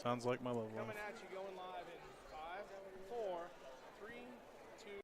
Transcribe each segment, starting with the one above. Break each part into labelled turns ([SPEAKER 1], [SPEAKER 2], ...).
[SPEAKER 1] Sounds like my love life.
[SPEAKER 2] Coming at you, going live in 5, 4, 3, 2.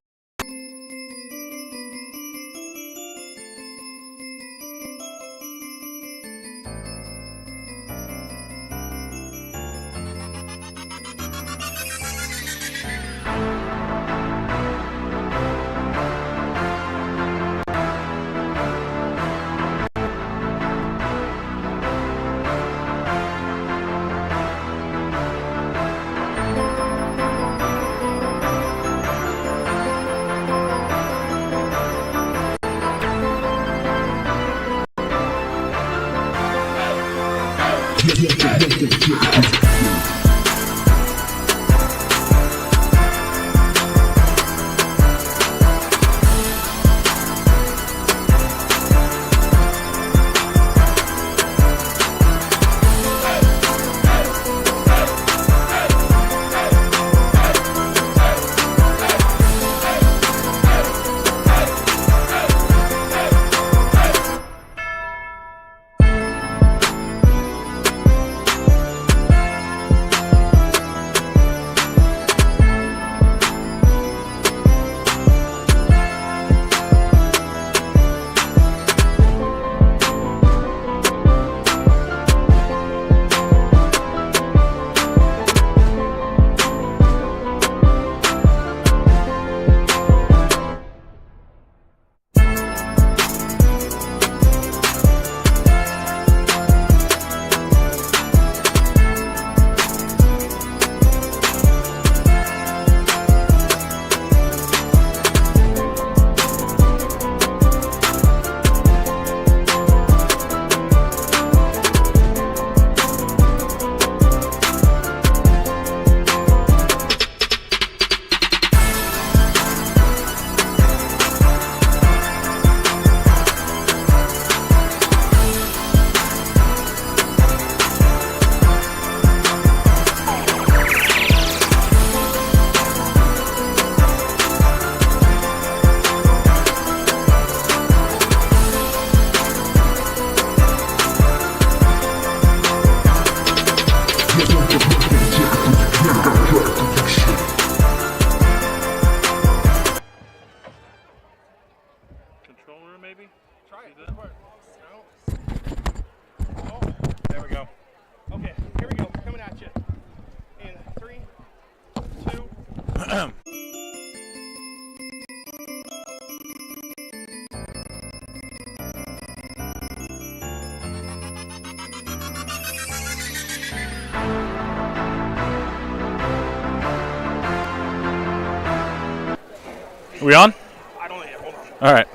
[SPEAKER 1] Are we on?
[SPEAKER 2] I don't know yet. Hold on.
[SPEAKER 1] All right.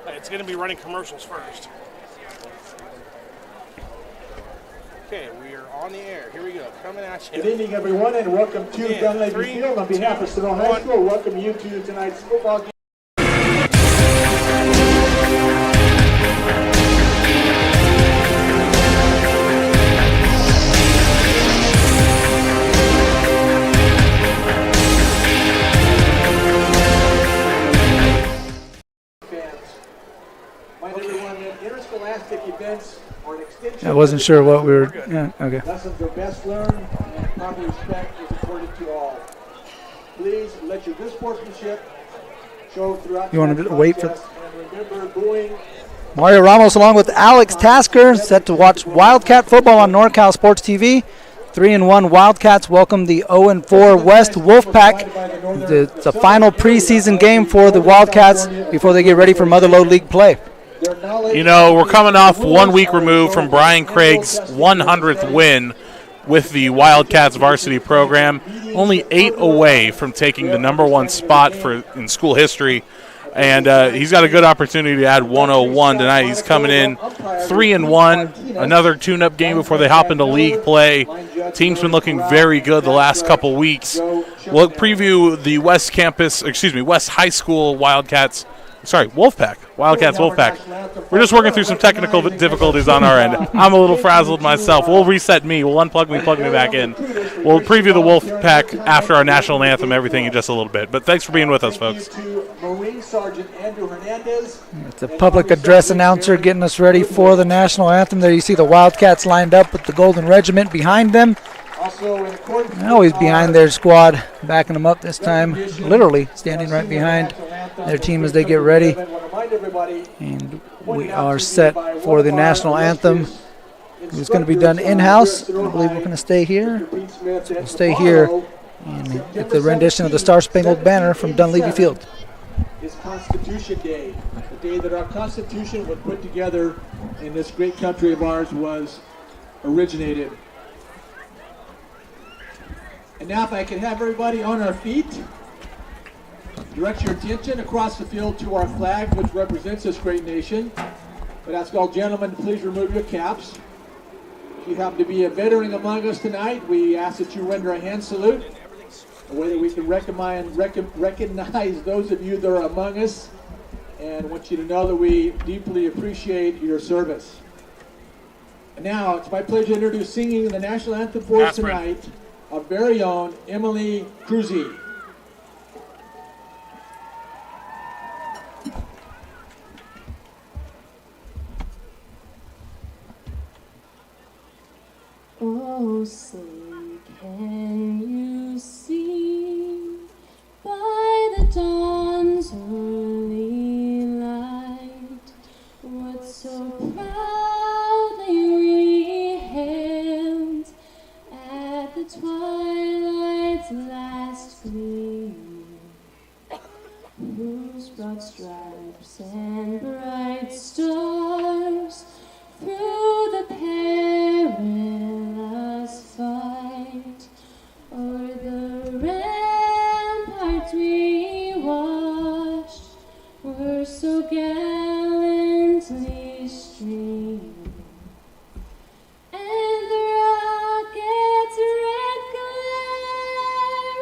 [SPEAKER 2] It's going to be running commercials first. Okay, we are on the air. Here we go. Coming at you.
[SPEAKER 3] Good evening, everyone, and welcome to Dunleavy Field. On behalf of Sonora High School, welcome you to tonight's football game.
[SPEAKER 4] I wasn't sure what we were. Yeah, okay.
[SPEAKER 3] Lessons are best learned, and proper respect is accorded to all. Please let your good sportsmanship show throughout.
[SPEAKER 4] You want to wait for?
[SPEAKER 3] And remember, booing.
[SPEAKER 4] Mario Ramos along with Alex Tasker set to watch Wildcat football on NorCal Sports TV. 3-1 Wildcats welcome the 0-4 West Wolfpack. It's a final preseason game for the Wildcats before they get ready for Mother Lode League play.
[SPEAKER 1] You know, we're coming off 1 week removed from Brian Craig's 100th win with the Wildcats varsity program, only 8 away from taking the #1 spot in school history And he's got a good opportunity to add 101 tonight. He's coming in 3-1, another tune-up game before they hop into league play. Team's been looking very good the last couple weeks. We'll preview the West High School Wildcats. Sorry, Wolfpack. Wildcats Wolfpack. We're just working through some technical difficulties on our end. I'm a little frazzled myself. We'll reset me. We'll unplug me, plug me back in. We'll preview the Wolfpack after our national anthem, everything in just a little bit. But thanks for being with us, folks.
[SPEAKER 4] It's a public address announcer getting us ready for the national anthem. There you see the Wildcats lined up with the Golden Regiment behind them. Always behind their squad, backing them up this time, literally standing right behind their team as they get ready. And we are set for the national anthem. It's going to be done in-house. I believe we're going to stay here. We'll stay here and get the rendition of the Star Spangled Banner from Dunleavy Field.
[SPEAKER 3] It's Constitution Day, the day that our Constitution was put together and this great country of ours was originated. And now if I can have everybody on our feet, direct your attention across the field to our flag, which represents this great nation. But ask all gentlemen to please remove your caps. If you happen to be a veteran among us tonight, we ask that you render a hand salute, a way that we can recognize those of you that are among us, and want you to know that we deeply appreciate your service. And now it's my pleasure to introduce singing the national anthem for us tonight, our very own Emily Cruzy.
[SPEAKER 5] Oh, say, can you see by the dawn's early light what so proudly we hailed at the twilight's last gleam, whose broad stripes and bright stars through the perilous fight o'er the ramparts we watched were so gallantly streamed. And the rocket's red glare,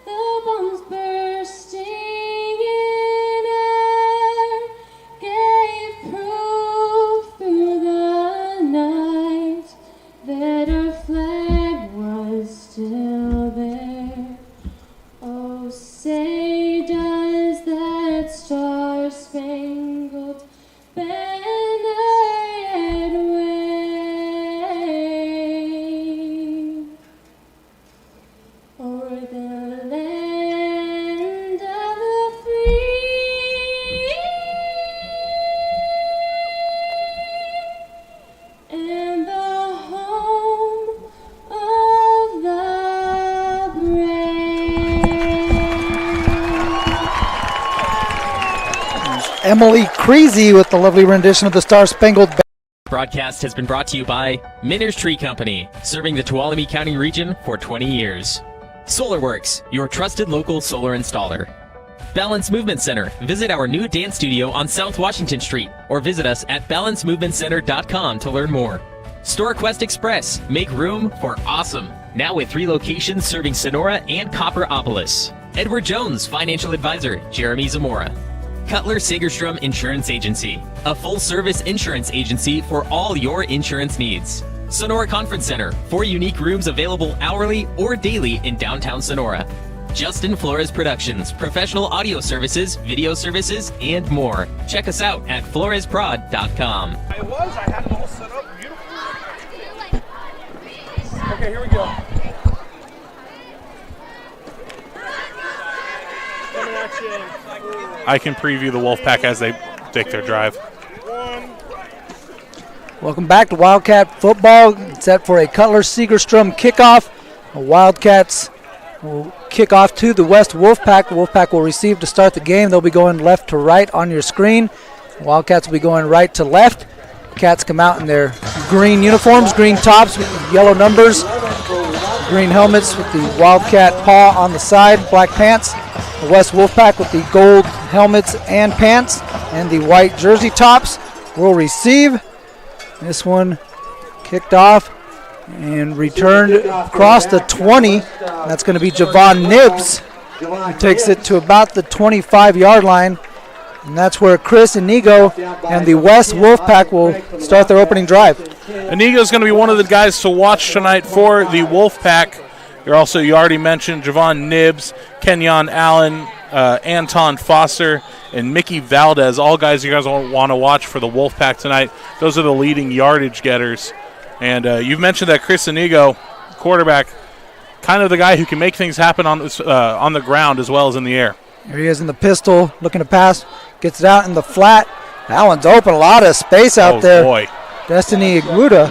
[SPEAKER 5] the bombs bursting in air, gave proof through the night that our flag was still there. Oh, say does that star-spangled banner yet wave o'er the land of the free and the home of the brave.
[SPEAKER 4] Emily Creasy with the lovely rendition of the Star Spangled Banner.
[SPEAKER 6] Broadcast has been brought to you by Miners Tree Company, serving the Tuolumne County region for 20 years. SolarWorks, your trusted local solar installer. Balance Movement Center. Visit our new dance studio on South Washington Street or visit us at balancemovementcenter.com to learn more. StorQuest Express. Make room for awesome. Now with 3 locations serving Sonora and Copperopolis. Edward Jones, financial advisor, Jerimie Zamora. Cutler Sagerstrom Insurance Agency, a full-service insurance agency for all your insurance needs. Sonora Conference Center, 4 unique rooms available hourly or daily in downtown Sonora. Justin Flores Productions, professional audio services, video services, and more. Check us out at floresprod.com.
[SPEAKER 2] I had it all set up beautiful. Okay, here we go. Coming at you.
[SPEAKER 1] I can preview the Wolfpack as they take their drive.
[SPEAKER 4] Welcome back to Wildcat football. Set for a Cutler Segerstrom kickoff. The Wildcats will kick off to the West Wolfpack. The Wolfpack will receive to start the game. They'll be going left to right on your screen. The Wildcats will be going right to left. Cats come out in their green uniforms, green tops with yellow numbers, green helmets with the Wildcat paw on the side, black pants. The West Wolfpack with the gold helmets and pants, and the white jersey tops will receive. This one kicked off and returned across the 20. That's going to be Javon Nibbs, who takes it to about the 25-yard line. And that's where Chris Inigo and the West Wolfpack will start their opening drive.
[SPEAKER 1] Inigo's going to be one of the guys to watch tonight for the Wolfpack. You already mentioned Javon Nibbs, Kenyon Allen, Anton Foster, and Mickey Valdez, all guys you guys want to watch for the Wolfpack tonight. Those are the leading yardage getters. And you've mentioned that Chris Inigo, quarterback, kind of the guy who can make things happen on the ground as well as in the air.
[SPEAKER 4] Here he is in the pistol, looking to pass, gets it out in the flat. That one's open, a lot of space out there.
[SPEAKER 1] Boy.
[SPEAKER 4] Destiny Iguda.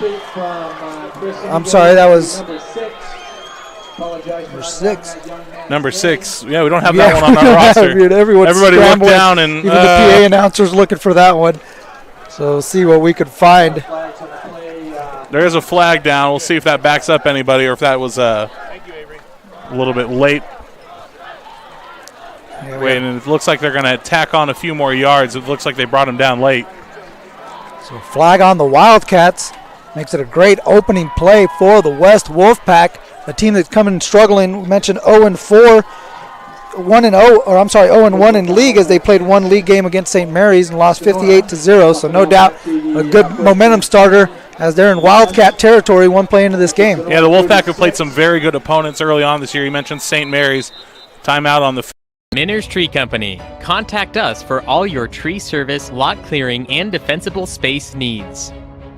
[SPEAKER 4] I'm sorry, that was number 6.
[SPEAKER 1] Number 6. Yeah, we don't have that one on our roster.
[SPEAKER 4] Everybody
[SPEAKER 1] looked down and
[SPEAKER 4] even the PA announcer's looking for that one. So see what we could find.
[SPEAKER 1] There is a flag down. We'll see if that backs up anybody or if that was a little bit late. Wait, and it looks like they're going to tack on a few more yards. It looks like they brought him down late.
[SPEAKER 4] So flag on the Wildcats. Makes it a great opening play for the West Wolfpack, a team that's coming struggling. We mentioned 0-4, 0-1 in league as they played one league game against St. Mary's and lost 58-0. So no doubt a good momentum starter as they're in Wildcat territory one play into this game.
[SPEAKER 1] Yeah, the Wolfpack have played some very good opponents early on this year. You mentioned St. Mary's. Timeout on the
[SPEAKER 6] Miners Tree Company. Contact us for all your tree service, lot clearing, and defensible space needs.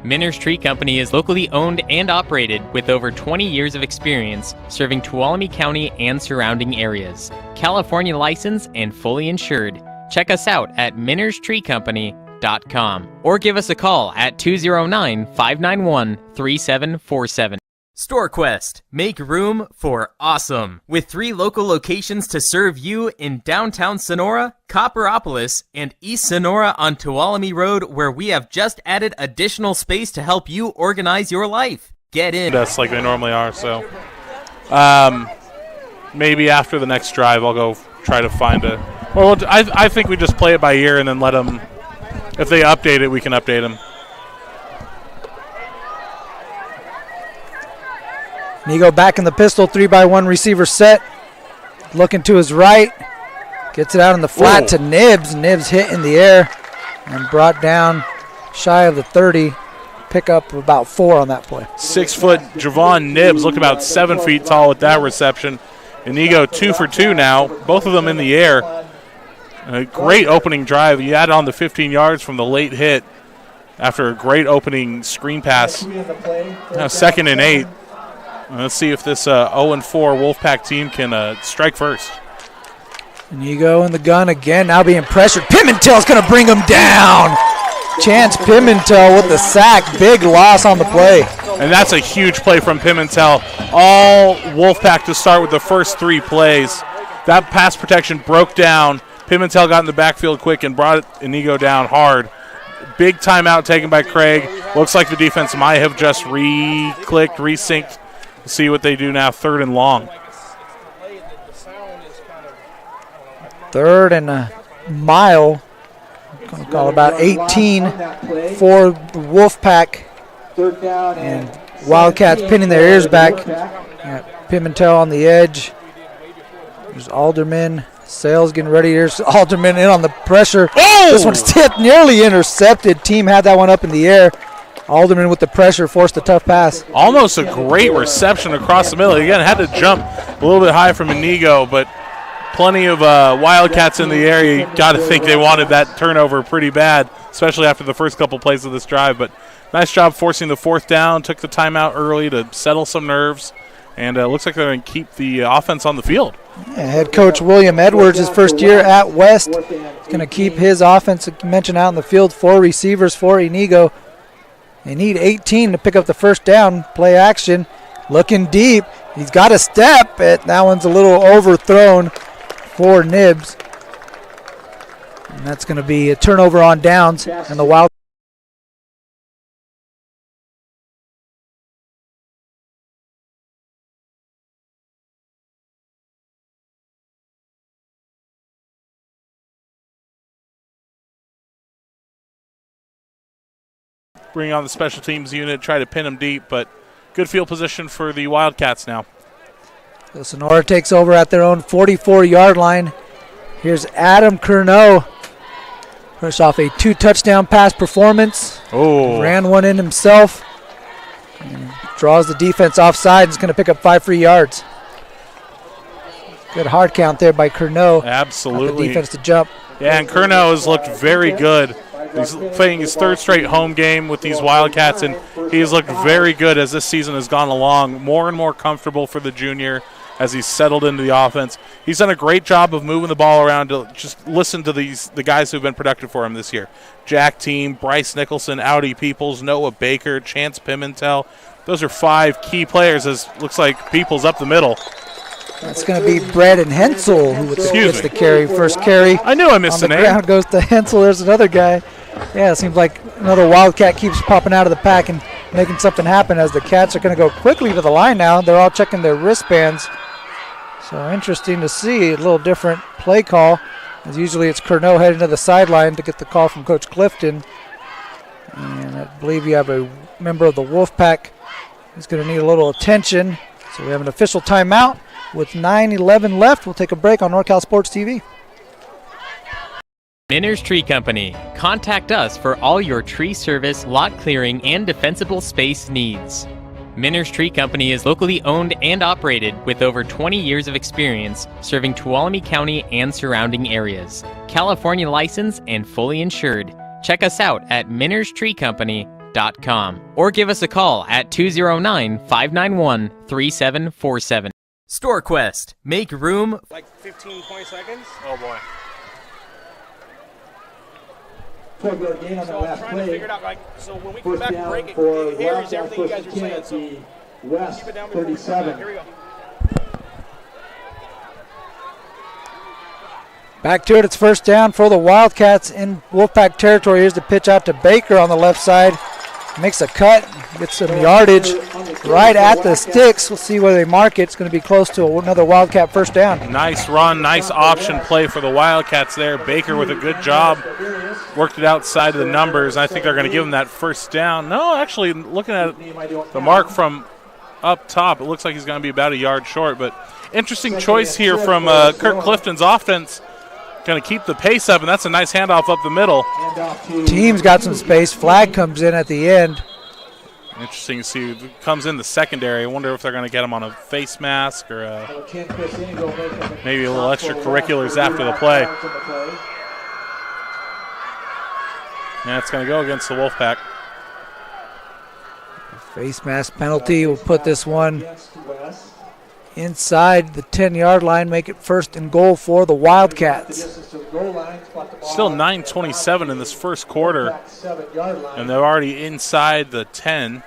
[SPEAKER 6] Miners Tree Company is locally owned and operated with over 20 years of experience serving Tuolumne County and surrounding areas. California licensed and fully insured. Check us out at minerstreecompany.com or give us a call at 209-591-3747. StorQuest. Make room for awesome. With 3 local locations to serve you in downtown Sonora, Copperopolis, and East Sonora on Tuolumne Road, where we have just added additional space to help you organize your life. Get in.
[SPEAKER 1] Us like they normally are, so maybe after the next drive I'll go try to find a. Well, I think we just play it by ear and then let them. If they update it, we can update them.
[SPEAKER 4] Nigo back in the pistol, 3-by-1 receiver set. Looking to his right. Gets it out in the flat to Nibbs. Nibbs hit in the air and brought down shy of the 30. Pick up about 4 on that play.
[SPEAKER 1] 6-foot Javon Nibbs looked about 7 feet tall with that reception. Inigo 2 for 2 now, both of them in the air. A great opening drive. You add on the 15 yards from the late hit after a great opening screen pass. Now 2nd and 8. Let's see if this 0-4 Wolfpack team can strike first.
[SPEAKER 4] Inigo in the gun again, now being pressured. Pimentel's going to bring him down. Chance Pimentel with the sack. Big loss on the play.
[SPEAKER 1] And that's a huge play from Pimentel. All Wolfpack to start with the first 3 plays. That pass protection broke down. Pimentel got in the backfield quick and brought Inigo down hard. Big timeout taken by Craig. Looks like the defense might have just re-clicked, resynced. See what they do now, 3rd and long.
[SPEAKER 4] 3rd and a mile. Going to call about 18 for the Wolfpack. And Wildcats pinning their ears back. Pimentel on the edge. There's Alderman. Sales getting ready. Here's Alderman in on the pressure.
[SPEAKER 1] Oh!
[SPEAKER 4] This one's tipped, nearly intercepted. Team had that one up in the air. Alderman with the pressure forced a tough pass.
[SPEAKER 1] Almost a great reception across the middle. Again, had to jump a little bit high from Inigo, but plenty of Wildcats in the area. You got to think they wanted that turnover pretty bad, especially after the first couple plays of this drive. But nice job forcing the 4th down. Took the timeout early to settle some nerves. And it looks like they're going to keep the offense on the field.
[SPEAKER 4] Yeah, head coach William Edwards, his first year at West, is going to keep his offense, mentioned out in the field. 4 receivers for Inigo. They need 18 to pick up the first down. Play action. Looking deep. He's got a step. That one's a little overthrown for Nibbs. And that's going to be a turnover on downs. And the Wild
[SPEAKER 1] bring on the special teams unit, try to pin them deep, but good field position for the Wildcats now.
[SPEAKER 4] So Sonora takes over at their own 44-yard line. Here's Adam Curnow. Fresh off a 2-touchdown pass performance.
[SPEAKER 1] Oh.
[SPEAKER 4] Ran one in himself. And draws the defense offside. He's going to pick up 5 free yards. Good hard count there by Curnow.
[SPEAKER 1] Absolutely.
[SPEAKER 4] The defense to jump.
[SPEAKER 1] Yeah, and Curnow has looked very good. He's playing his 3rd straight home game with these Wildcats, and he has looked very good as this season has gone along. More and more comfortable for the junior as he's settled into the offense. He's done a great job of moving the ball around. To just listen to the guys who've been productive for him this year. Jack Team, Bryce Nicholson, Audi Peoples, Noah Baker, Chance Pimentel. Those are 5 key players as looks like Peoples up the middle.
[SPEAKER 4] That's going to be Brandon Hensel who gets the carry. First carry.
[SPEAKER 1] I knew I missed the name.
[SPEAKER 4] Ground goes to Hensel. There's another guy. Yeah, it seems like another Wildcat keeps popping out of the pack and making something happen as the Cats are going to go quickly to the line now. They're all checking their wristbands. So interesting to see. A little different play call. As usually it's Curnow heading to the sideline to get the call from Coach Clifton. And I believe you have a member of the Wolfpack who's going to need a little attention. So we have an official timeout. With 9:11 left, we'll take a break on NorCal Sports TV.
[SPEAKER 6] Minner's Tree Company. Contact us for all your tree service, lot clearing, and defensible space needs. Minner's Tree Company is locally owned and operated with over 20 years of experience serving Tuolumne County and surrounding areas. California licensed and fully insured. Check us out at minnerstreecompany.com or give us a call at 209-591-3747. StorQuest. Make room.
[SPEAKER 2] Like 15, 20 seconds.
[SPEAKER 1] Oh, boy.
[SPEAKER 3] 12-yard gain on that
[SPEAKER 2] So I'm
[SPEAKER 3] last
[SPEAKER 2] trying to
[SPEAKER 3] play.
[SPEAKER 2] figure it out. Like, so when we come
[SPEAKER 3] First
[SPEAKER 2] back and
[SPEAKER 3] down
[SPEAKER 2] break it,
[SPEAKER 3] for
[SPEAKER 2] here is
[SPEAKER 3] Wildcats,
[SPEAKER 2] everything you guys
[SPEAKER 3] first
[SPEAKER 2] are
[SPEAKER 3] and 10
[SPEAKER 2] saying.
[SPEAKER 3] at
[SPEAKER 2] So
[SPEAKER 3] the West
[SPEAKER 2] keep it down before we come back.
[SPEAKER 3] 37.
[SPEAKER 2] Here we go.
[SPEAKER 4] Back to it. It's first down for the Wildcats in Wolfpack territory. Here's the pitch out to Baker on the left side. Makes a cut, gets some yardage right at the sticks. We'll see where they mark it. It's going to be close to another Wildcat first down.
[SPEAKER 1] Nice run, nice option play for the Wildcats there. Baker with a good job. Worked it outside of the numbers. I think they're going to give him that first down. No, actually, looking at the mark from up top, it looks like he's going to be about a yard short. But interesting choice here from Kirk Clifton's offense. Going to keep the pace up, and that's a nice handoff up the middle.
[SPEAKER 4] Team's got some space. Flag comes in at the end.
[SPEAKER 1] Interesting to see who comes in the secondary. I wonder if they're going to get him on a face mask or maybe a little extracurriculars after the play. And it's going to go against the Wolfpack.
[SPEAKER 4] Face mask penalty will put this one inside the 10-yard line, make it first and goal for the Wildcats.
[SPEAKER 1] Still 9:27 in this first quarter, and they're already inside the 10.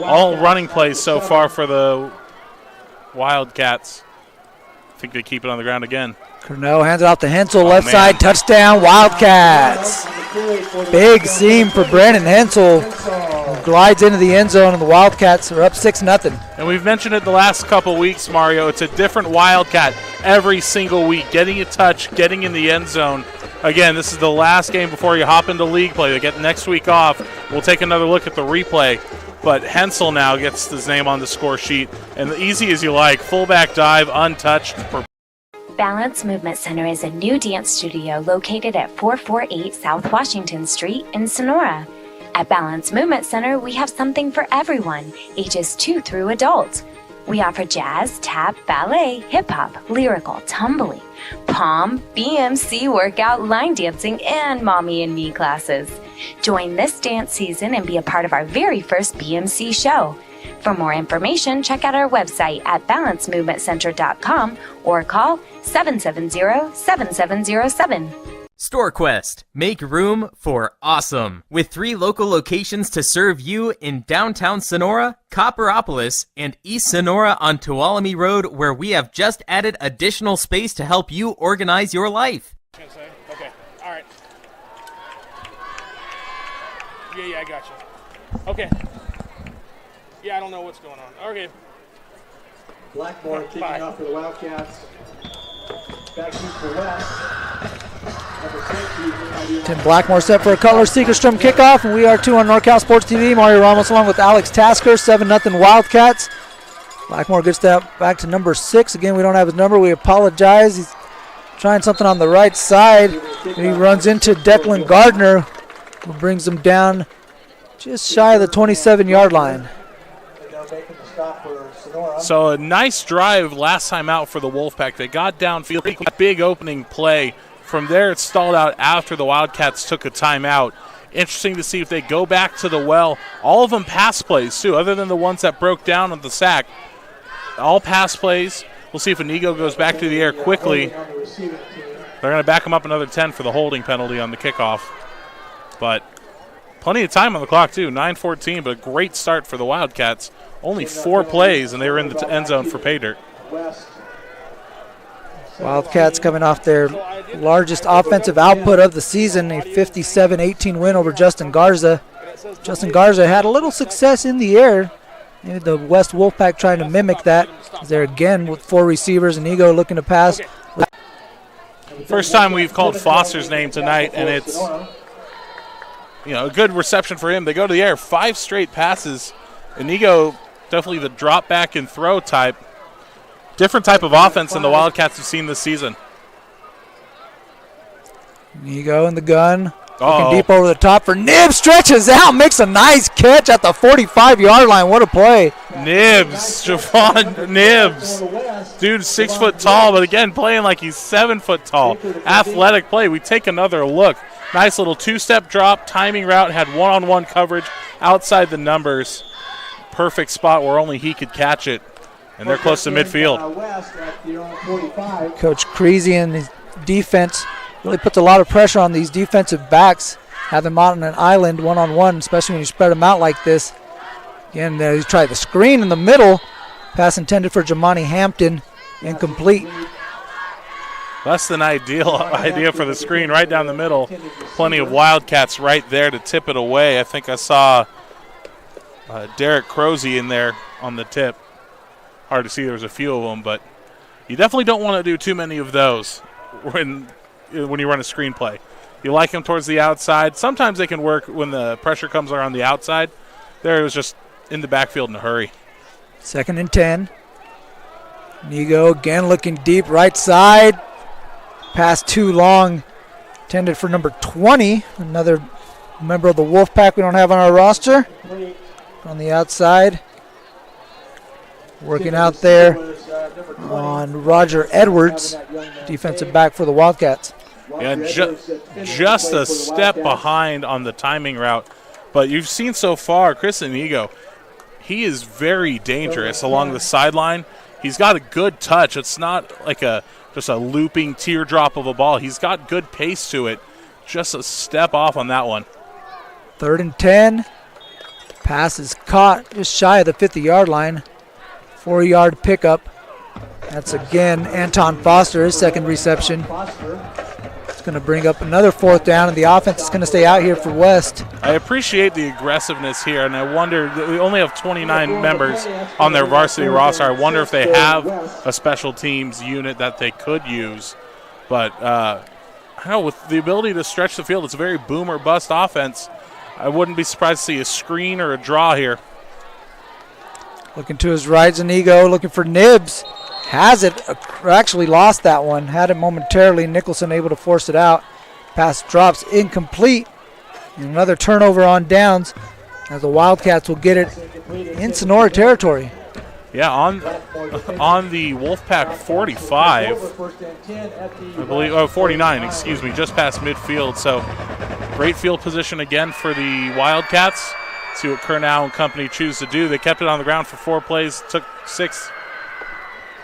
[SPEAKER 1] All running plays so far for the Wildcats. I think they keep it on the ground again.
[SPEAKER 4] Curnow hands it off to Hensel, left side, touchdown, Wildcats. Big seam for Brandon Hensel. Glides into the end zone, and the Wildcats are up 6-0.
[SPEAKER 1] And we've mentioned it the last couple weeks, Mario. It's a different Wildcat every single week, getting a touch, getting in the end zone. Again, this is the last game before you hop into league play. They get next week off. We'll take another look at the replay. But Hensel now gets his name on the score sheet. And easy as you like, fullback dive, untouched.
[SPEAKER 7] Balance Movement Center is a new dance studio located at 448 South Washington Street in Sonora. At Balance Movement Center, we have something for everyone, ages 2 through adults. We offer jazz, tap, ballet, hip-hop, lyrical, tumbling, pom, BMC workout, line dancing, and mommy and me classes. Join this dance season and be a part of our very first BMC show. For more information, check out our website at balancemovementcenter.com or call 770-7707.
[SPEAKER 6] StorQuest. Make room for awesome. With 3 local locations to serve you in downtown Sonora, Copperopolis, and East Sonora on Tuolumne Road, where we have just added additional space to help you organize your life.
[SPEAKER 2] Okay, all right. Yeah, I got you. Okay. Yeah, I don't know what's going on. Okay.
[SPEAKER 3] Blackmore kicking off for the Wildcats. Back to the West.
[SPEAKER 4] Tim Blackmore set for a Cutler Seekerstrom kickoff, and we are 2 on NorCal Sports TV. Mario Ramos along with Alex Tasker, 7-0 Wildcats. Blackmore gets that back to number 6. Again, we don't have his number. We apologize. He's trying something on the right side. And he runs into Declan Gardner, who brings him down just shy of the 27-yard line.
[SPEAKER 1] So a nice drive last time out for the Wolfpack. They got downfield, big opening play. From there, it stalled out after the Wildcats took a timeout. Interesting to see if they go back to the well. All of them pass plays, too, other than the ones that broke down on the sack. All pass plays. We'll see if Inigo goes back to the air quickly. They're going to back him up another 10 for the holding penalty on the kickoff. But plenty of time on the clock, too. 9:14, but a great start for the Wildcats. Only 4 plays, and they were in the end zone for pay dirt.
[SPEAKER 4] Wildcats coming off their largest offensive output of the season, a 57-18 win over Justin Garza. Justin Garza had a little success in the air. Maybe the West Wolfpack trying to mimic that. They're again with 4 receivers, and Inigo looking to pass.
[SPEAKER 1] First time we've called Foster's name tonight, and it's a good reception for him. They go to the air, 5 straight passes. Inigo definitely the drop back and throw type. Different type of offense than the Wildcats have seen this season.
[SPEAKER 4] Inigo in the gun. Looking deep over the top for Nibs. Stretches out. Makes a nice catch at the 45-yard line. What a play.
[SPEAKER 1] Nibs. Javon Nibs. Dude's 6 foot tall, but again, playing like he's 7 foot tall. Athletic play. We take another look. Nice little 2-step drop. Timing route. Had one-on-one coverage outside the numbers. Perfect spot where only he could catch it. And they're close to midfield.
[SPEAKER 4] Coach Creasy and his defense really puts a lot of pressure on these defensive backs. Have them out on an island one-on-one, especially when you spread them out like this. Again, he tried the screen in the middle. Pass intended for Jamani Hampton. Incomplete.
[SPEAKER 1] Less than ideal idea for the screen right down the middle. Plenty of Wildcats right there to tip it away. I think I saw Derek Crozy in there on the tip. Hard to see, there was a few of them, but you definitely don't want to do too many of those when you run a screenplay. You like them towards the outside. Sometimes they can work when the pressure comes around the outside. There it was just in the backfield in a hurry.
[SPEAKER 4] 2nd and 10. Inigo again looking deep right side. Pass too long. Intended for number 20. Another member of the Wolfpack we don't have on our roster. On the outside. Working out there on Roger Edwards, defensive back for the Wildcats.
[SPEAKER 1] And just a step behind on the timing route. But you've seen so far, Chris Inigo, he is very dangerous along the sideline. He's got a good touch. It's not like just a looping teardrop of a ball. He's got good pace to it. Just a step off on that one.
[SPEAKER 4] 3rd and 10. Pass is caught just shy of the 50-yard line. 4-yard pickup. That's again Anton Foster, his 2nd reception. It's going to bring up another 4th down, and the offense is going to stay out here for West.
[SPEAKER 1] I appreciate the aggressiveness here, and I wonder, we only have 29 members on their varsity roster. I wonder if they have a special teams unit that they could use. But I don't know, with the ability to stretch the field, it's a very boom or bust offense. I wouldn't be surprised to see a screen or a draw here.
[SPEAKER 4] Looking to his right, Inigo looking for Nibs. Has it, actually lost that one. Had it momentarily. Nicholson able to force it out. Pass drops incomplete. And another turnover on downs as the Wildcats will get it in Sonora territory.
[SPEAKER 1] Yeah, on the Wolfpack 45, I believe, 49, excuse me, just past midfield. So great field position again for the Wildcats. See what Kernow and company choose to do. They kept it on the ground for 4 plays, took 6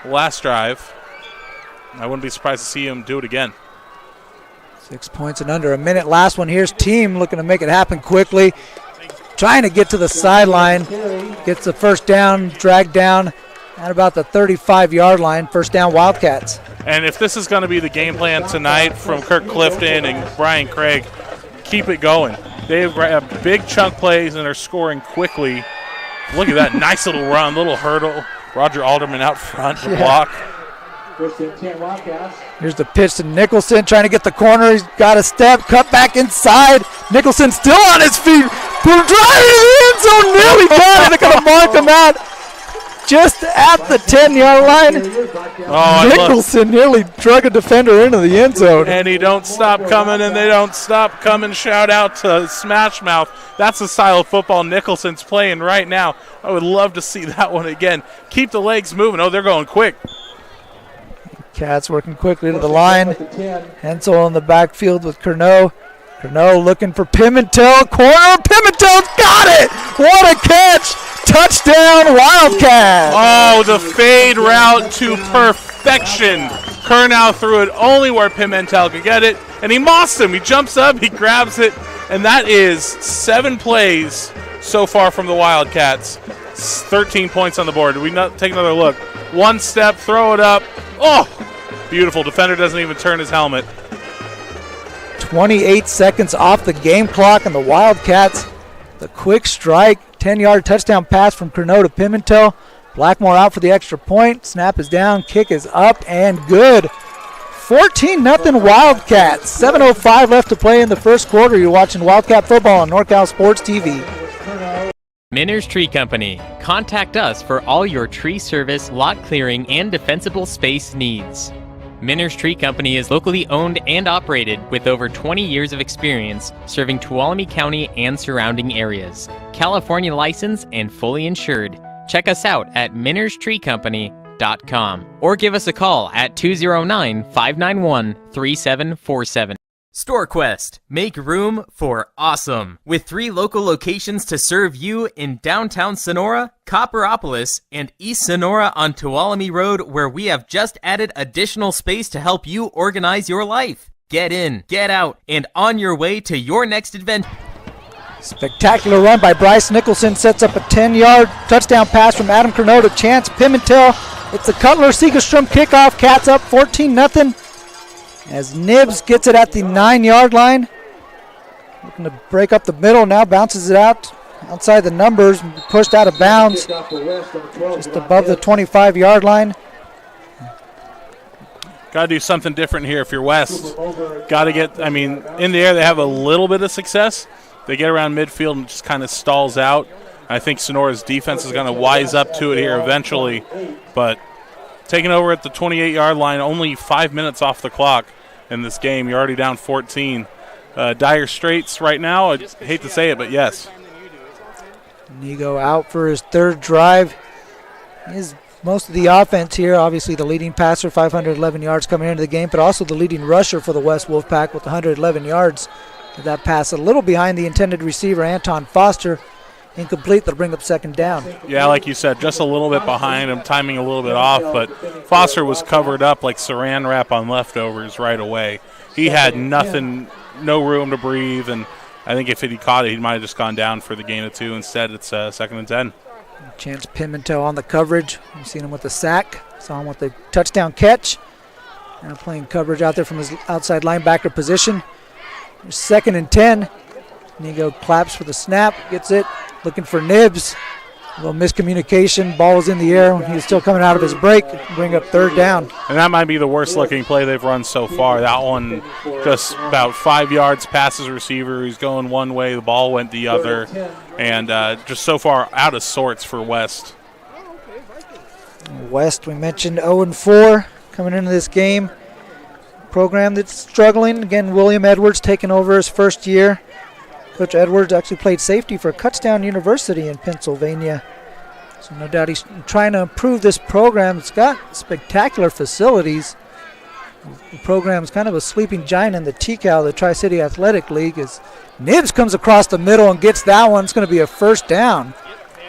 [SPEAKER 1] last drive. I wouldn't be surprised to see him do it again.
[SPEAKER 4] 6 points in under a minute. Last one. Here's Team looking to make it happen quickly. Trying to get to the sideline. Gets the 1st down, dragged down at about the 35-yard line. 1st down Wildcats.
[SPEAKER 1] And if this is going to be the game plan tonight from Kirk Clifton and Brian Craig, keep it going. They have big chunk plays and are scoring quickly. Look at that nice little run, little hurdle. Roger Alderman out front to block.
[SPEAKER 3] First and 10 Wildcats.
[SPEAKER 4] Here's the pitch to Nicholson, trying to get the corner. He's got a step, cut back inside. Nicholson still on his feet. Boom, driving to the end zone. Nearly got it. They're going to mark him out just at the 10-yard line. Nicholson nearly drug a defender into the end zone.
[SPEAKER 1] And he don't stop coming, and they don't stop coming. Shout out to Smash Mouth. That's the style of football Nicholson's playing right now. I would love to see that one again. Keep the legs moving. Oh, they're going quick.
[SPEAKER 4] Cats working quickly to the line. Hensel in the backfield with Curnow. Curnow looking for Pimentel. Corner. Pimentel's got it. What a catch. Touchdown, Wildcat.
[SPEAKER 1] Oh, the fade route to perfection. Curnow threw it only where Pimentel could get it, and he mossed him. He jumps up, he grabs it, and that is 7 plays so far from the Wildcats. 13 points on the board. We take another look. One step, throw it up. Oh, beautiful. Defender doesn't even turn his helmet.
[SPEAKER 4] 28 seconds off the game clock, and the Wildcats, the quick strike, 10-yard touchdown pass from Curnow to Pimentel. Blackmore out for the extra point. Snap is down, kick is up, and good. 14-0 Wildcats. 7:05 left to play in the first quarter. You're watching Wildcat football on NorCal Sports TV.
[SPEAKER 6] Minner's Tree Company. Contact us for all your tree service, lot clearing, and defensible space needs. Minner's Tree Company is locally owned and operated with over 20 years of experience serving Tuolumne County and surrounding areas. California licensed and fully insured. Check us out at minnerstreecompany.com or give us a call at 209-591-3747. StorQuest. Make room for awesome. With 3 local locations to serve you in downtown Sonora, Copperopolis, and East Sonora on Tuolumne Road, where we have just added additional space to help you organize your life. Get in, get out, and on your way to your next adventure.
[SPEAKER 4] Spectacular run by Bryce Nicholson sets up a 10-yard touchdown pass from Adam Curnow to Chance Pimentel. It's a Cutler-Segerstrom kickoff. Cats up 14-0 as Nibs gets it at the 9-yard line. Looking to break up the middle, now bounces it out outside the numbers, pushed out of bounds just above the 25-yard line.
[SPEAKER 1] Got to do something different here if you're West. Got to get, in the air they have a little bit of success. They get around midfield and just kind of stalls out. I think Sonora's defense is going to wise up to it here eventually. But taking over at the 28-yard line, only 5 minutes off the clock in this game. You're already down 14. Dire straits right now. I hate to say it, but yes.
[SPEAKER 4] Nigo out for his third drive. He's most of the offense here. Obviously the leading passer, 511 yards coming into the game, but also the leading rusher for the West Wolfpack with 111 yards. That pass a little behind the intended receiver, Anton Foster. Incomplete. They'll bring up second down.
[SPEAKER 1] Yeah, like you said, just a little bit behind him, timing a little bit off, but Foster was covered up like saran wrap on leftovers right away. He had nothing, no room to breathe, and I think if he caught it, he might have just gone down for the gain of 2. Instead, it's 2nd and 10.
[SPEAKER 4] Chance Pimentel on the coverage. You've seen him with the sack. Saw him with the touchdown catch. Now playing coverage out there from his outside linebacker position. 2nd and 10. Nigo claps for the snap, gets it, looking for Nibs. A little miscommunication, ball was in the air. He was still coming out of his break, bring up 3rd down.
[SPEAKER 1] And that might be the worst looking play they've run so far. That one just about 5 yards past his receiver. He's going one way, the ball went the other. And just so far out of sorts for West.
[SPEAKER 4] West, we mentioned 0-4 coming into this game. Program that's struggling. Again, William Edwards taking over his first year. Coach Edwards actually played safety for Kutztown University in Pennsylvania. So no doubt he's trying to improve this program. It's got spectacular facilities. The program is kind of a sleeping giant in the TCAL, the Tri-City Athletic League. As Nibs comes across the middle and gets that one. It's going to be a first down.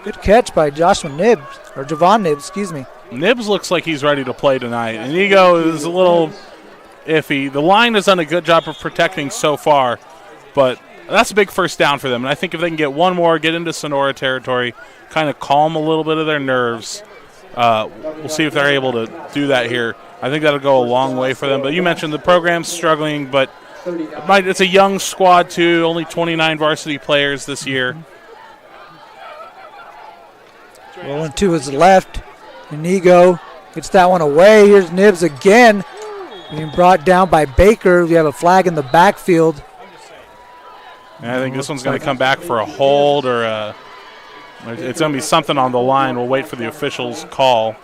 [SPEAKER 4] Good catch by Joshua Nibs, or Javon Nibs, excuse me.
[SPEAKER 1] Nibs looks like he's ready to play tonight. And Ego is a little iffy. The line has done a good job of protecting so far, but that's a big first down for them. And I think if they can get one more, get into Sonora territory, kind of calm a little bit of their nerves, we'll see if they're able to do that here. I think that'll go a long way for them. But you mentioned the program's struggling, but it's a young squad too, only 29 varsity players this year.
[SPEAKER 4] Rolling to his left, Inigo Gets that one away. Here's Nibs again. Being brought down by Baker. We have a flag in the backfield.
[SPEAKER 1] And I think this one's going to come back for a hold or it's going to be something on the line. We'll wait for the officials' call.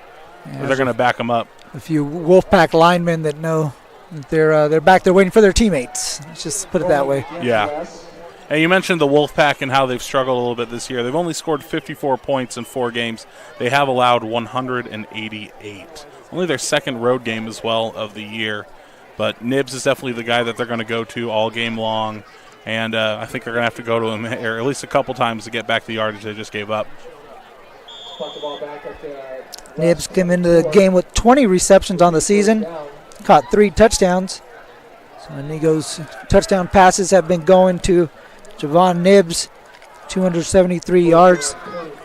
[SPEAKER 4] Yeah,
[SPEAKER 1] they're going to back them up.
[SPEAKER 4] A few Wolfpack linemen that know that they're back there waiting for their teammates. Let's just put it that way.
[SPEAKER 1] Yeah. And you mentioned the Wolfpack and how they've struggled a little bit this year. They've only scored 54 points in 4 games. They have allowed 188. Only their second road game as well of the year. But Nibs is definitely the guy that they're going to go to all game long. And I think they're going to have to go to him or at least a couple times to get back the yardage they just gave up.
[SPEAKER 4] Nibs came into the game with 20 receptions on the season. Caught 3 touchdowns. So Inigo's touchdown passes have been going to Javon Nibs, 273 yards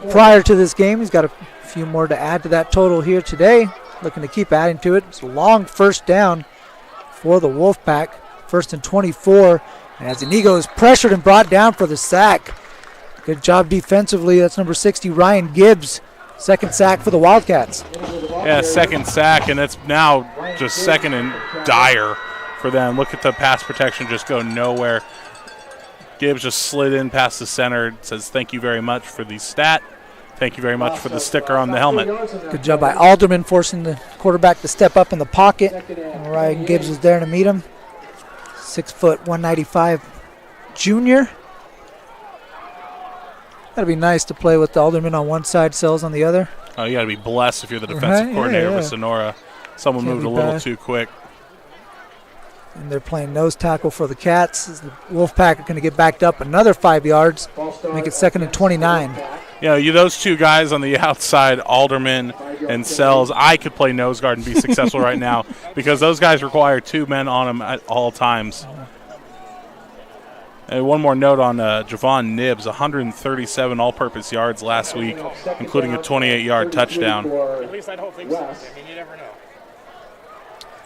[SPEAKER 4] prior to this game. He's got a few more to add to that total here today. Looking to keep adding to it. It's a long first down for the Wolfpack. 1st and 24. As Inigo is pressured and brought down for the sack. Good job defensively. That's number 60, Ryan Gibbs. 2nd sack for the Wildcats.
[SPEAKER 1] Yeah, 2nd sack, and it's now just 2nd and dire for them. Look at the pass protection just go nowhere. Gibbs just slid in past the center. Says, thank you very much for the stat. Thank you very much for the sticker on the helmet.
[SPEAKER 4] Good job by Alderman forcing the quarterback to step up in the pocket. And Ryan Gibbs was there to meet him. 6 foot, 195 junior. That'd be nice to play with the Alderman on one side, Sells on the other.
[SPEAKER 1] Oh, you got to be blessed if you're the defensive coordinator for Sonora. Someone moved a little too quick.
[SPEAKER 4] And they're playing nose tackle for the Cats. As the Wolfpack are going to get backed up another 5 yards, make it 2nd and 29.
[SPEAKER 1] Yeah, those two guys on the outside, Alderman and Sells, I could play nose guard and be successful right now because those guys require 2 men on them at all times. And one more note on Javon Nibs, 137 all-purpose yards last week, including a 28-yard touchdown.
[SPEAKER 2] At least I don't think so. I mean, you never know.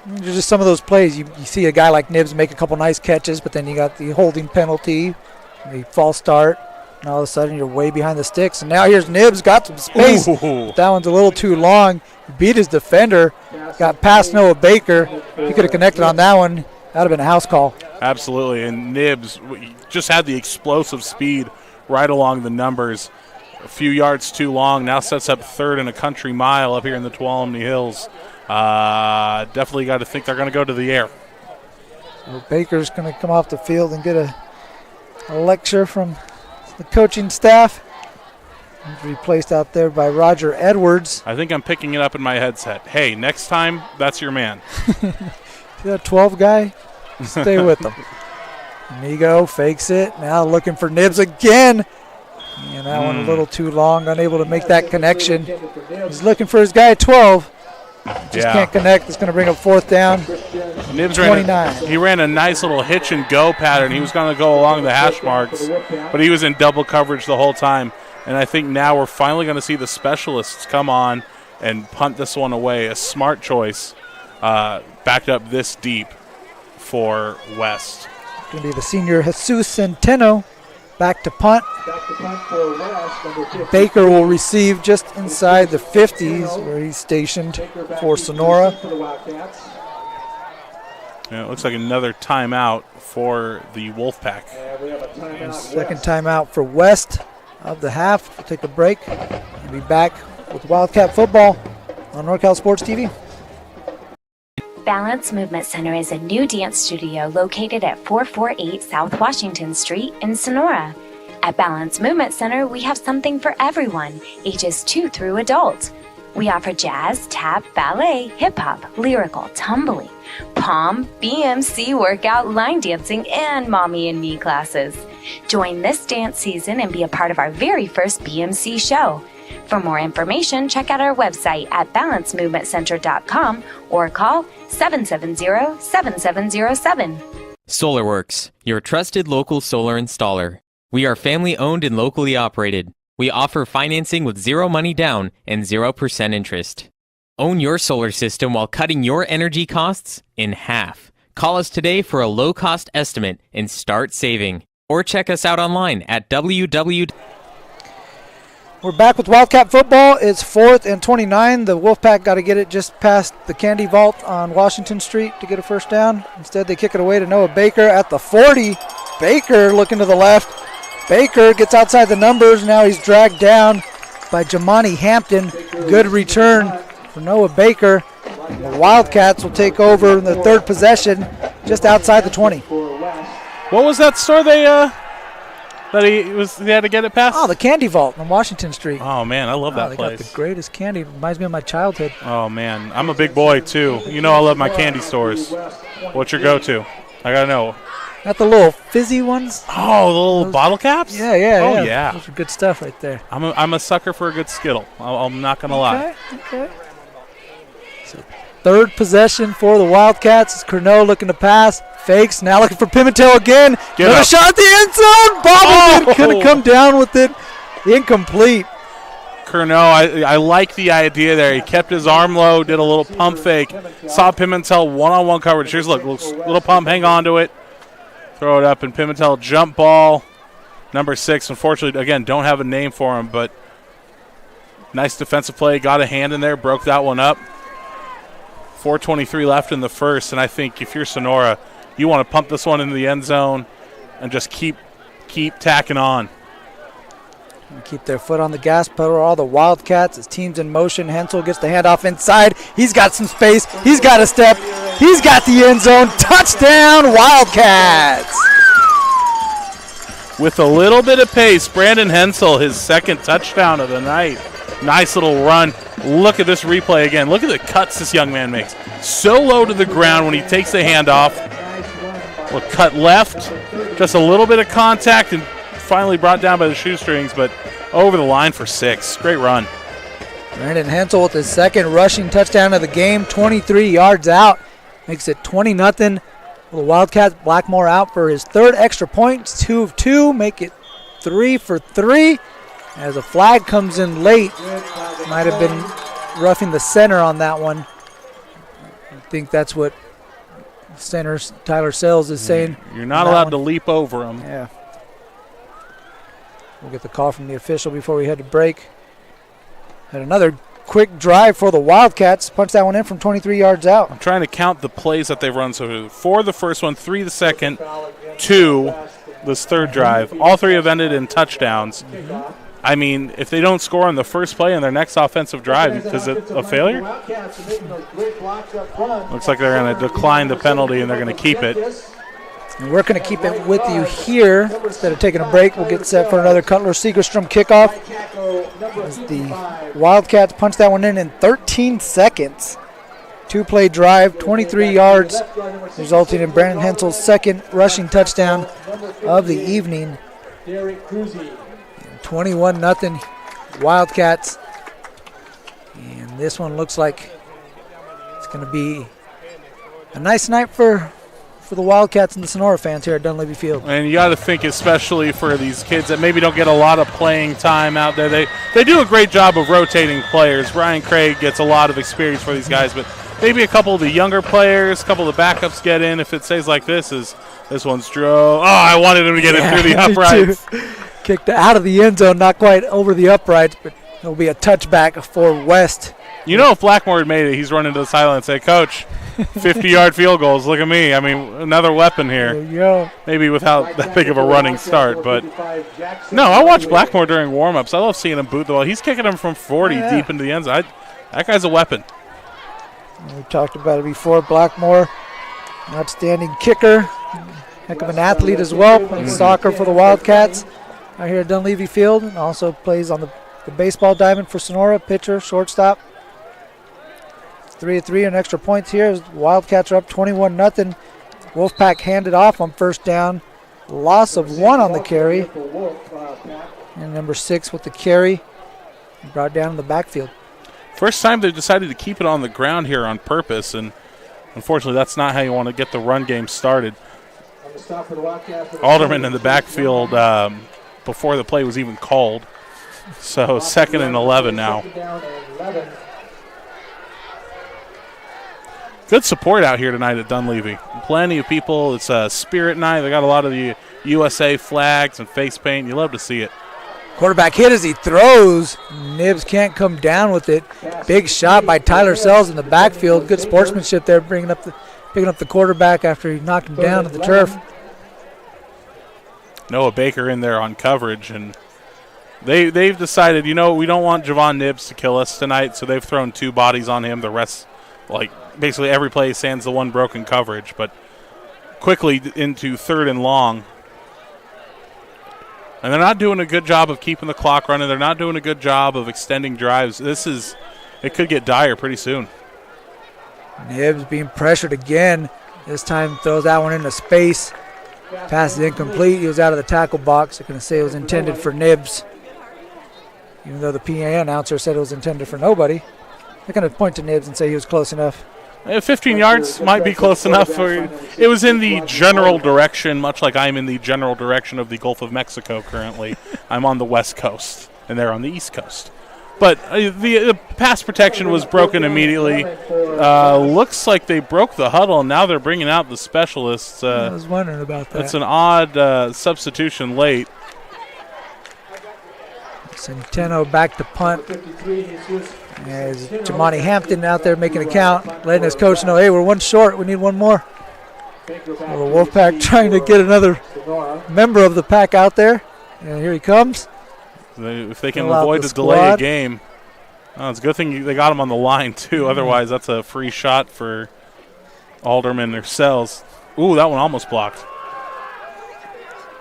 [SPEAKER 4] There's just some of those plays. You see a guy like Nibs make a couple nice catches, but then you got the holding penalty, the false start, and all of a sudden you're way behind the sticks. And now here's Nibs, got some space. That one's a little too long. He beat his defender, got past Noah Baker. He could have connected on that one. That would have been a house call.
[SPEAKER 1] Absolutely, and Nibs just had the explosive speed right along the numbers. A few yards too long, now sets up 3rd and a country mile up here in the Tuolumne Hills. Definitely got to think they're going to go to the air.
[SPEAKER 4] So Baker's going to come off the field and get a lecture from the coaching staff. He's replaced out there by Roger Edwards.
[SPEAKER 1] I think I'm picking it up in my headset. Hey, next time, that's your man.
[SPEAKER 4] See that 12 guy? Stay with him. Inigo fakes it. Now looking for Nibs again. And that one a little too long, unable to make that connection. He's looking for his guy at 12. Just can't connect. It's going to bring up 4th down.
[SPEAKER 1] Nibs
[SPEAKER 4] 29.
[SPEAKER 1] He ran a nice little hitch and go pattern. He was going to go along the hash marks, but he was in double coverage the whole time. And I think now we're finally going to see the specialists come on and punt this one away. A smart choice, backed up this deep for West.
[SPEAKER 4] Going to be the senior Jesus Centeno. Back to punt. Baker will receive just inside the 50s where he's stationed for Sonora.
[SPEAKER 1] Yeah, it looks like another timeout for the Wolfpack.
[SPEAKER 4] Second timeout for West of the half. We'll take a break and be back with Wildcat football on NorCal Sports TV.
[SPEAKER 7] Balance Movement Center is a new dance studio located at 448 South Washington Street in Sonora. At Balance Movement Center, we have something for everyone, ages 2 through adult. We offer jazz, tap, ballet, hip-hop, lyrical, tumbling, pom, BMC workout, line dancing, and mommy and me classes. Join this dance season and be a part of our very first BMC show. For more information, check out our website at balancemovementcenter.com or call 770-7707.
[SPEAKER 6] SolarWorks, your trusted local solar installer. We are family owned and locally operated. We offer financing with 0 money down and 0% interest. Own your solar system while cutting your energy costs in half. Call us today for a low-cost estimate and start saving. Or check us out online at
[SPEAKER 4] We're back with Wildcat football. It's 4th and 29. The Wolfpack got to get it just past the Candy Vault on Washington Street to get a first down. Instead, they kick it away to Noah Baker at the 40. Baker looking to the left. Baker gets outside the numbers. Now he's dragged down by Jamani Hampton. Good return for Noah Baker. The Wildcats will take over in the third possession just outside the 20.
[SPEAKER 1] What was that store they had to get it past?
[SPEAKER 4] Oh, the Candy Vault on Washington Street.
[SPEAKER 1] Oh, man, I love that
[SPEAKER 4] they
[SPEAKER 1] place.
[SPEAKER 4] got the greatest candy. Reminds me of my childhood.
[SPEAKER 1] Oh, man, I'm a big boy, too. You know I love my candy stores. What's your go-to? I got to know.
[SPEAKER 4] Not the little fizzy ones?
[SPEAKER 1] Oh, the little bottle caps?
[SPEAKER 4] Yeah, yeah,
[SPEAKER 1] Oh,
[SPEAKER 4] yeah. Those are good stuff right there.
[SPEAKER 1] I'm a sucker for a good Skittle. I'm not going to lie.
[SPEAKER 4] Okay. So third possession for the Wildcats. It's Curnow looking to pass. Fakes. Now looking for Pimentel again. Another shot at the end zone. Bobbled it. Couldn't come down with it. Incomplete.
[SPEAKER 1] Curnow, I like the idea there. He kept his arm low, did a little pump fake. Saw Pimentel one-on-one coverage. Here's a little pump. Hang on to it. Throw it up, and Pimentel jump ball. Number 6, unfortunately, again, don't have a name for him, but nice defensive play. Got a hand in there, broke that one up. 4:23 left in the first, and I think if you're Sonora, you want to pump this one into the end zone and just keep tacking on.
[SPEAKER 4] Keep their foot on the gas pedal. All the Wildcats. His team's in motion. Hensel gets the handoff inside. He's got some space. He's got a step. He's got the end zone. Touchdown, Wildcats!
[SPEAKER 1] With a little bit of pace, Brandon Hensel, his second touchdown of the night. Nice little run. Look at this replay again. Look at the cuts this young man makes. So low to the ground when he takes the handoff. Well, cut left. Just a little bit of contact and finally brought down by the shoestrings, but over the line for 6. Great run.
[SPEAKER 4] Brandon Hensel with his second rushing touchdown of the game, 23 yards out. Makes it 20-0. The Wildcats, Blackmore out for his third extra point. 2 of 2, make it 3 for 3. As a flag comes in late, might have been roughing the center on that one. I think that's what center Tyler Sales is saying.
[SPEAKER 1] You're not allowed to leap over him.
[SPEAKER 4] Yeah. We'll get the call from the official before we head to break. Had another quick drive for the Wildcats. Punch that one in from 23 yards out.
[SPEAKER 1] I'm trying to count the plays that they've run. So 4 the first one, 3 the second, 2 this third drive. All 3 have ended in touchdowns. I mean, if they don't score on the first play on their next offensive drive, is it a failure? Looks like they're going to decline the penalty and they're going to keep it.
[SPEAKER 4] And we're going to keep it with you here. Instead of taking a break, we'll get set for another Cutler Segerstrom kickoff. As the Wildcats punch that one in 13 seconds. 2-play drive, 23 yards, resulting in Brandon Hensel's second rushing touchdown of the evening. 21-0 Wildcats. And this one looks like it's going to be a nice night for the Wildcats and the Sonora fans here at Dunleavy Field.
[SPEAKER 1] And you got to think, especially for these kids that maybe don't get a lot of playing time out there, they do a great job of rotating players. Brian Craig gets a lot of experience for these guys, but maybe a couple of the younger players, a couple of the backups get in. If it stays like this one's drove. Oh, I wanted him to get it through the uprights.
[SPEAKER 4] Kicked out of the end zone, not quite over the uprights, but it'll be a touchback for West.
[SPEAKER 1] You know, if Blackmore had made it, he's running to the sideline and say, Coach, 50-yard field goals. Look at me. I mean, another weapon here.
[SPEAKER 4] There you go.
[SPEAKER 1] Maybe without that big of a running start. But, no, I watch Blackmore during warm-ups. I love seeing him boot the ball. He's kicking him from 40 deep into the end zone. That guy's a weapon.
[SPEAKER 4] We talked about it before. Blackmore, an outstanding kicker. Heck of an athlete as well. Playing soccer for the Wildcats out here at Dunleavy Field. And also plays on the baseball diamond for Sonora. Pitcher, shortstop. 3 of 3 and extra points here. Wildcats are up 21-0. Wolfpack handed off on first down. Loss of 1 on the carry. And number 6 with the carry. Brought down in the backfield.
[SPEAKER 1] First time they've decided to keep it on the ground here on purpose. And unfortunately, that's not how you want to get the run game started. Alderman in the backfield before the play was even called. So 2nd and 11 now. Good support out here tonight at Dunleavy. Plenty of people. It's a spirit night. They got a lot of the USA flags and face paint. You love to see it.
[SPEAKER 4] Quarterback hit as he throws. Nibs can't come down with it. Big shot by Tyler Sells in the backfield. Good sportsmanship there, picking up the quarterback after he knocked him down to the turf.
[SPEAKER 1] Noah Baker in there on coverage, and they've decided, we don't want Javon Nibs to kill us tonight, so they've thrown 2 bodies on him. The rest, basically every play stands the one broken coverage, but quickly into 3rd and long. And they're not doing a good job of keeping the clock running. They're not doing a good job of extending drives. It could get dire pretty soon.
[SPEAKER 4] Nibs being pressured again. This time throws that one into space. Pass is incomplete. He was out of the tackle box. They're going to say it was intended for Nibs. Even though the PA announcer said it was intended for nobody. They're going to point to Nibs and say he was close enough.
[SPEAKER 1] 15 yards might be close enough. It was in the general direction, much like I'm in the general direction of the Gulf of Mexico currently. I'm on the West Coast, and they're on the East Coast. But the pass protection was broken immediately. Looks like they broke the huddle, and now they're bringing out the specialists.
[SPEAKER 4] I was wondering about that.
[SPEAKER 1] That's an odd substitution late.
[SPEAKER 4] Centeno back to punt. As Jamani Hampton out there making a count, letting his coach know, hey, we're 1 short. We need 1 more. Well, the Wolfpack trying to get another member of the pack out there. And here he comes.
[SPEAKER 1] If they can avoid the delay of game. Oh, it's a good thing they got him on the line, too. Otherwise, that's a free shot for Alderman or Sells. Ooh, that one almost blocked.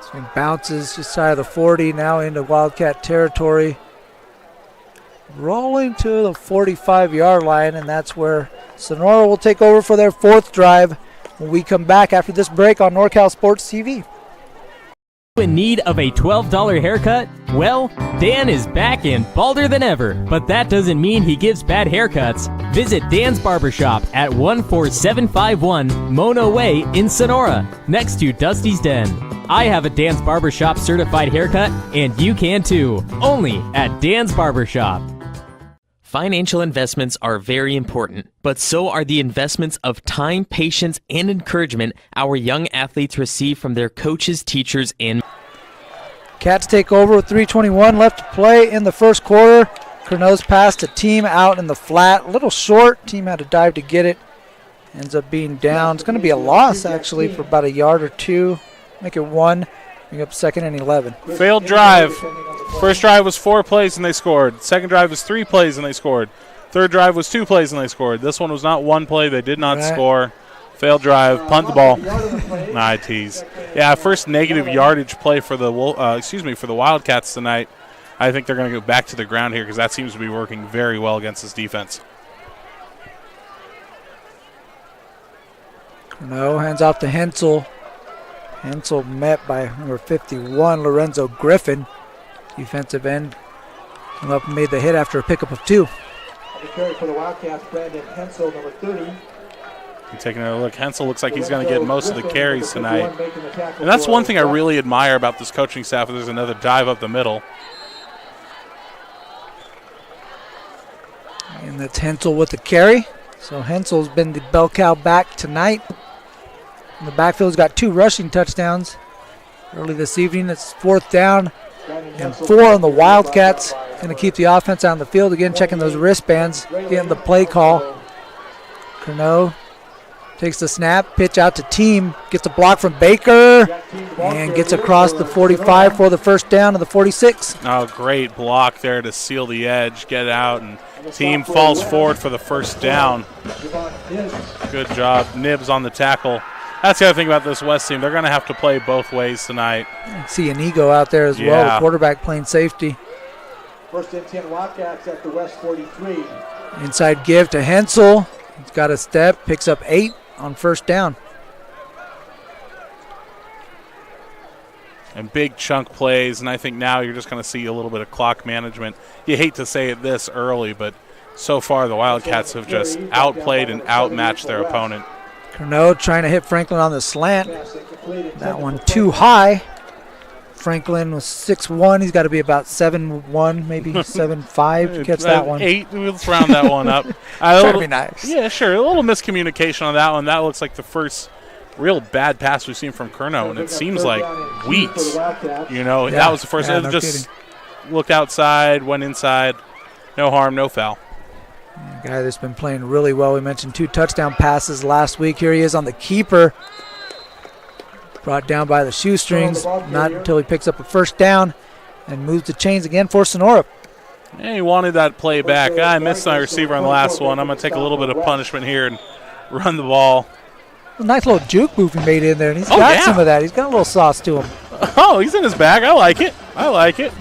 [SPEAKER 4] So bounces just side of the 40, now into Wildcat territory. Rolling to the 45-yard line, and that's where Sonora will take over for their 4th drive when we come back after this break on NorCal Sports TV.
[SPEAKER 6] In need of a $12 haircut? Well, Dan is back and balder than ever, but that doesn't mean he gives bad haircuts. Visit Dan's Barbershop at 14751 Mono Way in Sonora, next to Dusty's Den. I have a Dan's Barbershop certified haircut, and you can too, only at Dan's Barbershop. Financial investments are very important, but so are the investments of time, patience, and encouragement our young athletes receive from their coaches, teachers, and
[SPEAKER 4] Cats take over with 3:21 left to play in the first quarter. Cornell's pass to Team out in the flat. A little short. Team had to dive to get it. Ends up being down. It's going to be a loss, actually, for about 1 yard or 2. Make it 1. Bring up 2nd and 11.
[SPEAKER 1] Failed drive. First drive was 4 plays and they scored. Second drive was 3 plays and they scored. Third drive was 2 plays and they scored. This one was not 1 play. They did not score. Failed drive. Punt the ball. Nah, I tease. Yeah, first negative yardage play for the for the Wildcats tonight. I think they're going to go back to the ground here because that seems to be working very well against this defense.
[SPEAKER 4] No, hands off to Hensel. Hensel met by number 51, Lorenzo Griffin. Defensive end. Came up and made the hit after a pickup of 2.
[SPEAKER 3] The carry for the Wildcats, Brandon Hensel, number 30.
[SPEAKER 1] Taking a look, Hensel looks like he's going to get most of the carries tonight. And that's one thing I really admire about this coaching staff. There's another dive up the middle.
[SPEAKER 4] And that's Hensel with the carry. So Hensel's been the bell cow back tonight. In the backfield's got 2 rushing touchdowns early this evening. It's 4th down and 4 on the Wildcats. Going to keep the offense on the field. Again, checking those wristbands, getting the play call. Corneau takes the snap, pitch out to Team, gets a block from Baker, and gets across the 45 for the first down to the 46.
[SPEAKER 1] Oh, great block there to seal the edge, get out, and Team falls forward for the first down. Good job. Nibs on the tackle. That's the other thing about this West team. They're going to have to play both ways tonight.
[SPEAKER 4] See Inigo out there as well, the quarterback playing safety.
[SPEAKER 3] First and 10 Wildcats at the West 43.
[SPEAKER 4] Inside give to Hensel. He's got a step, picks up 8 on first down.
[SPEAKER 1] And big chunk plays, and I think now you're just going to see a little bit of clock management. You hate to say it this early, but so far the Wildcats have just outplayed and outmatched their opponent.
[SPEAKER 4] Corneau trying to hit Franklin on the slant. That one too high. Franklin was 6'1". He's got to be about 7'1", maybe 7'5" to catch that one.
[SPEAKER 1] 8, let's round that one up.
[SPEAKER 4] Trying to be nice.
[SPEAKER 1] Yeah, sure. A little miscommunication on that one. That looks like the first real bad pass we've seen from Corneau, and it seems like weeks. You know, that was the first.
[SPEAKER 4] Yeah,
[SPEAKER 1] it was just looked outside, went inside. No harm, no foul.
[SPEAKER 4] A guy that's been playing really well. We mentioned 2 touchdown passes last week. Here he is on the keeper. Brought down by the shoestrings. Not until he picks up a first down and moves the chains again for Sonora.
[SPEAKER 1] Yeah, he wanted that play back. I missed my receiver on the last one. I'm going to take a little bit of punishment here and run the ball.
[SPEAKER 4] A nice little juke move he made in there, and he's got some of that. He's got a little sauce to him.
[SPEAKER 1] Oh, he's in his bag. I like it. I like it.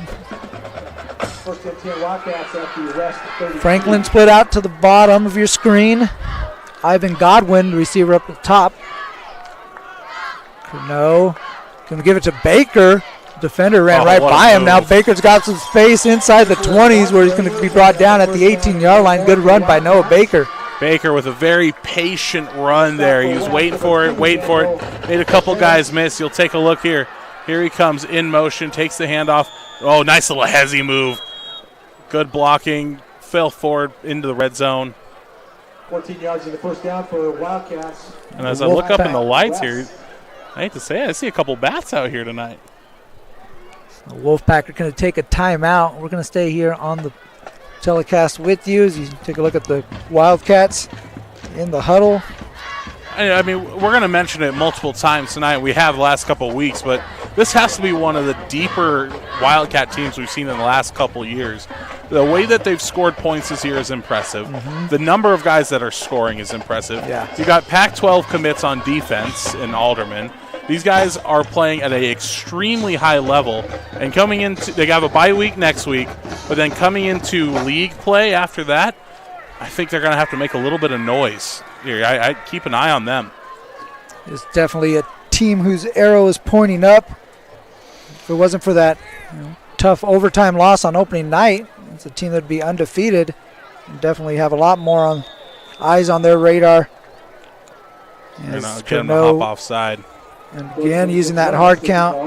[SPEAKER 4] Franklin split out to the bottom of your screen. Ivan Godwin, the receiver up the top. Curnow going to give it to Baker. Defender ran right by him. Now Baker's got some space inside the 20s where he's going to be brought down at the 18-yard line. Good run by Noah Baker.
[SPEAKER 1] Baker with a very patient run there. He was waiting for it. Made a couple guys miss. You'll take a look here. Here he comes in motion, takes the handoff. Oh, nice little hezzy move. Good blocking. Fell forward into the red zone.
[SPEAKER 3] 14 yards in the first down for Wildcats.
[SPEAKER 1] And as I look up in the lights here, I hate to say it, I see a couple bats out here tonight.
[SPEAKER 4] The Wolfpack are going to take a timeout. We're going to stay here on the telecast with you as you take a look at the Wildcats in the huddle.
[SPEAKER 1] I mean, we're going to mention it multiple times tonight. We have the last couple of weeks, but this has to be one of the deeper Wildcat teams we've seen in the last couple of years. The way that they've scored points this year is impressive. The number of guys that are scoring is impressive.
[SPEAKER 4] Yeah.
[SPEAKER 1] You got Pac-12 commits on defense in Alderman. These guys are playing at an extremely high level, and coming into, they have a bye week next week, but then coming into league play after that, I think they're going to have to make a little bit of noise. Here, I keep an eye on them.
[SPEAKER 4] It's definitely a team whose arrow is pointing up. If it wasn't for that tough overtime loss on opening night, it's a team that would be undefeated and definitely have a lot more eyes on their radar.
[SPEAKER 1] Get them to hop offside.
[SPEAKER 4] And again, using that hard count.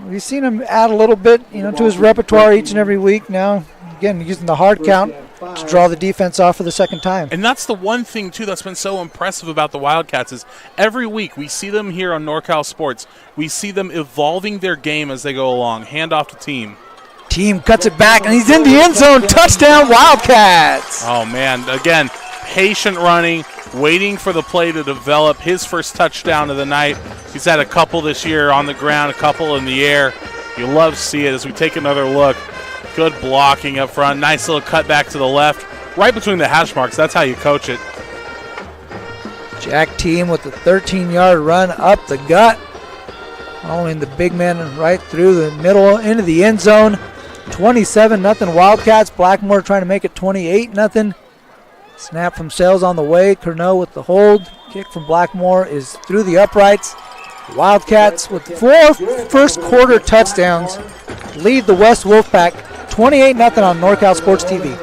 [SPEAKER 4] We've seen him add a little bit, to his repertoire each and every week now. Again, using the hard count to draw the defense off for the second time.
[SPEAKER 1] And that's the one thing, too, that's been so impressive about the Wildcats is every week we see them here on NorCal Sports. We see them evolving their game as they go along. Handoff to team.
[SPEAKER 4] Team cuts it back, and he's in the end zone. Touchdown, Wildcats.
[SPEAKER 1] Oh, man. Again, patient running, waiting for the play to develop. His first touchdown of the night. He's had a couple this year on the ground, a couple in the air. You love to see it as we take another look. Good blocking up front. Nice little cut back to the left. Right between the hash marks. That's how you coach it.
[SPEAKER 4] Jack Team with the 13-yard run up the gut. Following the big man right through the middle into the end zone. 27-0 Wildcats. Blackmore trying to make it 28-0. Snap from Sales on the way. Curnow with the hold. Kick from Blackmore is through the uprights. Wildcats with 4 first-quarter touchdowns lead the West Wolfpack 28-0 on NorCal Sports TV.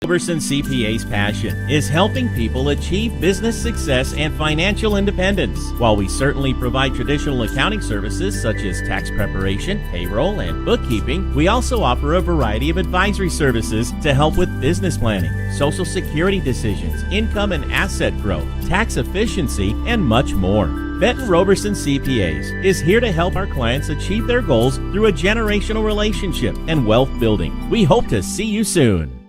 [SPEAKER 8] Roberson CPA's passion is helping people achieve business success and financial independence. While we certainly provide traditional accounting services such as tax preparation, payroll, and bookkeeping, we also offer a variety of advisory services to help with business planning, social security decisions, income and asset growth, tax efficiency, and much more. Benton Roberson CPAs is here to help our clients achieve their goals through a generational relationship and wealth building. We hope to see you soon.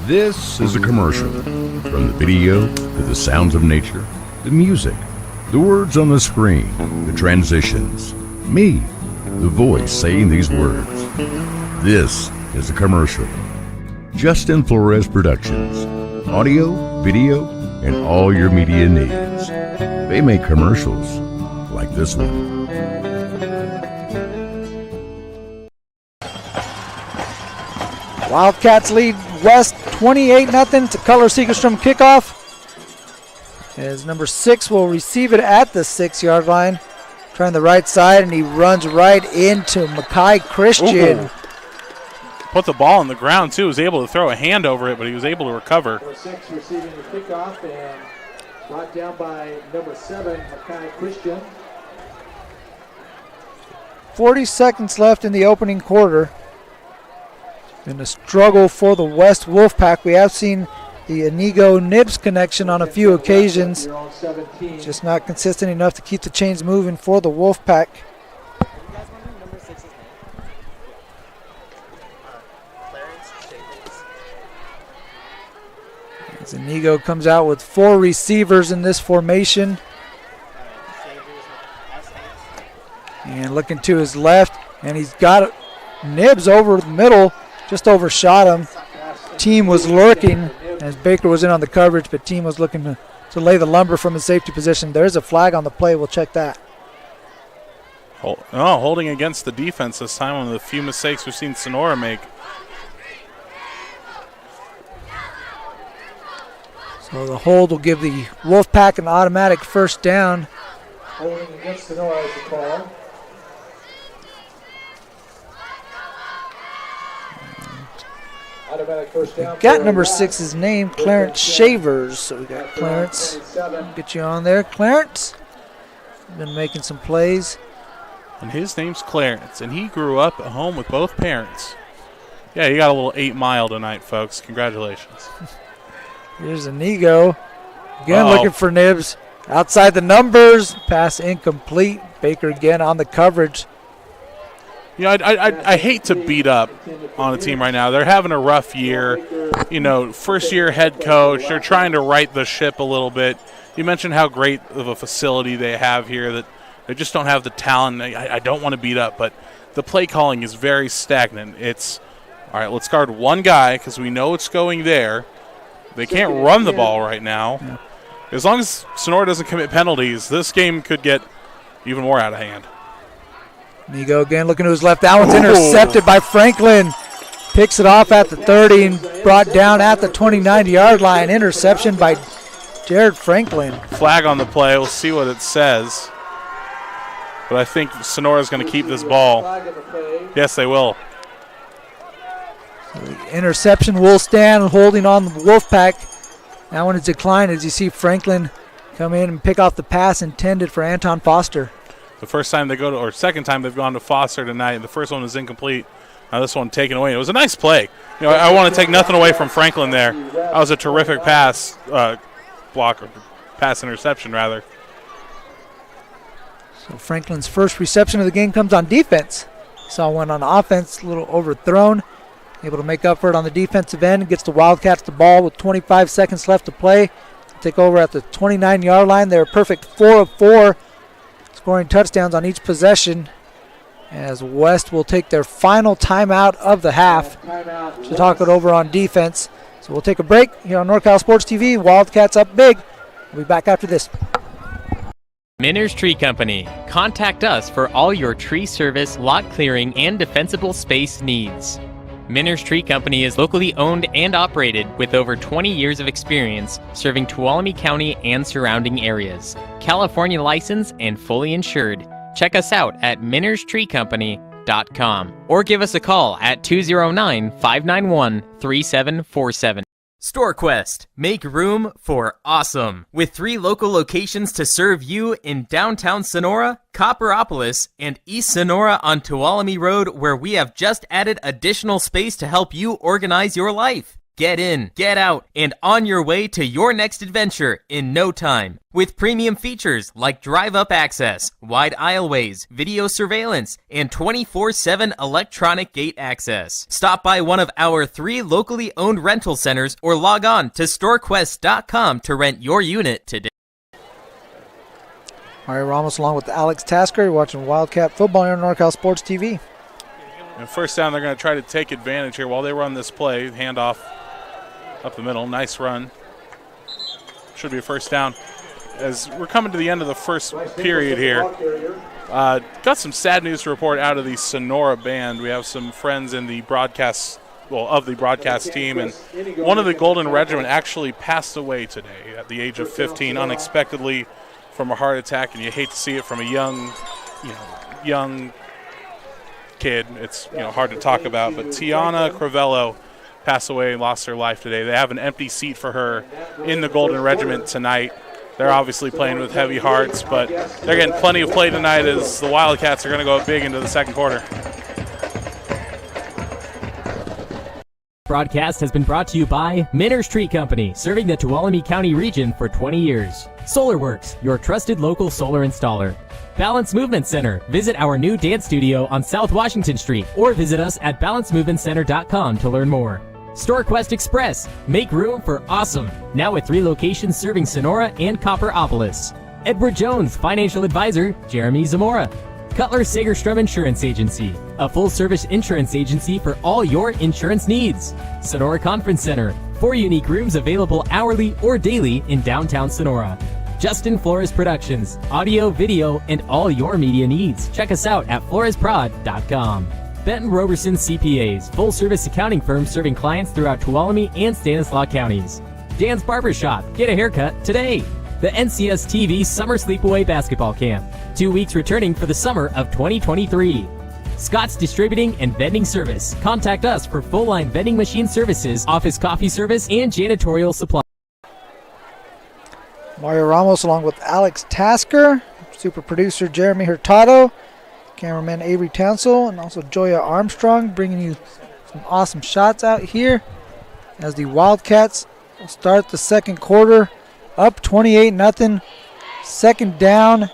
[SPEAKER 9] This is a commercial. From the video to the sounds of nature, the music, the words on the screen, the transitions, me, the voice saying these words. This is a commercial. Justin Flores Productions. Audio, video, and all your media needs. They make commercials like this one.
[SPEAKER 4] Wildcats lead West 28-0 to Color Segerstrom kickoff. As number 6 will receive it at the 6-yard line. Trying the right side, and he runs right into Mackay Christian.
[SPEAKER 1] Ooh. Put the ball on the ground, too. Was able to throw a hand over it, but he was able to recover.
[SPEAKER 3] Number 6 receiving the kickoff and brought down by number 7, Mackay Christian.
[SPEAKER 4] 40 seconds left in the opening quarter. Been a struggle for the West Wolfpack. We have seen the Inigo-Nibs connection on a few occasions.
[SPEAKER 3] You're on 17.
[SPEAKER 4] Just not consistent enough to keep the chains moving for the Wolfpack. As Inigo comes out with 4 receivers in this formation. And looking to his left, and he's got Nibs over the middle, just overshot him. Team was lurking as Baker was in on the coverage, but team was looking to lay the lumber from his safety position. There's a flag on the play. We'll check that.
[SPEAKER 1] Holding against the defense this time, one of the few mistakes we've seen Sonora make.
[SPEAKER 4] So the hold will give the Wolfpack an automatic first down.
[SPEAKER 3] Holding against Sonora is the call. Automatic first down.
[SPEAKER 4] Got number 6's name, Clarence Shavers. So we got Clarence. Get you on there, Clarence. Been making some plays.
[SPEAKER 1] And his name's Clarence, and he grew up at home with both parents. Yeah, you got a little 8 Mile tonight, folks. Congratulations.
[SPEAKER 4] Here's Inigo. Again, looking for Nibs. Outside the numbers. Pass incomplete. Baker again on the coverage.
[SPEAKER 1] You know, I hate to beat up on a team right now. They're having a rough year. You know, first-year head coach. They're trying to right the ship a little bit. You mentioned how great of a facility they have here, that they just don't have the talent. I don't want to beat up, but the play calling is very stagnant. It's, all right, let's guard one guy because we know it's going there. They can't run the ball right now.
[SPEAKER 4] Yeah.
[SPEAKER 1] As long as Sonora doesn't commit penalties, this game could get even more out of hand.
[SPEAKER 4] Inigo again looking to his left. That one's intercepted by Franklin. Picks it off at the 30 and brought down at the 29-yard line. Interception by Jared Franklin.
[SPEAKER 1] Flag on the play. We'll see what it says. But I think Sonora's going to keep this ball. Yes, they will.
[SPEAKER 4] So the interception will stand, holding on the Wolfpack. That one is declined as you see Franklin come in and pick off the pass intended for Anton Foster.
[SPEAKER 1] The first time they go to, or second time they've gone to Foster tonight. The first one was incomplete. Now this one taken away. It was a nice play. You know, I want to take nothing away from Franklin there. That was a terrific pass block, or pass interception rather.
[SPEAKER 4] So Franklin's first reception of the game comes on defense. Saw one on offense, a little overthrown. Able to make up for it on the defensive end. Gets the Wildcats the ball with 25 seconds left to play. Take over at the 29-yard line. They're a perfect 4 of 4, scoring touchdowns on each possession. As West will take their final timeout of the half to talk it over on defense. So we'll take a break here on NorCal Sports TV. Wildcats up big. We'll be back after this.
[SPEAKER 6] Minners Tree Company. Contact us for all your tree service, lot clearing, and defensible space needs. Minners Tree Company is locally owned and operated with over 20 years of experience serving Tuolumne County and surrounding areas. California licensed and fully insured. Check us out at minnerstreecompany.com or give us a call at 209-591-3747. StorQuest. Make room for awesome. With 3 local locations to serve you in downtown Sonora, Copperopolis, and East Sonora on Tuolumne Road, where we have just added additional space to help you organize your life. Get in, get out, and on your way to your next adventure in no time. With premium features like drive-up access, wide aisleways, video surveillance, and 24/7 electronic gate access. Stop by one of our 3 locally owned rental centers or log on to StorQuest.com to rent your unit today.
[SPEAKER 4] Mario Ramos along with Alex Tasker. You're watching Wildcat football here on NorCal Sports TV.
[SPEAKER 1] And first down, they're going to try to take advantage here while they run this play. Handoff up the middle. Nice run. Should be a first down. As we're coming to the end of the first period here, got some sad news to report out of the Sonora band. We have some friends in the broadcast, of the broadcast team, and one of the Golden Regiment actually passed away today at the age of 15 unexpectedly from a heart attack, and you hate to see it from a young kid. It's hard to talk about, but Tiana Crivello passed away and lost her life today. They have an empty seat for her in the Golden Regiment tonight. They're obviously playing with heavy hearts, but they're getting plenty of play tonight as the Wildcats are going to go big into the second quarter.
[SPEAKER 6] broadcast has been brought to you by Minners Tree Company, serving the Tuolumne County region for 20 years. SolarWorks, your trusted local solar installer. Balance Movement Center. Visit our new dance studio on South Washington Street or visit us at balancemovementcenter.com to learn more. StorQuest Express. Make room for awesome. Now with 3 locations serving Sonora and Copperopolis. Edward Jones, financial advisor, Jerimie, Zamora. Cutler Sagerstrom Insurance Agency, a full-service insurance agency for all your insurance needs. Sonora Conference Center, 4 unique rooms available hourly or daily in downtown Sonora. Justin Flores Productions, audio, video, and all your media needs. Check us out at floresprod.com. Benton Roberson CPAs, full-service accounting firm serving clients throughout Tuolumne and Stanislaus counties. Dan's Barbershop, get a haircut today. The NCS TV Summer Sleepaway Basketball Camp, 2 weeks returning for the summer of 2023. Scott's Distributing and Vending Service. Contact us for full-line vending machine services, office coffee service, and janitorial supply.
[SPEAKER 4] Mario Ramos along with Alex Tasker, super producer Jerimie Hurtado, cameraman Avery Townsell, and also Joya Armstrong bringing you some awesome shots out here as the Wildcats will start the second quarter up 28-0, second down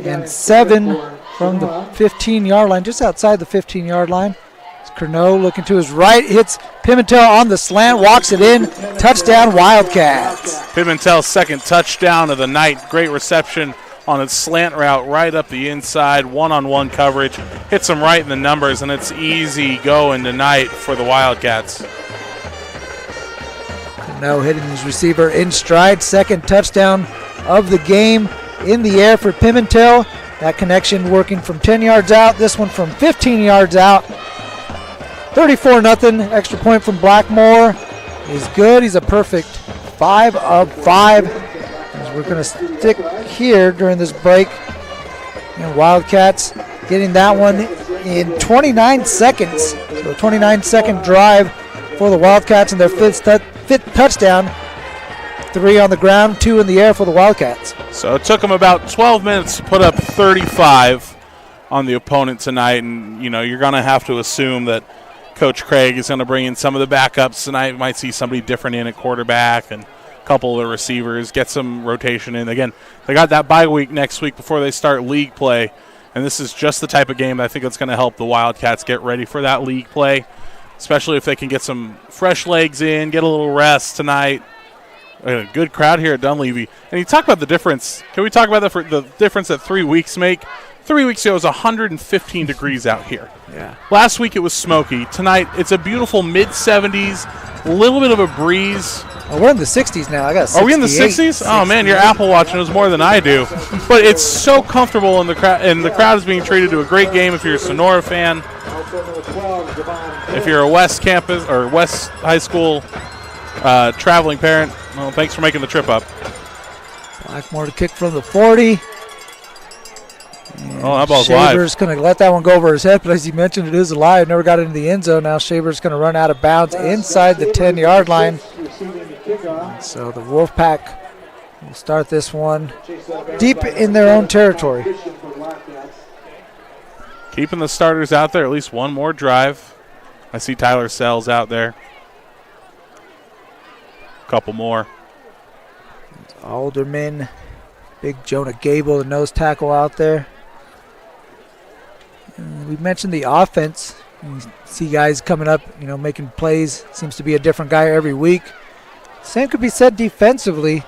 [SPEAKER 4] and 7 from the 15-yard line, just outside the 15-yard line. It's Curnow looking to his right, hits Pimentel on the slant, walks it in, touchdown Wildcats.
[SPEAKER 1] Pimentel's second touchdown of the night. Great reception on its slant route right up the inside, one-on-one coverage. Hits him right in the numbers, and it's easy going tonight for the Wildcats.
[SPEAKER 4] Now hitting his receiver in stride. Second touchdown of the game in the air for Pimentel. That connection working from 10 yards out. This one from 15 yards out. 34-0. Extra point from Blackmore is good. He's a perfect 5 of 5. As we're going to stick here during this break. And Wildcats getting that one in 29 seconds. So a 29-second drive for the Wildcats in their fifth touchdown. 3 on the ground, 2 in the air for the Wildcats.
[SPEAKER 1] So it took them about 12 minutes to put up 35 on the opponent tonight, and you're going to have to assume that Coach Craig is going to bring in some of the backups tonight. We might see somebody different in at quarterback and a couple of the receivers, get some rotation in. Again, they got that bye week next week before they start league play, and this is just the type of game I think that's going to help the Wildcats get ready for that league play, especially if they can get some fresh legs in, get a little rest tonight. A good crowd here at Dunleavy. And you talk about the difference. Can we talk about the difference that 3 weeks make? 3 weeks ago, it was 115 degrees out here.
[SPEAKER 4] Yeah.
[SPEAKER 1] Last week, it was smoky. Tonight, it's a beautiful mid-70s, a little bit of a breeze.
[SPEAKER 4] Oh, we're in the 60s now. I got 68.
[SPEAKER 1] Are we in the 60s? Oh, man, your Apple Watch knows more than I do. But it's so comfortable, in the crowd, and the crowd is being treated to a great game if you're a Sonora fan. If you're a West Campus or West High School traveling parent, well, thanks for making the trip up.
[SPEAKER 4] Blackmore to kick from the 40.
[SPEAKER 1] Oh, that ball's live.
[SPEAKER 4] Shaver's going to let that one go over his head, but as you mentioned, it is alive. Never got into the end zone. Now Shaver's going to run out of bounds inside the 10-yard line. So the Wolfpack will start this one deep in their own territory.
[SPEAKER 1] Keeping the starters out there, at least one more drive. I see Tyler Sells out there. Couple more.
[SPEAKER 4] Alderman, big Jonah Gable, the nose tackle out there. And we mentioned the offense. You see guys coming up, making plays. Seems to be a different guy every week. Same could be said defensively.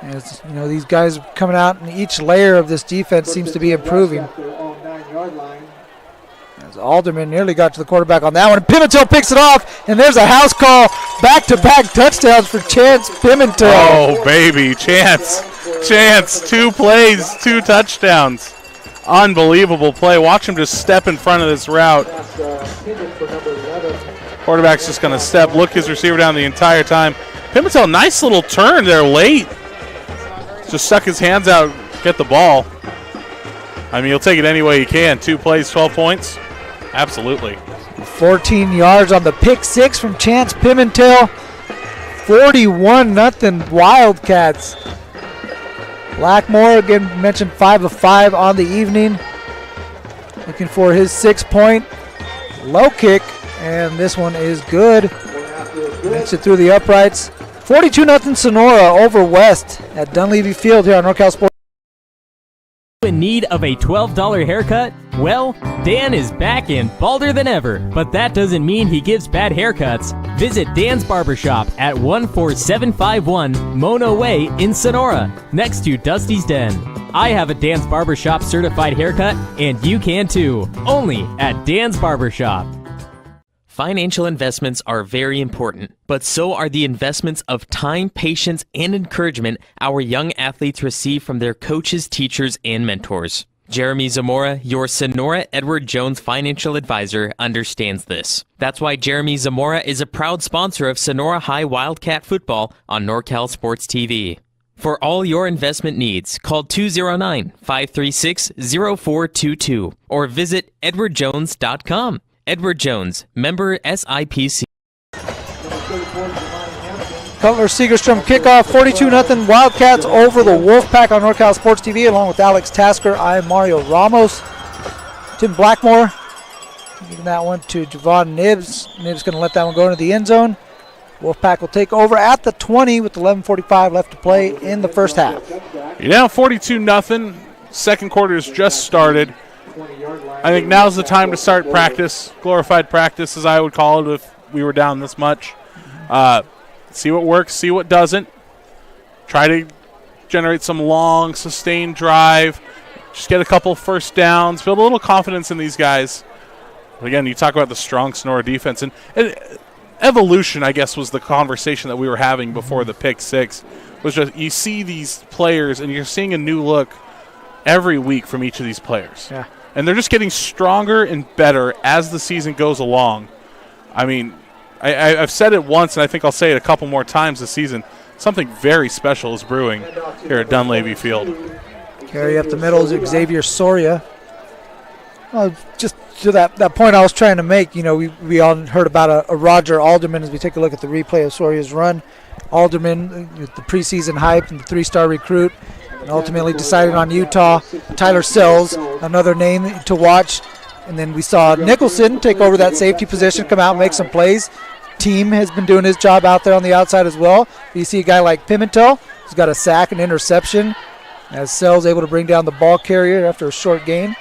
[SPEAKER 4] As these guys coming out, and each layer of this defense seems to be improving. As Alderman nearly got to the quarterback on that one. Pimentel picks it off, and there's a house call. Back-to-back touchdowns for Chance Pimentel.
[SPEAKER 1] Oh, baby, Chance. 2 plays, 2 touchdowns. Unbelievable play. Watch him just step in front of this route. Quarterback's just going to step, look his receiver down the entire time. Pimentel, nice little turn there late. Just stuck his hands out, get the ball. I mean, he'll take it any way he can. 2 plays, 12 points. Absolutely.
[SPEAKER 4] 14 yards on the pick 6 from Chance Pimentel. 41-0 Wildcats. Blackmore, again, mentioned 5 of 5 on the evening. Looking for his 6-point low kick, and this one is good. Makes it through the uprights. 42-0 Sonora over West at Dunleavy Field here on NorCal Sports.
[SPEAKER 10] In need of a $12 haircut? Well, Dan is back and balder than ever, but that doesn't mean he gives bad haircuts. Visit Dan's Barbershop at 14751 Mono Way in Sonora, next to Dusty's Den. I have a Dan's Barbershop certified haircut, and you can too, only at Dan's Barbershop.
[SPEAKER 6] Financial investments are very important, but so are the investments of time, patience, and encouragement our young athletes receive from their coaches, teachers, and mentors. Jerimie Zamora, your Sonora Edward Jones financial advisor, understands this. That's why Jerimie Zamora is a proud sponsor of Sonora High Wildcat football on NorCal Sports TV. For all your investment needs, call 209-536-0422 or visit edwardjones.com. Edward Jones, member SIPC.
[SPEAKER 4] Cutler Segerstrom kickoff, 42-0 Wildcats over the Wolfpack on NorCal Sports TV. Along with Alex Tasker, I'm Mario Ramos. Tim Blackmore giving that one to Javon Nibbs. Nibbs going to let that one go into the end zone. Wolfpack will take over at the 20 with 11:45 left to play in the first half.
[SPEAKER 1] You're down 42-0. Second quarter has just started. I think now's the time to start practice, glorified practice as I would call it if we were down this much. See what works, see what doesn't. Try to generate some long, sustained drive. Just get a couple first downs. Build a little confidence in these guys. Again, you talk about the strong Sonora defense. And evolution, I guess, was the conversation that we were having before the pick six. Was just you see these players and you're seeing a new look every week from each of these players.
[SPEAKER 4] Yeah.
[SPEAKER 1] And they're just getting stronger and better as the season goes along. I mean, I've said it once, and I think I'll say it a couple more times this season. Something very special is brewing here at Dunleavy Field.
[SPEAKER 4] Carry up the middle is Xavier Soria. Well, just to that point I was trying to make, we all heard about a Roger Alderman as we take a look at the replay of Soria's run. Alderman, with the preseason hype and the three-star recruit, and ultimately decided on Utah. Tyler Sells, another name to watch. And then we saw Nicholson take over that safety position, come out and make some plays. Team has been doing his job out there on the outside as well. You see a guy like Pimentel, who's got a sack and interception, as Sells able to bring down the ball carrier after a short gain.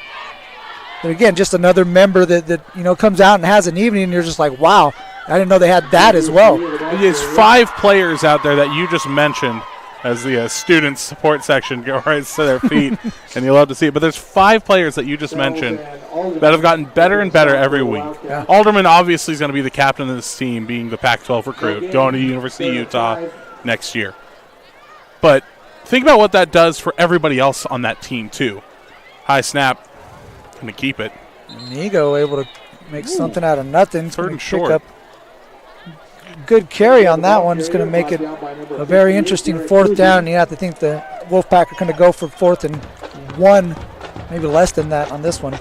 [SPEAKER 4] But again, just another member that comes out and has an evening, and you're just like, wow, I didn't know they had that as well.
[SPEAKER 1] There's 5 players out there that you just mentioned as the student support section go right to their feet, and you love to see it. But there's 5 players that you just mentioned that have gotten better and better every week.
[SPEAKER 4] Yeah.
[SPEAKER 1] Alderman obviously is going to be the captain of this team, being the Pac-12 recruit, going to University of Utah next year. But think about what that does for everybody else on that team, too. High snap, going to keep it.
[SPEAKER 4] Inigo able to make something out of nothing.
[SPEAKER 1] Third and short.
[SPEAKER 4] Up good carry on that one. It's going to make it a very interesting fourth down. You have to think the Wolfpack are going to go for 4th and 1, maybe less than that on this one.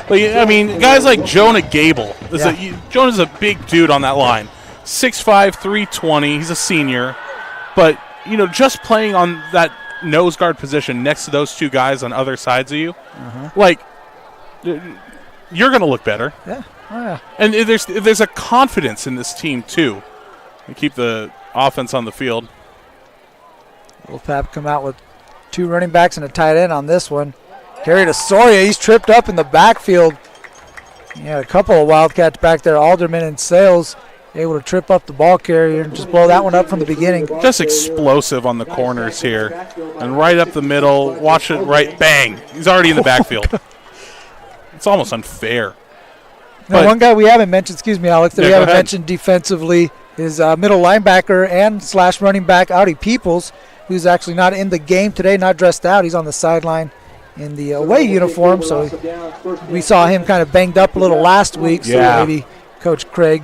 [SPEAKER 1] But I mean, guys like Jonah Gable. Jonah's a big dude on that line. 6'5", 320. He's a senior. But, just playing on that nose guard position next to those 2 guys on other sides of you, you're going to look better.
[SPEAKER 4] Yeah. Oh, yeah.
[SPEAKER 1] And there's a confidence in this team, too. To keep the offense on the field.
[SPEAKER 4] Wolfpack come out with 2 running backs and a tight end on this one. Carry to Soria. He's tripped up in the backfield. Yeah, a couple of Wildcats back there, Alderman and Sales, able to trip up the ball carrier and just blow that one up from the beginning.
[SPEAKER 1] Just explosive on the corners here. And right up the middle. Watch it right. Bang. He's already in the backfield. It's almost unfair.
[SPEAKER 4] Now, one guy we haven't mentioned, excuse me, Alex, that we haven't mentioned defensively is middle linebacker and / running back Audi Peoples, who's actually not in the game today, not dressed out. He's on the sideline in the away uniform, so we saw him kind of banged up a little last week. So maybe Coach Craig,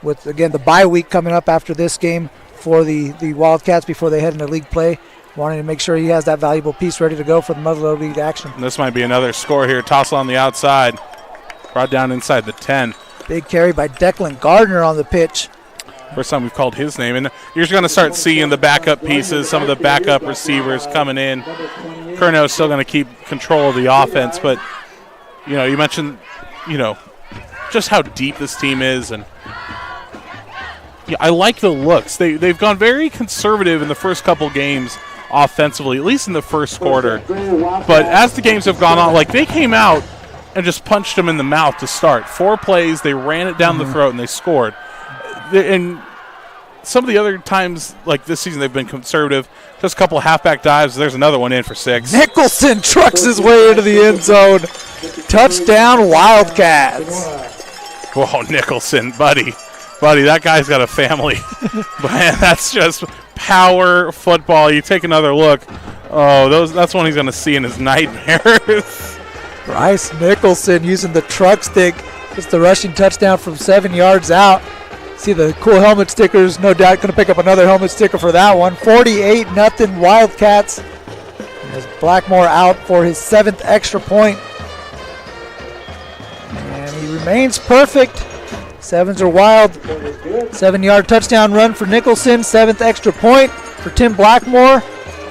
[SPEAKER 4] with, again, the bye week coming up after this game for the Wildcats before they head into league play, wanting to make sure he has that valuable piece ready to go for the Muddler League action.
[SPEAKER 1] And this might be another score here. Toss on the outside. Brought down inside the 10.
[SPEAKER 4] Big carry by Declan Gardner on the pitch.
[SPEAKER 1] First time we've called his name. And you're just going to start seeing the backup pieces, some of the backup receivers coming in. Curno's still going to keep control of the offense. But, you mentioned, just how deep this team is. And Yeah, I like the looks. They've gone very conservative in the first couple games offensively, at least in the first quarter. But as the games have gone on, like they came out and just punched them in the mouth to start. 4 plays, they ran it down the throat, and they scored. And some of the other times, like this season, they've been conservative. Just a couple halfback dives. There's another one in for 6.
[SPEAKER 4] Nicholson trucks his way into the end zone. Touchdown, Wildcats.
[SPEAKER 1] Whoa, Nicholson, buddy, that guy's got a family. Man, that's just power football. You take another look. Oh, that's one he's going to see in his nightmares.
[SPEAKER 4] Bryce Nicholson using the truck stick. Just the rushing touchdown from 7 yards out. See the cool helmet stickers. No doubt going to pick up another helmet sticker for that one. 48-0 Wildcats. As Blackmore out for his 7th extra point. And he remains perfect. Sevens are wild. 7-yard touchdown run for Nicholson. 7th extra point for Tim Blackmore.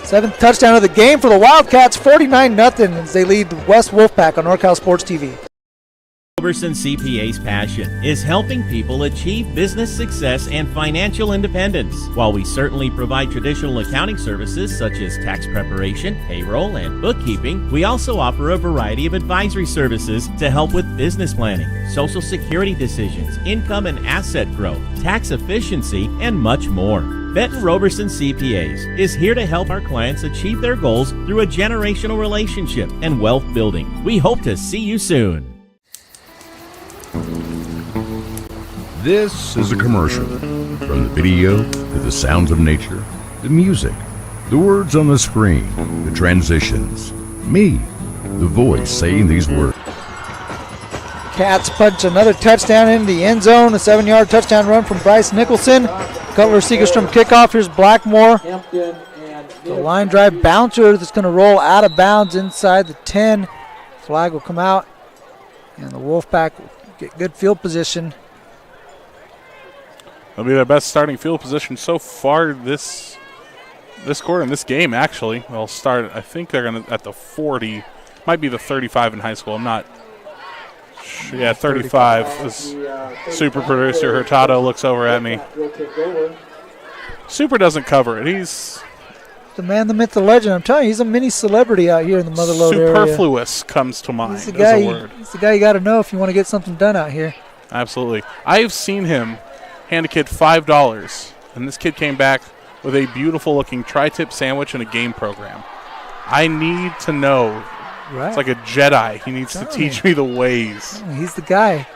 [SPEAKER 4] 7th touchdown of the game for the Wildcats. 49-0 as they lead the West Wolfpack on NorCal Sports TV.
[SPEAKER 8] Roberson CPA's passion is helping people achieve business success and financial independence. While we certainly provide traditional accounting services such as tax preparation, payroll, and bookkeeping, we also offer a variety of advisory services to help with business planning, social security decisions, income and asset growth, tax efficiency, and much more. Benton Roberson CPAs is here to help our clients achieve their goals through a generational relationship and wealth building. We hope to see you soon.
[SPEAKER 9] This is a commercial. From the video to the sounds of nature, the music, the words on the screen, the transitions. Me, the voice saying these words.
[SPEAKER 4] Cats punch another touchdown into the end zone. A 7-yard touchdown run from Bryce Nicholson. Cutler Segerstrom kickoff. Here's Blackmore. The line drive bouncer that's going to roll out of bounds inside the 10. Flag will come out. And the Wolfpack will get good field position.
[SPEAKER 1] It'll be their best starting field position so far this quarter in this game, actually. They'll start, I think they're going to at the 40. Might be the 35 in high school. I'm not sure. Yeah, 35. This super producer Hurtado looks over at me. Super doesn't cover it. He's
[SPEAKER 4] the man, the myth, the legend. I'm telling you, he's a mini celebrity out here in the Motherlode area.
[SPEAKER 1] Superfluous comes to mind
[SPEAKER 4] he's
[SPEAKER 1] as a word.
[SPEAKER 4] He's the guy you got to know if you want to get something done out here.
[SPEAKER 1] Absolutely. I've seen him hand a kid $5, and this kid came back with a beautiful-looking tri-tip sandwich and a game program. I need to know.
[SPEAKER 4] Right.
[SPEAKER 1] It's like a Jedi. He needs to teach me the ways.
[SPEAKER 4] He's the guy.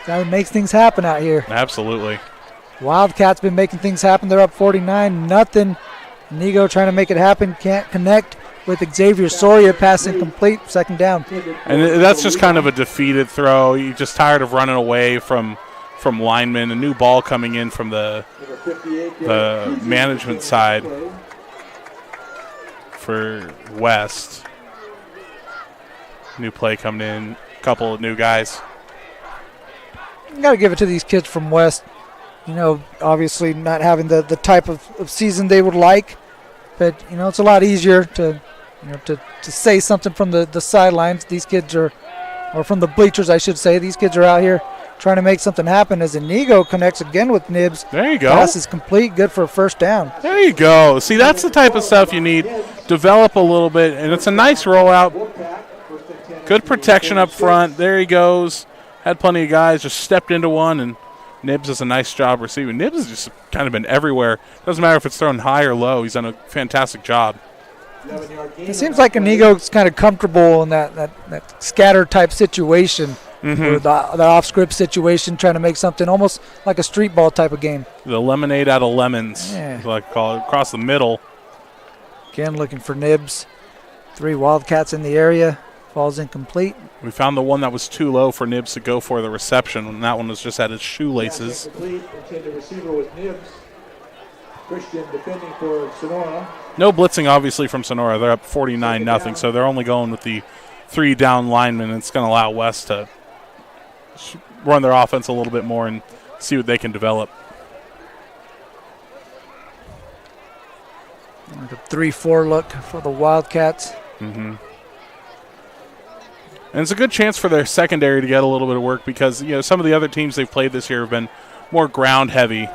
[SPEAKER 4] The guy who makes things happen out here.
[SPEAKER 1] Absolutely.
[SPEAKER 4] Wildcats been making things happen. They're up 49-0. Inigo trying to make it happen. Can't connect with Xavier Soria. Passing complete. 2nd down.
[SPEAKER 1] And that's just kind of a defeated throw. You're just tired of running away from linemen. A new ball coming in from the management side for West. New play coming in. Couple of new guys.
[SPEAKER 4] You got to give it to these kids from West. You know, obviously not having the type of season they would like, but you know it's a lot easier to say something from the sidelines. These kids or from the bleachers, I should say. These kids are out here trying to make something happen as Inigo connects again with Nibs.
[SPEAKER 1] There you go.
[SPEAKER 4] Pass is complete, good for a 1st down.
[SPEAKER 1] There you go. See, that's the type of stuff you need. Develop a little bit, and it's a nice rollout. Good protection up front. There he goes. Had plenty of guys, just stepped into one, and Nibs does a nice job receiving. Nibs has just kind of been everywhere. Doesn't matter if it's thrown high or low. He's done a fantastic job.
[SPEAKER 4] It seems like Inigo's kind of comfortable in that scatter type situation. Or the off-script situation, trying to make something almost like a street ball type of game.
[SPEAKER 1] The lemonade out of lemons, like call it, across the middle.
[SPEAKER 4] Again, looking for Nibs. 3 Wildcats in the area. Falls incomplete.
[SPEAKER 1] We found the one that was too low for Nibs to go for the reception, and that one was just at his shoelaces.
[SPEAKER 3] The receiver was Nibs. Christian defending for Sonora.
[SPEAKER 1] No blitzing, obviously, from Sonora. They're up 49-0, so they're only going with the 3 down linemen. It's going to allow West to run their offense a little bit more and see what they can develop.
[SPEAKER 4] Like a 3-4 look for the Wildcats.
[SPEAKER 1] And it's a good chance for their secondary to get a little bit of work because, you know, some of the other teams they've played this year have been more ground heavy.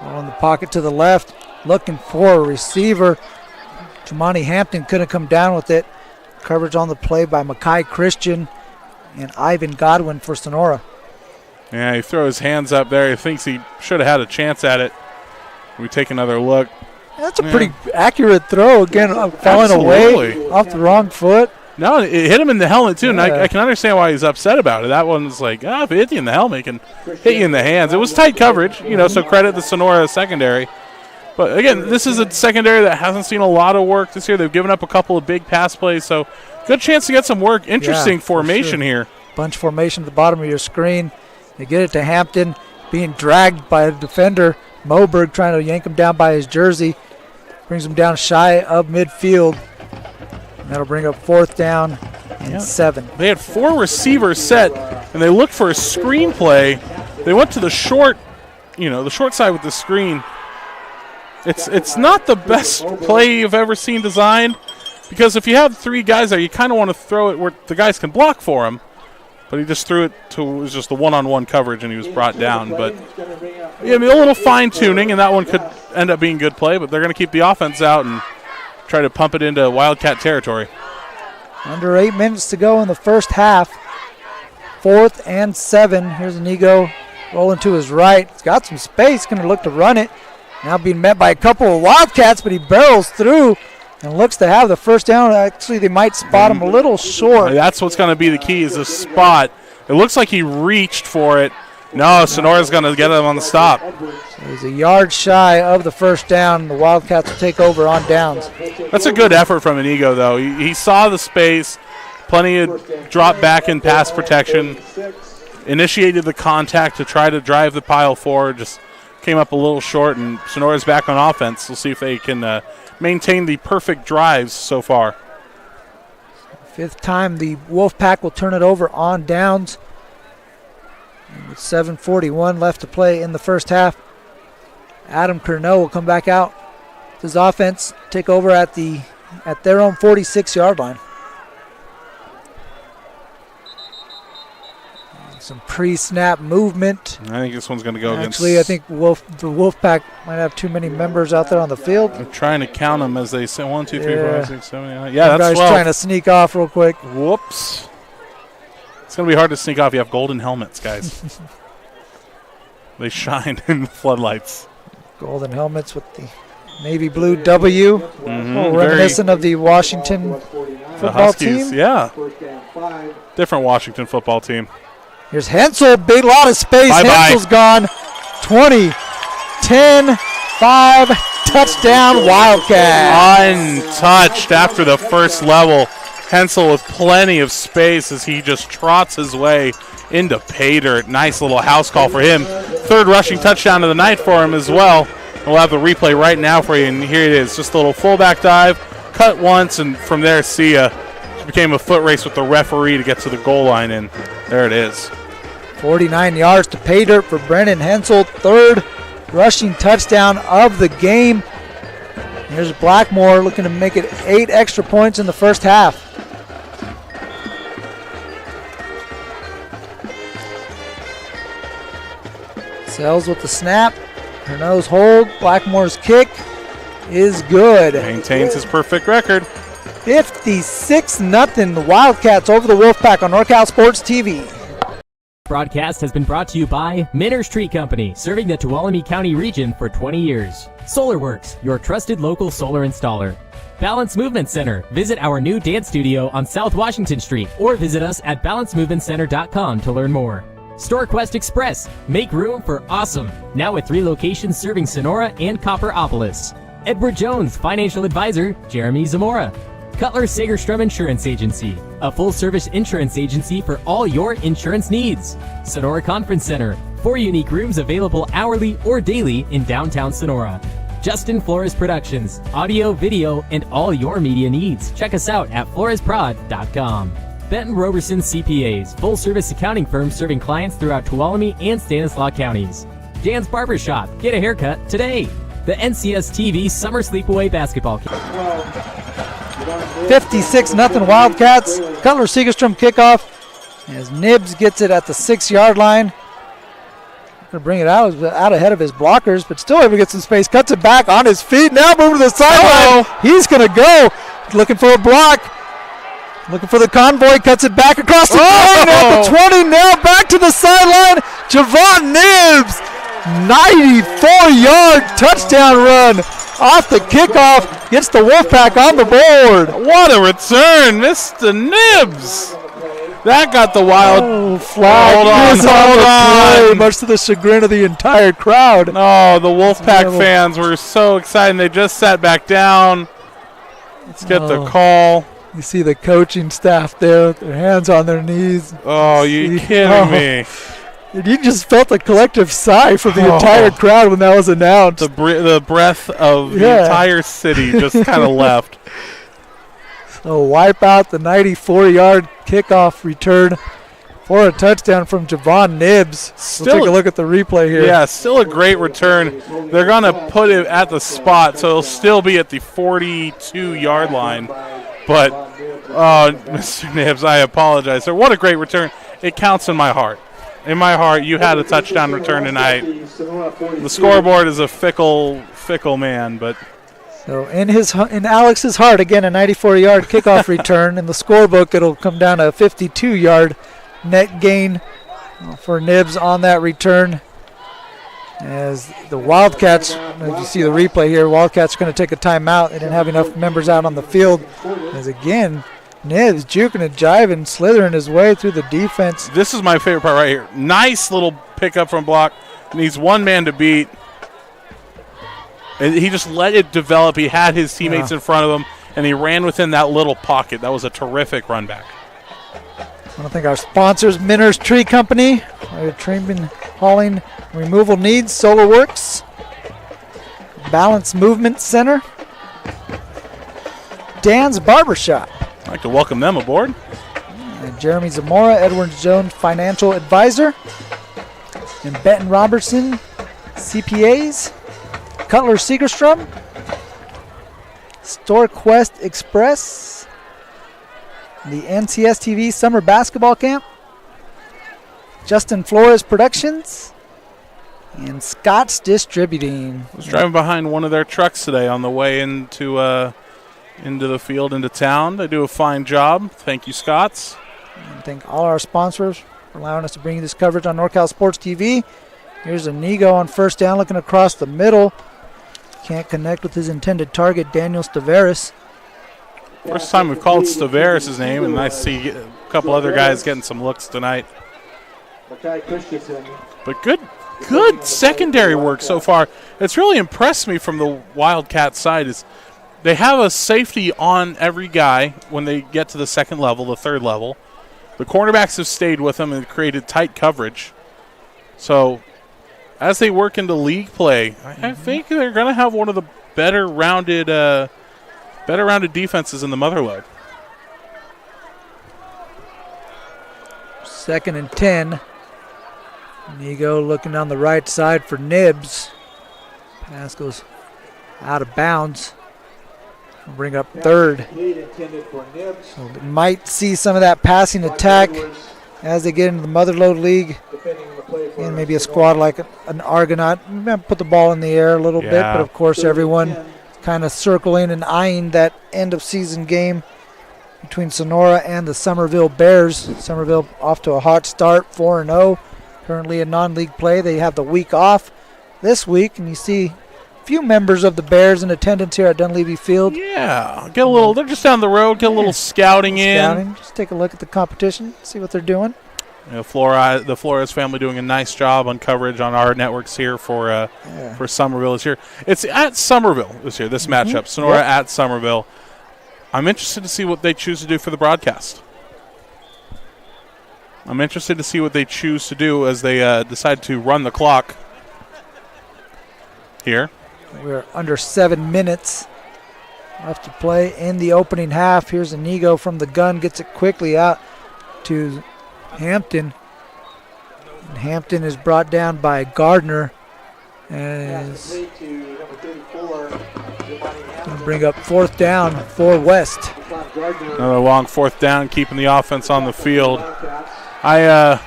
[SPEAKER 4] Ball in the pocket to the left, looking for a receiver. Jamani Hampton couldn't come down with it. Coverage on the play by Makai Christian and Ivan Godwin for Sonora.
[SPEAKER 1] Yeah, he throws his hands up there. He thinks he should have had a chance at it. We take another look.
[SPEAKER 4] That's a pretty accurate throw. Again, falling away off the wrong foot.
[SPEAKER 1] No, it hit him in the helmet, too, and I can understand why he's upset about it. That one's like, if it hit you in the helmet, it can hit you in the hands. It was tight coverage, so credit the Sonora secondary. But, again, this is a secondary that hasn't seen a lot of work this year. They've given up a couple of big pass plays, so good chance to get some work. Interesting formation here.
[SPEAKER 4] Bunch formation at the bottom of your screen. They get it to Hampton, being dragged by a defender. Moberg trying to yank him down by his jersey. Brings him down shy of midfield. And that'll bring up 4th down and 7.
[SPEAKER 1] They had 4 receivers set, and they looked for a screen play. They went to the short side with the screen. It's not the best play you've ever seen designed, because if you have 3 guys there, you kind of want to throw it where the guys can block for him. But he just threw it to, it was just the one-on-one coverage, and he was brought down. But a little fine-tuning, and that one could end up being good play, but they're going to keep the offense out and try to pump it into Wildcat territory.
[SPEAKER 4] Under 8 minutes to go in the first half. 4th and 7. Here's Inigo rolling to his right. He's got some space, going to look to run it. Now being met by a couple of Wildcats, but he barrels through and looks to have the first down. Actually, they might spot him a little short.
[SPEAKER 1] That's what's going to be the key, is the spot. It looks like he reached for it. No, Sonora's going to get him on the stop.
[SPEAKER 4] So he's a yard shy of the first down. The Wildcats will take over on downs.
[SPEAKER 1] That's a good effort from Inigo, though. He saw the space, plenty of drop back in pass protection, initiated the contact to try to drive the pile forward, just came up a little short, and Sonora's back on offense. We'll see if they can maintain the perfect drives so far.
[SPEAKER 4] 5th time the Wolfpack will turn it over on downs. And with 7:41 left to play in the first half, Adam Curnow will come back out. His offense take over at their own 46-yard line. Some pre-snap movement.
[SPEAKER 1] I think this one's going to go against.
[SPEAKER 4] Actually, I think the Wolfpack might have too many members out there on the field.
[SPEAKER 1] I'm trying to count them as they say 1, 2, 3, 4, 5, 6, 7, 8, 9. Yeah, that's 12.
[SPEAKER 4] Guys trying to sneak off real quick.
[SPEAKER 1] Whoops. It's going to be hard to sneak off. You have golden helmets, guys. They shine in the floodlights.
[SPEAKER 4] Golden helmets with the navy blue W. Reminiscent of the Washington football
[SPEAKER 1] Huskies,
[SPEAKER 4] team.
[SPEAKER 1] Yeah. Different Washington football team.
[SPEAKER 4] Here's Hensel, big lot of space.
[SPEAKER 1] Bye-bye.
[SPEAKER 4] Hensel's gone. 20, 10, 5, touchdown Wildcat.
[SPEAKER 1] Untouched after the first level. Hensel with plenty of space as he just trots his way into pay dirt. Nice little house call for him. 3rd rushing touchdown of the night for him as well. We'll have the replay right now for you, and here it is. Just a little fullback dive, cut once, and from there, see ya. It became a foot race with the referee to get to the goal line, and there it is.
[SPEAKER 4] 49 yards to pay dirt for Brennan Hensel. 3rd rushing touchdown of the game. Here's Blackmore looking to make it 8 extra points in the first half. Sells with the snap. Hernau's hold. Blackmore's kick is good.
[SPEAKER 1] Maintains his perfect record.
[SPEAKER 4] 56-0. The Wildcats over the Wolfpack on NorCal Sports TV.
[SPEAKER 10] Broadcast has been brought to you by Miners Tree Company, serving the Tuolumne County region for 20 years. SolarWorks, your trusted local solar installer. Balance Movement Center. Visit our new dance studio on South Washington Street or visit us at balancemovementcenter.com to learn more. StorQuest Express. Make room for awesome. Now with 3 locations serving Sonora and Copperopolis. Edward Jones, financial advisor, Jerimie Zamora. Cutler Sagerstrom Insurance Agency, a full-service insurance agency for all your insurance needs. Sonora Conference Center, 4 unique rooms available hourly or daily in downtown Sonora. Justin Flores Productions, audio, video, and all your media needs. Check us out at floresprod.com. Benton Roberson CPAs, full-service accounting firm serving clients throughout Tuolumne and Stanislaus counties. Dan's Barbershop, get a haircut today. The NCS TV Summer Sleepaway Basketball Game.
[SPEAKER 4] 56-0 Wildcats. Cutler Segerstrom kickoff as Nibs gets it at the 6-yard line. Gonna bring it out ahead of his blockers, but still able to get some space. Cuts it back on his feet. Now moving to the sideline. He's gonna go. Looking for a block. Looking for the convoy. Cuts it back across the 20. At the 20 now. Back to the sideline. Javon Nibbs. 94-yard touchdown run off the kickoff. Gets the Wolfpack on the board.
[SPEAKER 1] What a return, Mr. Nibbs. That got the Wild.
[SPEAKER 4] Flag
[SPEAKER 1] Hold on.
[SPEAKER 4] Much to the chagrin of the entire crowd.
[SPEAKER 1] Oh, the Wolfpack fans were so excited. They just sat back down. Let's get the call.
[SPEAKER 4] You see the coaching staff there with their hands on their knees.
[SPEAKER 1] Oh, you kidding me?
[SPEAKER 4] You just felt a collective sigh from the entire crowd when that was announced.
[SPEAKER 1] The breath of the entire city just kind of left.
[SPEAKER 4] So wipe out the 94-yard kickoff return for a touchdown from Javon Nibbs. We'll take a look at the replay here.
[SPEAKER 1] Yeah, still a great return. They're going to put it at the spot, so it'll still be at the 42-yard line. But, Mr. Nibbs, I apologize. So what a great return. It counts in my heart. In my heart, you had a touchdown return tonight. The scoreboard is a fickle man, but...
[SPEAKER 4] So in Alex's heart, again, a 94-yard kickoff return. In the scorebook, it'll come down to a 52-yard net gain for Nibbs on that return. As the Wildcats, as you see the replay here, Wildcats are going to take a timeout. They didn't have enough members out on the field. As again, Nibbs juking and jiving, slithering his way through the defense.
[SPEAKER 1] This is my favorite part right here. Nice little pickup from block. Needs one man to beat. He just let it develop. He had his teammates in front of him, and he ran within that little pocket. That was a terrific run back.
[SPEAKER 4] I want to thank our sponsors, Minner's Tree Company, Trimming, Hauling, Removal Needs, Solar Works, Balance Movement Center, Dan's Barbershop.
[SPEAKER 1] I'd like to welcome them aboard.
[SPEAKER 4] And Jerimie Zamora, Edwards Jones Financial Advisor, and Benton Robertson, CPAs, Cutler Segerstrom, StorQuest Express, the NCS TV Summer Basketball Camp, Justin Flores Productions, and Scott's Distributing.
[SPEAKER 1] I was driving behind one of their trucks today on the way into the field, into town. They do a fine job. Thank you, Scott's.
[SPEAKER 4] And thank all our sponsors for allowing us to bring you this coverage on NorCal Sports TV. Here's Inigo on first down, looking across the middle. Can't connect with his intended target, Daniel Staveris.
[SPEAKER 1] First time we've called Staveris' name, and I see a couple other guys getting some looks tonight. But good secondary work so far. It's really impressed me from the Wildcat side is they have a safety on every guy when they get to the second level, the third level. The cornerbacks have stayed with them and created tight coverage. So as they work into league play, I think they're going to have one of the better rounded defenses in the Motherlode.
[SPEAKER 4] 2nd and 10. Inigo looking on the right side for Nibbs. Pass goes out of bounds. We'll bring up third. So they might see some of that passing attack as they get into the Motherlode League. And maybe a squad like an Argonaut. Put the ball in the air a little bit, but of course everyone kind of circling and eyeing that end of season game between Sonora and the Somerville Bears. Somerville off to a hot start, 4-0. Currently in non-league play. They have the week off this week, and you see a few members of the Bears in attendance here at Dunleavy Field.
[SPEAKER 1] Yeah, get a little. They're just down the road. Get a little scouting in.
[SPEAKER 4] Just take a look at the competition, see what they're doing.
[SPEAKER 1] You know, the Flores family doing a nice job on coverage on our networks here for Somerville this year. It's at Somerville this year. This matchup, Sonora at Somerville. I'm interested to see what they choose to do for the broadcast. I'm interested to see what they choose to do as they decide to run the clock here.
[SPEAKER 4] We're under 7 minutes left to play in the opening half. Here's Inigo from the gun, gets it quickly out to Hampton. And Hampton is brought down by Gardner. And is going to bring up 4th down for West.
[SPEAKER 1] Another long 4th down, keeping the offense on the field. I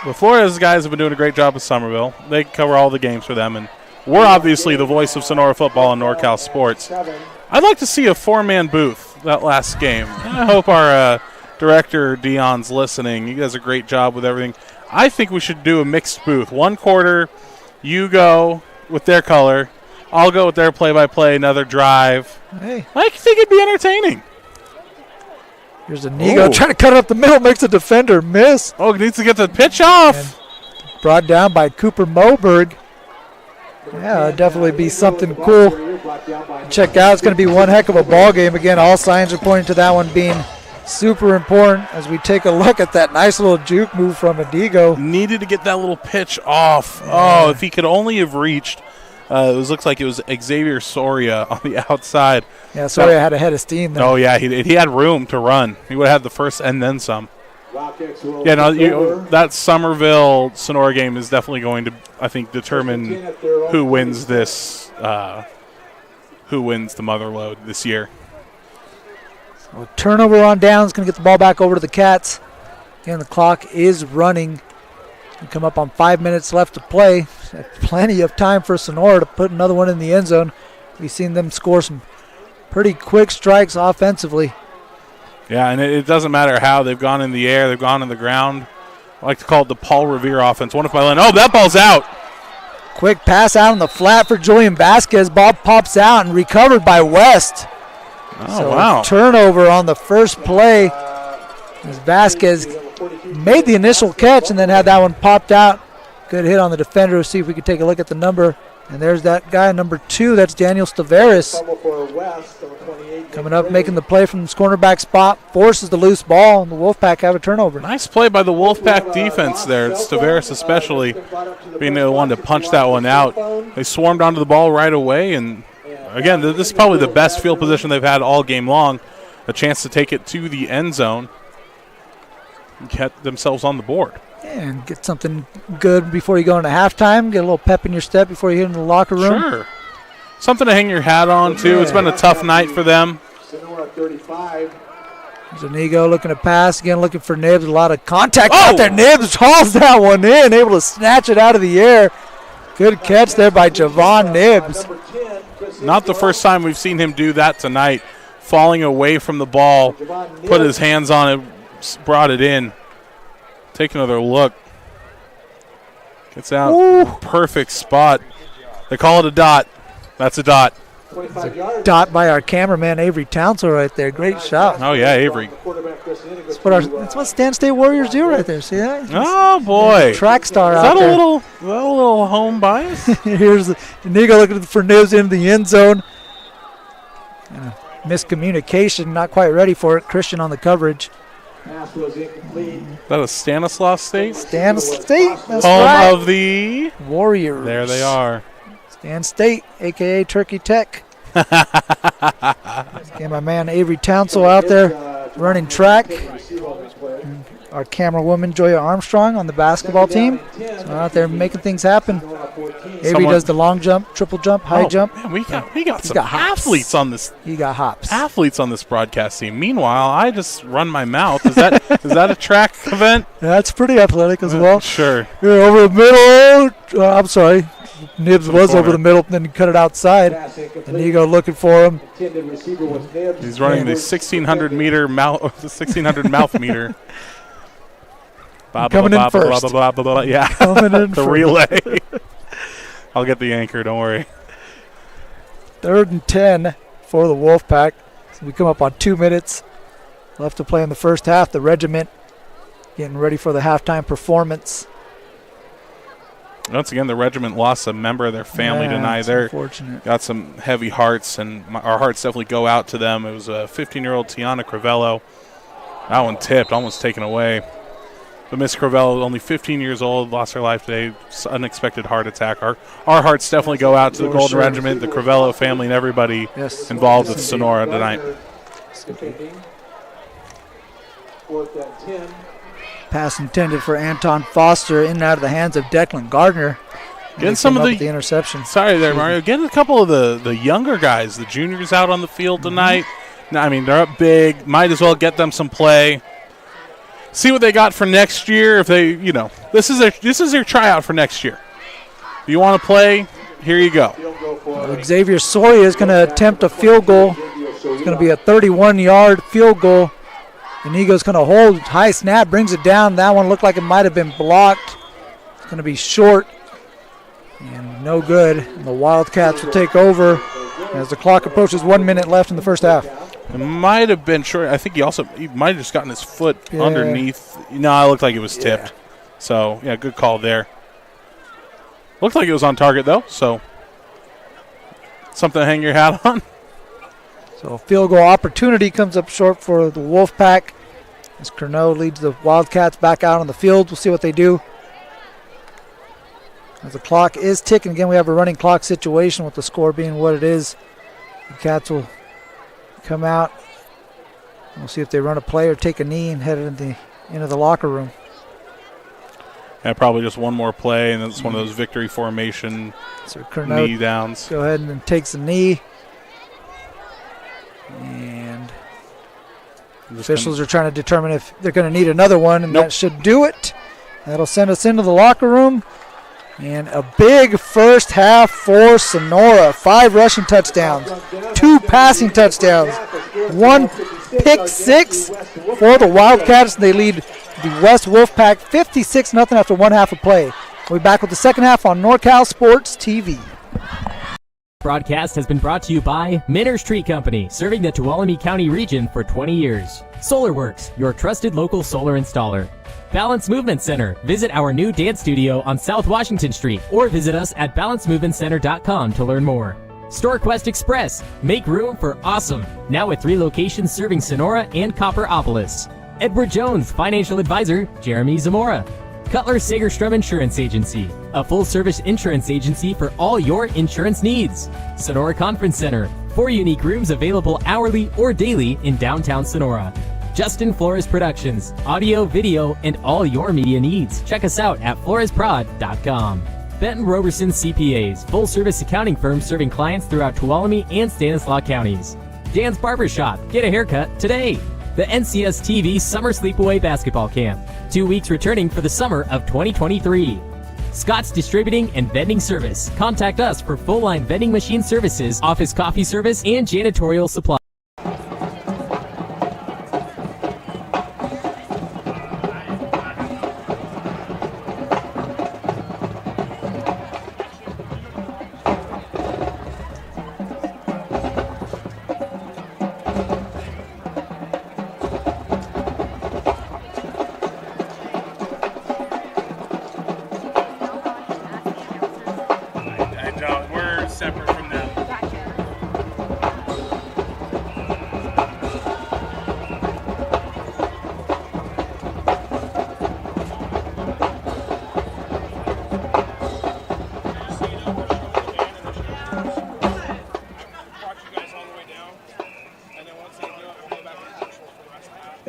[SPEAKER 1] The Flores guys have been doing a great job with Somerville. They cover all the games for them, and we're obviously the voice of Sonora football and NorCal sports. I'd like to see a 4-man booth that last game. I hope our director, Dion's, listening. He does a great job with everything. I think we should do a mixed booth. One quarter, you go with their color. I'll go with their play-by-play, another drive.
[SPEAKER 4] Hey.
[SPEAKER 1] I think it'd be entertaining.
[SPEAKER 4] Here's Inigo trying to cut it up the middle, makes a defender miss.
[SPEAKER 1] Oh, needs to get the pitch off.
[SPEAKER 4] And brought down by Cooper Moberg. Yeah, it'll definitely be something cool. Check out. It's going to be one heck of a ball game. Again, all signs are pointing to that one being super important as we take a look at that nice little juke move from Inigo.
[SPEAKER 1] Needed to get that little pitch off. Oh, if he could only have reached. Looks like it was Xavier Soria on the outside.
[SPEAKER 4] Yeah, Soria had a head of steam there.
[SPEAKER 1] Oh, yeah, he had room to run. He would have had the first and then some. Yeah, no, that Somerville-Sonora game is definitely going to, I think, determine who wins this, who wins the mother load this year.
[SPEAKER 4] So turnover on downs, going to get the ball back over to the Cats. Again, the clock is running. We come up on 5 minutes left to play. Plenty of time for Sonora to put another one in the end zone. We've seen them score some pretty quick strikes offensively.
[SPEAKER 1] Yeah, and it doesn't matter how. They've gone in the air. They've gone in the ground. I like to call it the Paul Revere offense. One if my line. Oh, that ball's out.
[SPEAKER 4] Quick pass out on the flat for Julian Vasquez. Ball pops out and recovered by West.
[SPEAKER 1] Oh,
[SPEAKER 4] so
[SPEAKER 1] wow.
[SPEAKER 4] Turnover on the first play as Vasquez made the initial catch and then had that one popped out. Good hit on the defender. We'll see if we can take a look at the number. And there's that guy, number 2. That's Daniel Staveris. Coming up, making the play from this cornerback spot. Forces the loose ball, and the Wolfpack have a turnover.
[SPEAKER 1] Nice play by the Wolfpack defense there. Staveris especially being the one to punch that one out. They swarmed onto the ball right away. And, again, this is probably the best field position they've had all game long. A chance to take it to the end zone and get themselves on the board.
[SPEAKER 4] And get something good before you go into halftime. Get a little pep in your step before you get into the locker room.
[SPEAKER 1] Sure. Something to hang your hat on, too. It's been a tough night for them.
[SPEAKER 4] There's Inigo looking to pass. Again, looking for Nibs. A lot of contact out there. Nibs hauls that one in. Able to snatch it out of the air. Good catch there by Javon Nibs.
[SPEAKER 1] Not the first time we've seen him do that tonight. Falling away from the ball. Put his hands on it. Brought it in. Take another look. Gets out.
[SPEAKER 4] Ooh.
[SPEAKER 1] Perfect spot. They call it a dot. That's a dot.
[SPEAKER 4] Dot by our cameraman, Avery Townsend, right there. Great shot.
[SPEAKER 1] Oh, yeah, Avery.
[SPEAKER 4] That's what Stan State Warriors do right there. See that?
[SPEAKER 1] Oh, boy.
[SPEAKER 4] Track star
[SPEAKER 1] Is
[SPEAKER 4] out
[SPEAKER 1] that
[SPEAKER 4] there.
[SPEAKER 1] a little home bias?
[SPEAKER 4] Here's Inigo looking for Nibs into the end zone. Miscommunication. Not quite ready for it. Christian on the coverage.
[SPEAKER 1] Is that a Stanislaus State?
[SPEAKER 4] Stan State. That's
[SPEAKER 1] Home
[SPEAKER 4] right.
[SPEAKER 1] of the
[SPEAKER 4] Warriors.
[SPEAKER 1] There they are.
[SPEAKER 4] Stan State, a.k.a. Turkey Tech. Get my man Avery Townsend out there running track. And our camera woman, Joya Armstrong, on the basketball team. So out there making things happen. Avery does the long jump, triple jump, high jump.
[SPEAKER 1] Man, we got some athletes on this.
[SPEAKER 4] He got hops.
[SPEAKER 1] Athletes on this broadcast team. Meanwhile, I just run my mouth. Is that a track event?
[SPEAKER 4] That's pretty athletic as well.
[SPEAKER 1] Sure.
[SPEAKER 4] Here over the middle. I'm sorry. Nibs was over the middle, then he cut it outside. Inigo looking for him.
[SPEAKER 1] He's running the 1,600 mouth meter.
[SPEAKER 4] Coming in first.
[SPEAKER 1] Yeah,
[SPEAKER 4] Coming in
[SPEAKER 1] the relay. I'll get the anchor, don't worry.
[SPEAKER 4] 3rd and 10 for the Wolfpack. So we come up on 2 minutes left to play in the first half. The regiment getting ready for the halftime performance.
[SPEAKER 1] Once again, the regiment lost a member of their family tonight. They're
[SPEAKER 4] unfortunate.
[SPEAKER 1] Got some heavy hearts, and our hearts definitely go out to them. It was a 15-year-old Tiana Crivello. That one tipped, almost taken away. But Miss Crivello, only 15 years old, lost her life today. Unexpected heart attack. Our hearts definitely go out to the Golden Regiment, the Crivello family, and everybody involved with Sonora tonight.
[SPEAKER 3] 4th and 10.
[SPEAKER 4] Pass intended for Anton Foster, in and out of the hands of Declan Gardner.
[SPEAKER 1] Getting some of
[SPEAKER 4] the interception.
[SPEAKER 1] Sorry there, Mario. Getting a couple of the younger guys, the juniors out on the field tonight. I mean, they're up big. Might as well get them some play. see what they got for next year. If they, this is their tryout for next year. If you want to play, here you go.
[SPEAKER 4] Xavier Soria is going to attempt a field goal. It's going to be a 31-yard field goal. Inigo's going to hold. High snap, brings it down. That one looked like it might have been blocked. It's going to be short and no good. And the Wildcats will take over as the clock approaches 1 minute left in the first half.
[SPEAKER 1] It might have been short. I think he might have just gotten his foot underneath. No, it looked like it was tipped. So, good call there. Looked like it was on target, though, so something to hang your hat on.
[SPEAKER 4] So a field goal opportunity comes up short for the Wolfpack as Curnow leads the Wildcats back out on the field. We'll see what they do. As the clock is ticking, again, we have a running clock situation with the score being what it is. The Cats will come out. We'll see if they run a play or take a knee and head into the locker room.
[SPEAKER 1] Yeah, probably just one more play, and it's one of those victory formation knee downs.
[SPEAKER 4] Go ahead and takes a knee. And officials are trying to determine if they're going to need another one, and that should do it. That'll send us into the locker room. And a big first half for Sonora. 5 rushing touchdowns, 2 passing touchdowns, 1 pick six for the Wildcats. They lead the West Wolfpack 56-0 after 1 half of play. We'll be back with the second half on NorCal Sports TV.
[SPEAKER 10] Broadcast has been brought to you by Miners Tree Company, serving the Tuolumne County region for 20 years. SolarWorks, your trusted local solar installer. Balance Movement Center. Visit our new dance studio on South Washington Street or visit us at balancemovementcenter.com to learn more. StorQuest Express. Make room for awesome. Now with 3 locations serving Sonora and Copperopolis. Edward Jones, financial advisor, Jerimie Zamora. Cutler Sagerstrom Insurance Agency, a full-service insurance agency for all your insurance needs. Sonora Conference Center, 4 unique rooms available hourly or daily in downtown Sonora. Justin Flores Productions, audio, video, and all your media needs. Check us out at floresprod.com. Benton Roberson CPAs, full-service accounting firm serving clients throughout Tuolumne and Stanislaus counties. Dan's Barbershop, get a haircut today. The NCS TV Summer Sleepaway Basketball Camp, 2 weeks returning for the summer of 2023. Scott's Distributing and Vending Service. Contact us for full-line vending machine services, office coffee service, and janitorial supply.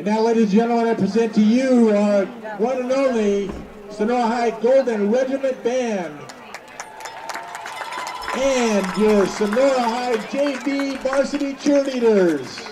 [SPEAKER 3] Now, ladies and gentlemen, I present to you our one and only Sonora High Golden Regiment Band and your Sonora High JV Varsity Cheerleaders.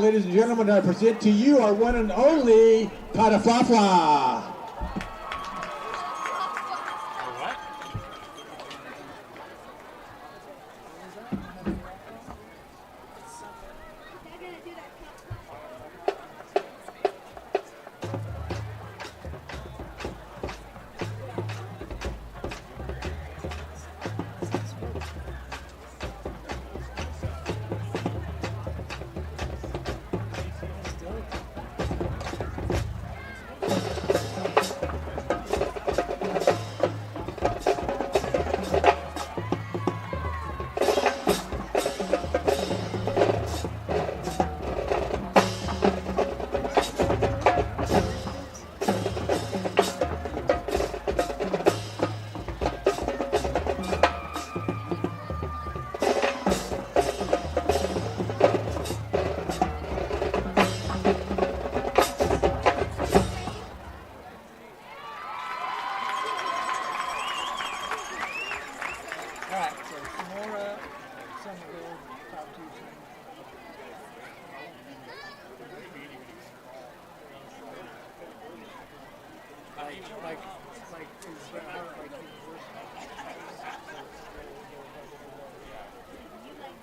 [SPEAKER 3] ladies and gentlemen, I present to you our one and only Pataflafla.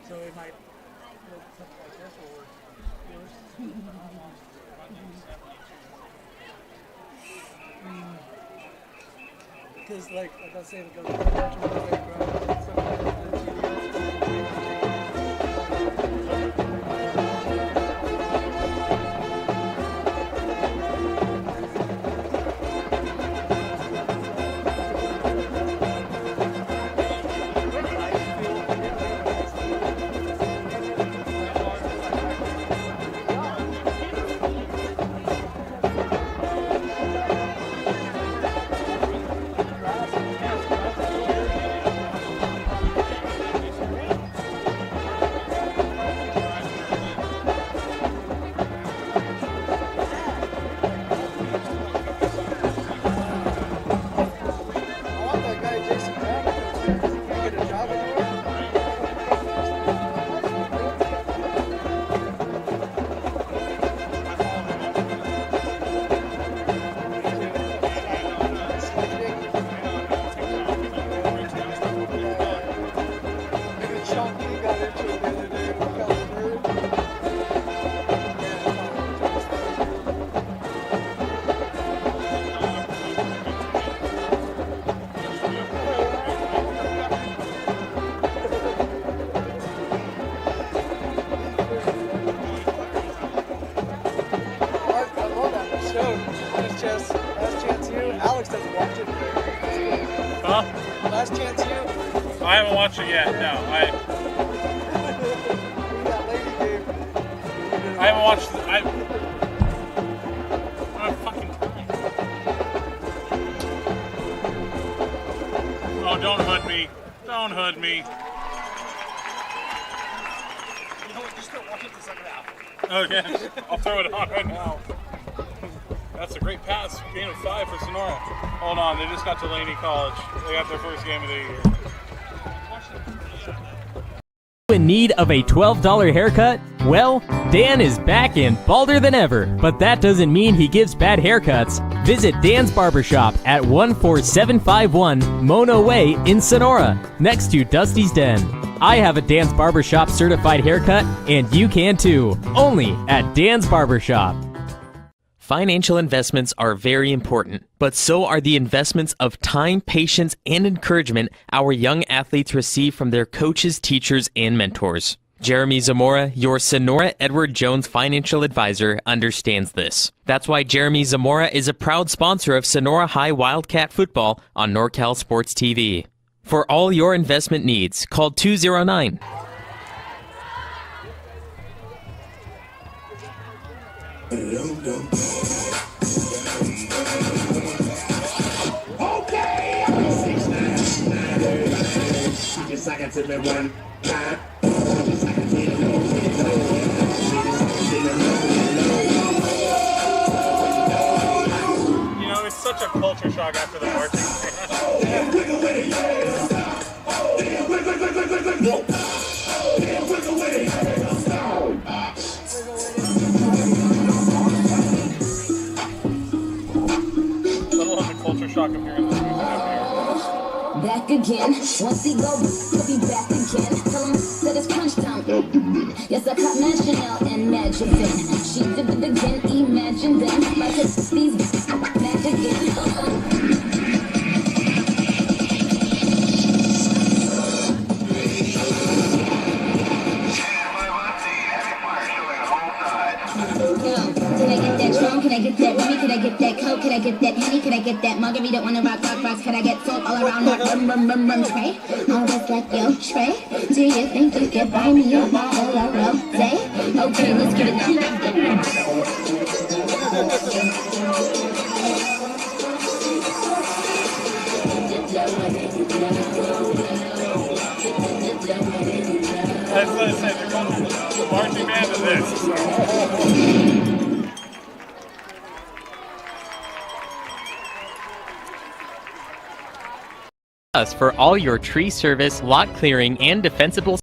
[SPEAKER 11] So it might look something like this or worse. Because like I was saying, it
[SPEAKER 2] Last Chance You? I haven't watched it yet, no. I haven't watched it. I'm fucking Oh, don't hood me. Don't hood me. You know what, just don't watch it the second half. Okay, I'll throw it on right now. That's a great pass. Gain of 5 for Sonora. Hold on, they just got to Laney College. They got their first game of the year.
[SPEAKER 10] In need of a $12 haircut? Well, Dan is back and balder than ever. But that doesn't mean he gives bad haircuts. Visit Dan's Barbershop at 14751 Mono Way in Sonora, next to Dusty's Den. I have a Dan's Barbershop certified haircut, and you can too. Only at Dan's Barbershop.
[SPEAKER 6] Financial investments are very important, but so are the investments of time, patience, and encouragement our young athletes receive from their coaches, teachers, and mentors. Jerimie Zamora, your Sonora Edward Jones financial advisor, understands this. That's why Jerimie Zamora is a proud sponsor of Sonora High Wildcat football on NorCal Sports TV. For all your investment needs, call 209.
[SPEAKER 2] It's such a culture shock after the marching band. up here and then move it up here.
[SPEAKER 5] Back again. Once he go, he'll be back again. Tell him that it's crunch time. Yes, I caught National and Magic then. She did it again, imagine then. Like it's these back again. Can I get that Tron? Can I get that Remy? Can I get that Coke? Can I get that Henny? Can I get that Margarita? Wanna rock rocks? Can I get salt all around my rum tray? Always like yo tray. Do you think you can buy me a bottle of rosé? Okay, let's get it now.
[SPEAKER 2] That's what I said. They're calling the marching band of this. So.
[SPEAKER 10] Us for all your tree service, lot clearing, and defensible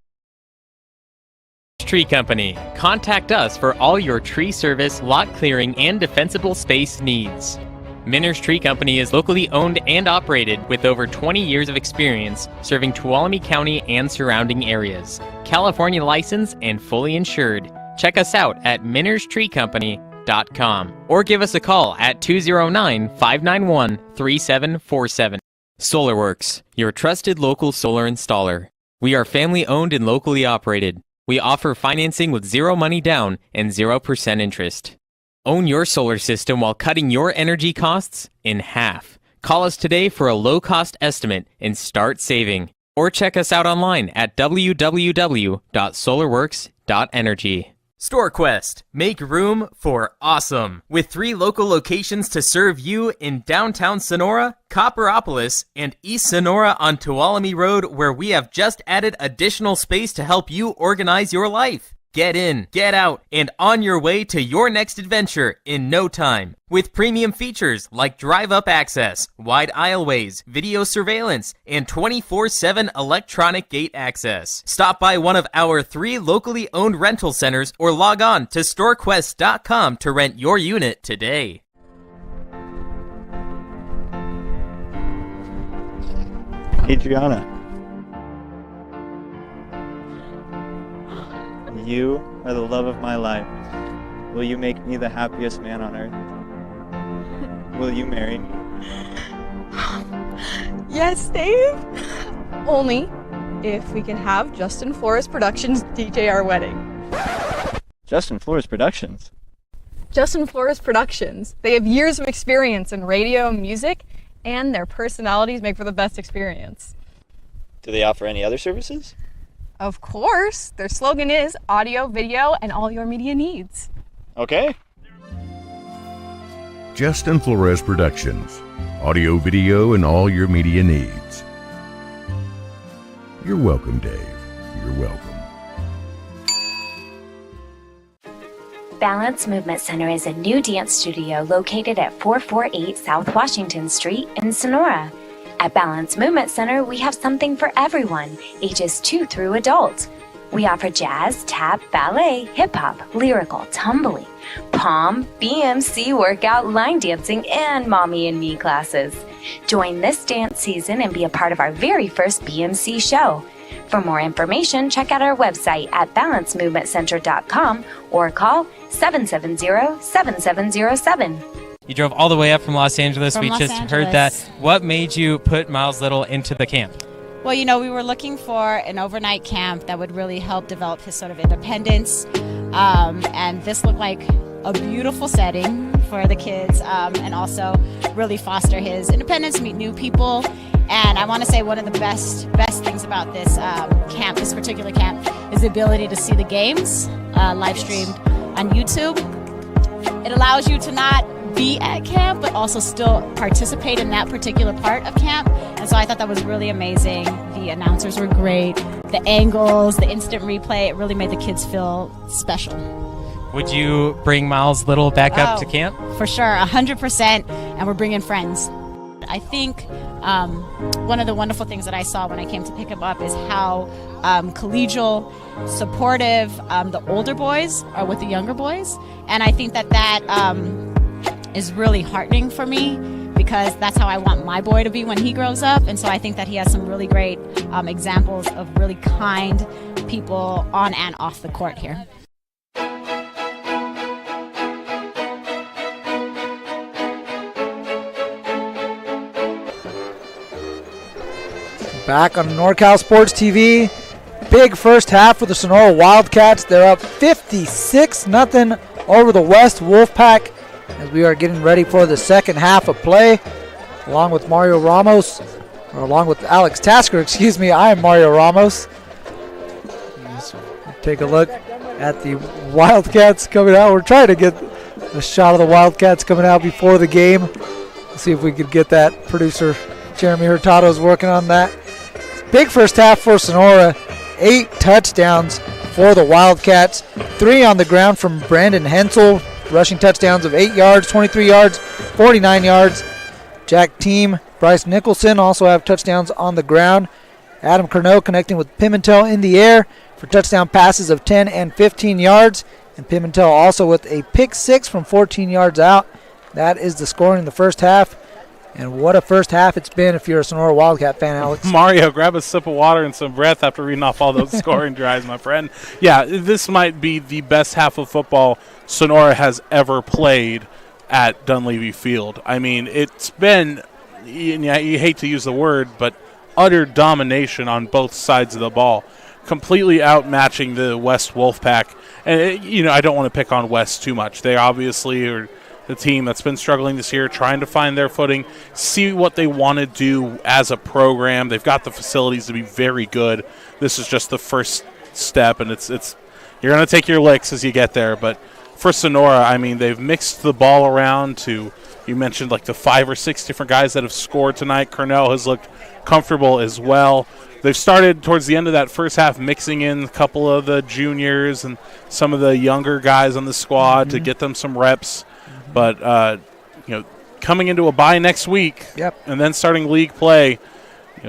[SPEAKER 10] Tree Company. Contact us for all your tree service, lot clearing, and defensible space needs. Minner's Tree Company is locally owned and operated with over 20 years of experience serving Tuolumne County and surrounding areas. California licensed and fully insured. Check us out at minnerstreecompany.com or give us a call at 209-591-3747. SolarWorks, your trusted local solar installer. We are family owned and locally operated. We offer financing with zero money down and 0% interest. Own your solar system while cutting your energy costs in half. Call us today for a low-cost estimate and start saving. Or check us out online at www.solarworks.energy. StorQuest. Make room for awesome. With 3 local locations to serve you in downtown Sonora, Copperopolis, and East Sonora on Tuolumne Road, where we have just added additional space to help you organize your life. Get in, get out, and on your way to your next adventure in no time. With premium features like drive-up access, wide aisleways, video surveillance, and 24/7 electronic gate access. Stop by one of our 3 locally owned rental centers or log on to StorQuest.com to rent your unit today.
[SPEAKER 12] Adriana, you are the love of my life. Will you make me the happiest man on earth? Will you marry me?
[SPEAKER 11] Yes, Dave. Only if we can have Justin Flores Productions DJ our wedding.
[SPEAKER 12] Justin Flores Productions?
[SPEAKER 11] Justin Flores Productions. They have years of experience in radio and music, and their personalities make for the best experience.
[SPEAKER 12] Do they offer any other services?
[SPEAKER 11] Of course. Their slogan is audio, video, and all your media needs.
[SPEAKER 12] Okay.
[SPEAKER 9] Justin Flores Productions. Audio, video, and all your media needs. You're welcome, Dave. You're welcome.
[SPEAKER 7] Balance Movement Center is a new dance studio located at 448 South Washington Street in Sonora. At Balance Movement Center, we have something for everyone, ages 2 through adult. We offer jazz, tap, ballet, hip-hop, lyrical, tumbling, pom, BMC workout, line dancing, and mommy and me classes. Join this dance season and be a part of our very first BMC show. For more information, check out our website at balancemovementcenter.com or call 770-7707.
[SPEAKER 10] You drove all the way up from Los Angeles.
[SPEAKER 13] From
[SPEAKER 10] we
[SPEAKER 13] Los
[SPEAKER 10] just
[SPEAKER 13] Angeles.
[SPEAKER 10] heard that. What made you put Miles Little into the camp?
[SPEAKER 13] Well, you know, we were looking for an overnight camp that would really help develop his sort of independence. And this looked like a beautiful setting for the kids, and also really foster his independence, meet new people. And I want to say one of the best things about this camp, this particular camp, is the ability to see the games live streamed on YouTube. It allows you to not be at camp, but also still participate in that particular part of camp. And so I thought that was really amazing. The announcers were great. The angles, the instant replay, it really made the kids feel special.
[SPEAKER 10] Would you bring Miles Little back up to camp?
[SPEAKER 13] For sure, 100%, and we're bringing friends. I think one of the wonderful things that I saw when I came to pick him up is how collegial, supportive the older boys are with the younger boys. And I think that is really heartening for me, because because that's how I want my boy to be when he grows up. And so I think that he has some really great examples of really kind people on and off the court here.
[SPEAKER 4] Back on NorCal Sports TV. Big first half for the Sonora Wildcats. They're up 56-0 over the West Wolfpack as we are getting ready for the second half of play. Along with Alex Tasker, I am Mario Ramos. Let's take a look at the Wildcats coming out. We're trying to get a shot of the Wildcats coming out before the game. Let's see if we could get that. Producer Jerimie Hurtado is working on that. Big first half for Sonora. 8 touchdowns for the Wildcats. 3 on the ground from Brandon Hensel. Rushing touchdowns of 8 yards, 23 yards, 49 yards. Jack Team, Bryce Nicholson also have touchdowns on the ground. Adam Curnow connecting with Pimentel in the air for touchdown passes of 10 and 15 yards. And Pimentel also with a pick 6 from 14 yards out. That is the scoring in the first half. And what a first half it's been if you're a Sonora Wildcat fan, Alex.
[SPEAKER 1] Mario, grab a sip of water and some breath after reading off all those scoring drives, my friend. Yeah, this might be the best half of football Sonora has ever played at Dunleavy Field. I mean, it's been, you hate to use the word, but utter domination on both sides of the ball, completely outmatching the West Wolfpack. And, I don't want to pick on West too much. They obviously are the team that's been struggling this year, trying to find their footing, see what they want to do as a program. They've got the facilities to be very good. This is just the first step, and it's you're going to take your licks as you get there. But for Sonora, I mean, they've mixed the ball around to, you mentioned like the 5 or 6 different guys that have scored tonight. Cornell has looked comfortable as well. They've started towards the end of that first half mixing in a couple of the juniors and some of the younger guys on the squad to get them some reps. But, coming into a bye next week and then starting league play,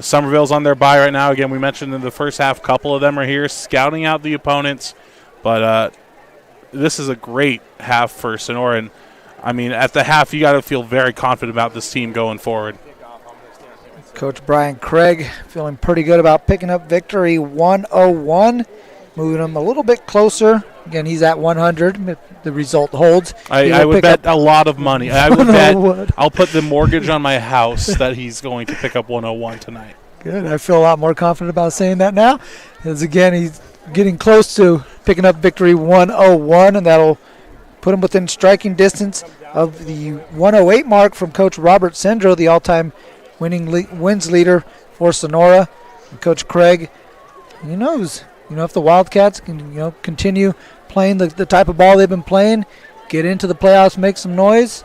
[SPEAKER 1] Somerville's on their bye right now. Again, we mentioned in the first half, a couple of them are here scouting out the opponents. But this is a great half for Sonora. And, I mean, at the half, you got to feel very confident about this team going forward.
[SPEAKER 4] Coach Brian Craig feeling pretty good about picking up victory 101, moving them a little bit closer. Again, he's at 100. If the result holds,
[SPEAKER 1] I would bet a lot of money. I would bet I'll put the mortgage on my house that he's going to pick up 101 tonight.
[SPEAKER 4] Good. I feel a lot more confident about saying that now. As again, he's getting close to picking up victory 101, and that'll put him within striking distance of the 108 mark from Coach Robert Sendro, the all-time wins leader for Sonora. And Coach Craig, he knows, if the Wildcats can, continue playing the type of ball they've been playing, get into the playoffs, make some noise,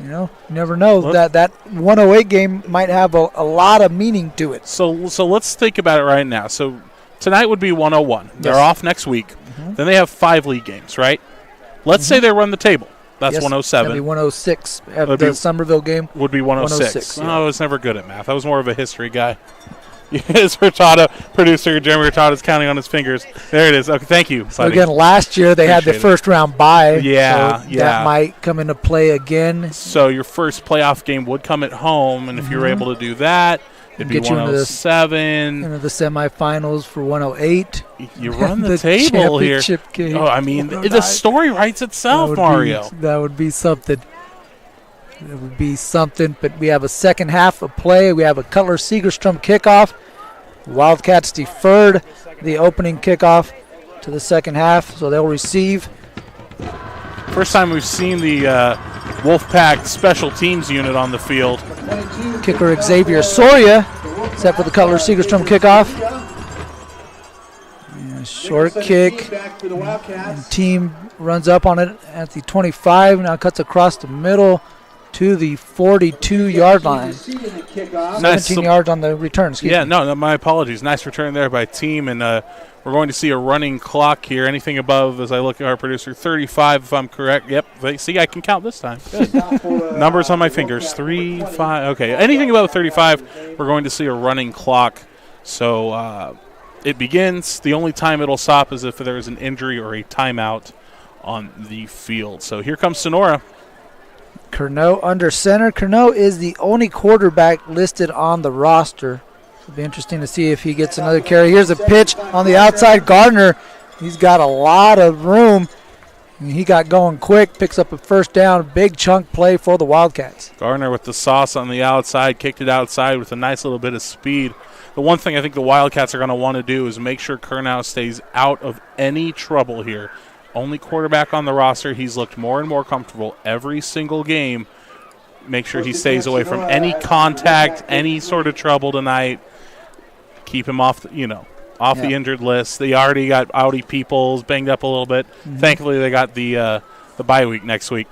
[SPEAKER 4] you never know. That 108 game might have a lot of meaning to it.
[SPEAKER 1] So let's think about it right now. So tonight would be 101. Yes. They're off next week. Mm-hmm. Then they have 5 league games, right? Let's say they run the table. That's 107.
[SPEAKER 4] That'd be 106 at the Somerville game.
[SPEAKER 1] Would be 106.
[SPEAKER 4] Yeah.
[SPEAKER 1] I was never good at math. I was more of a history guy. Yes, Hurtado, producer Jerimie Hurtado is counting on his fingers. There it is. Okay, thank you.
[SPEAKER 4] So again, last year they had the first round bye.
[SPEAKER 1] Yeah,
[SPEAKER 4] so that might come into play again.
[SPEAKER 1] So your first playoff game would come at home, and if you're able to do that, it'd be 107.
[SPEAKER 4] Into the semifinals for 108.
[SPEAKER 1] You run the table here.
[SPEAKER 4] Game.
[SPEAKER 1] Oh, I mean, the story writes itself, Mario.
[SPEAKER 4] That would be something. It would be something, but we have a second half of play. We have a Cutler Segerstrom kickoff. Wildcats deferred the opening kickoff to the second half, so they'll receive.
[SPEAKER 1] First time we've seen the Wolfpack special teams unit on the field.
[SPEAKER 4] Kicker Xavier Soria set for the Cutler Segerstrom kickoff. Short kick. The team runs up on it at the 25, now cuts across the middle to the 42-yard line. 17 yards on the return.
[SPEAKER 1] No, my apologies. Nice return there by team, and we're going to see a running clock here. Anything above, as I look at our producer, 35 if I'm correct. Yep, see, I can count this time. Good. Numbers on my fingers, 3, 5. Okay, anything above 35, we're going to see a running clock. So it begins. The only time it'll stop is if there is an injury or a timeout on the field. So here comes Sonora.
[SPEAKER 4] Curnow under center. Curnow is the only quarterback listed on the roster. It'll be interesting to see if he gets another carry. Here's a pitch on the outside. Gardner, he's got a lot of room. He got going quick, picks up a first down, big chunk play for the Wildcats.
[SPEAKER 1] Gardner with the sauce on the outside, kicked it outside with a nice little bit of speed. The one thing I think the Wildcats are going to want to do is make sure Curnow stays out of any trouble here. Only quarterback on the roster. He's looked more and more comfortable every single game. Make sure he stays away from any contact, any sort of trouble tonight. Keep him off, the injured list. They already got Audi Peoples banged up a little bit. Mm-hmm. Thankfully, they got the bye week next week.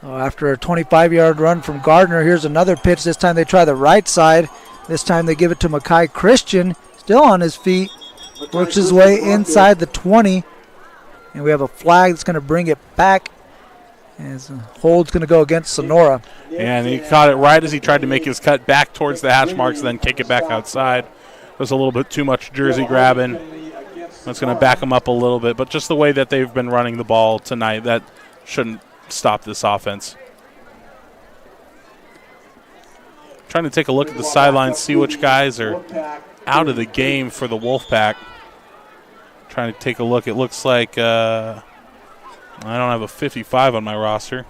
[SPEAKER 4] After a 25-yard run from Gardner, here's another pitch. This time they try the right side. This time they give it to Makai Christian, still on his feet. Works his way inside the 20. And we have a flag that's going to bring it back. As hold's going to go against Sonora.
[SPEAKER 1] And he caught it right as he tried to make his cut back towards the hash marks and then kick it back outside. There's a little bit too much jersey grabbing. That's going to back them up a little bit. But just the way that they've been running the ball tonight, that shouldn't stop this offense. Trying to take a look at the sidelines, see which guys are out of the game for the Wolfpack. Trying to take a look. It looks like I don't have a 55 on my roster.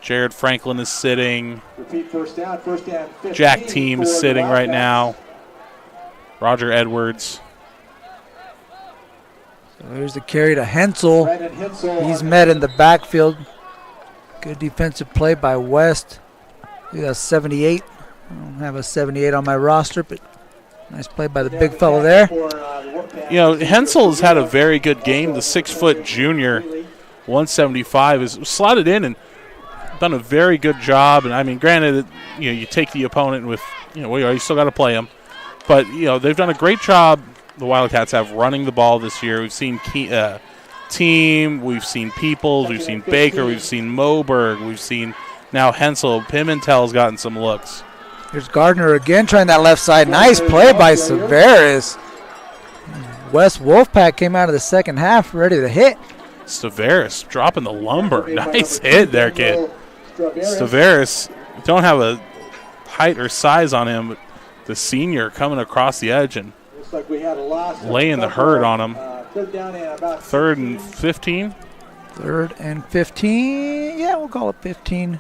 [SPEAKER 1] Jared Franklin is sitting. Jack Team is sitting right now. Roger Edwards.
[SPEAKER 4] So here's the carry to Hensel. He's met in the backfield. Good defensive play by West. That's 78. I don't have a 78 on my roster, but nice play by the big fellow there.
[SPEAKER 1] Hensel has had a very good game. The 6-foot junior, 175, is slotted in and done a very good job. And, I mean, granted, you take the opponent with, you still got to play them. But, they've done a great job, the Wildcats have, running the ball this year. We've seen Team, we've seen Peoples, we've seen Baker, we've seen Moberg, we've seen now Hensel. Pimentel's gotten some looks.
[SPEAKER 4] Here's Gardner again trying that left side. Nice play by Severus. West Wolfpack came out of the second half ready to hit.
[SPEAKER 1] Severus dropping the lumber. Nice hit there, kid. Severus, don't have a height or size on him, but the senior coming across the edge and laying the hurt on him. 3rd and 15?
[SPEAKER 4] 3rd and 15. Yeah, we'll call it 15.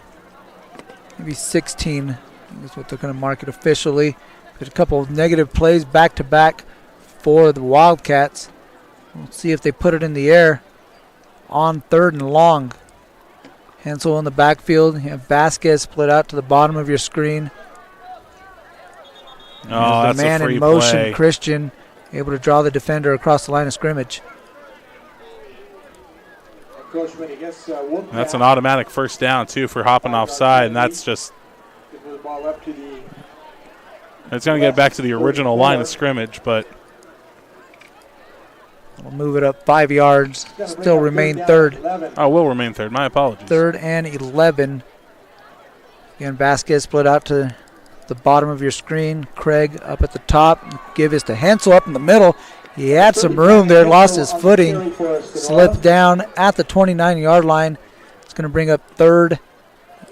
[SPEAKER 4] Maybe 16. I think that's what they're going to mark it officially. There's a couple of negative plays back-to-back for the Wildcats. We'll see if they put it in the air on 3rd and long. Hensel in the backfield. You have Vasquez split out to the bottom of your screen.
[SPEAKER 1] That's
[SPEAKER 4] the man
[SPEAKER 1] a free
[SPEAKER 4] in motion,
[SPEAKER 1] play.
[SPEAKER 4] Christian, able to draw the defender across the line of scrimmage.
[SPEAKER 1] That's an automatic first down, too, for hopping offside, and that's just it's going to get back to the original line of scrimmage, but
[SPEAKER 4] we'll move it up 5 yards. Still remain 3rd.
[SPEAKER 1] Oh, will remain 3rd. My apologies.
[SPEAKER 4] 3rd and 11. Again, Vasquez split out to the bottom of your screen. Craig up at the top. Give this to Hensel up in the middle. He had some room there, lost his footing, slipped down at the 29-yard line. It's going to bring up 3rd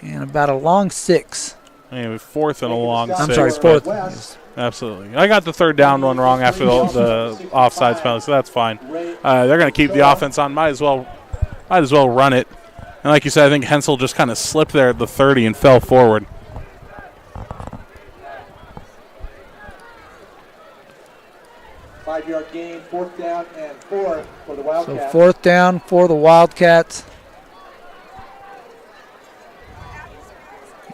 [SPEAKER 4] and about a long 6.
[SPEAKER 1] Anyway, 4th and a long 6.
[SPEAKER 4] I'm sorry, 4th. Yes.
[SPEAKER 1] Absolutely. I got the 3rd down one wrong after the offsides penalty, so that's fine. They're going to keep the offense on. Might as well run it. And like you said, I think Hensel just kind of slipped there at the 30 and fell forward.
[SPEAKER 3] Five-yard gain, 4th down and 4 for the Wildcats.
[SPEAKER 4] So 4th down for the Wildcats.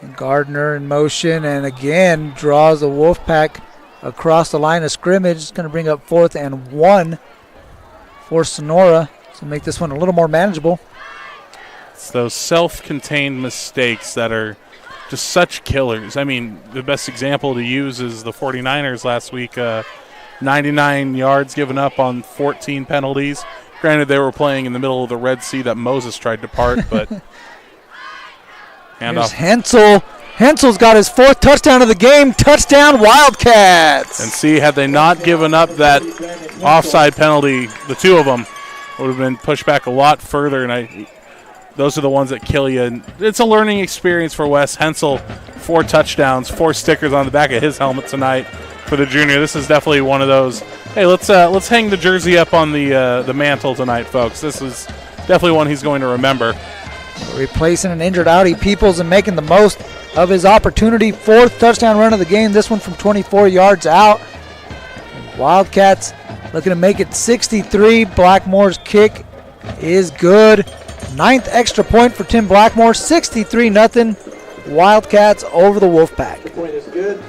[SPEAKER 4] And Gardner in motion and again draws the Wolfpack across the line of scrimmage. It's going to bring up 4th and 1 for Sonora. So make this one a little more manageable.
[SPEAKER 1] It's those self-contained mistakes that are just such killers. I mean, the best example to use is the 49ers last week. 99 yards given up on 14 penalties. Granted, they were playing in the middle of the Red Sea that Moses tried to part, but
[SPEAKER 4] here's Hensel. Hensel's got his 4th touchdown of the game. Touchdown, Wildcats.
[SPEAKER 1] And see, had they not given up that offside penalty, the two of them would have been pushed back a lot further. And those are the ones that kill you. And it's a learning experience for Wes Hensel. 4 touchdowns, 4 stickers on the back of his helmet tonight for the junior. This is definitely one of those. Hey, let's hang the jersey up on the mantle tonight, folks. This is definitely one he's going to remember.
[SPEAKER 4] Replacing an injured Audi Peoples and making the most of his opportunity. 4th touchdown run of the game. This one from 24 yards out. Wildcats looking to make it 63. Blackmore's kick is good. 9th extra point for Tim Blackmore. 63-0. Wildcats over the Wolfpack.
[SPEAKER 3] Point is good.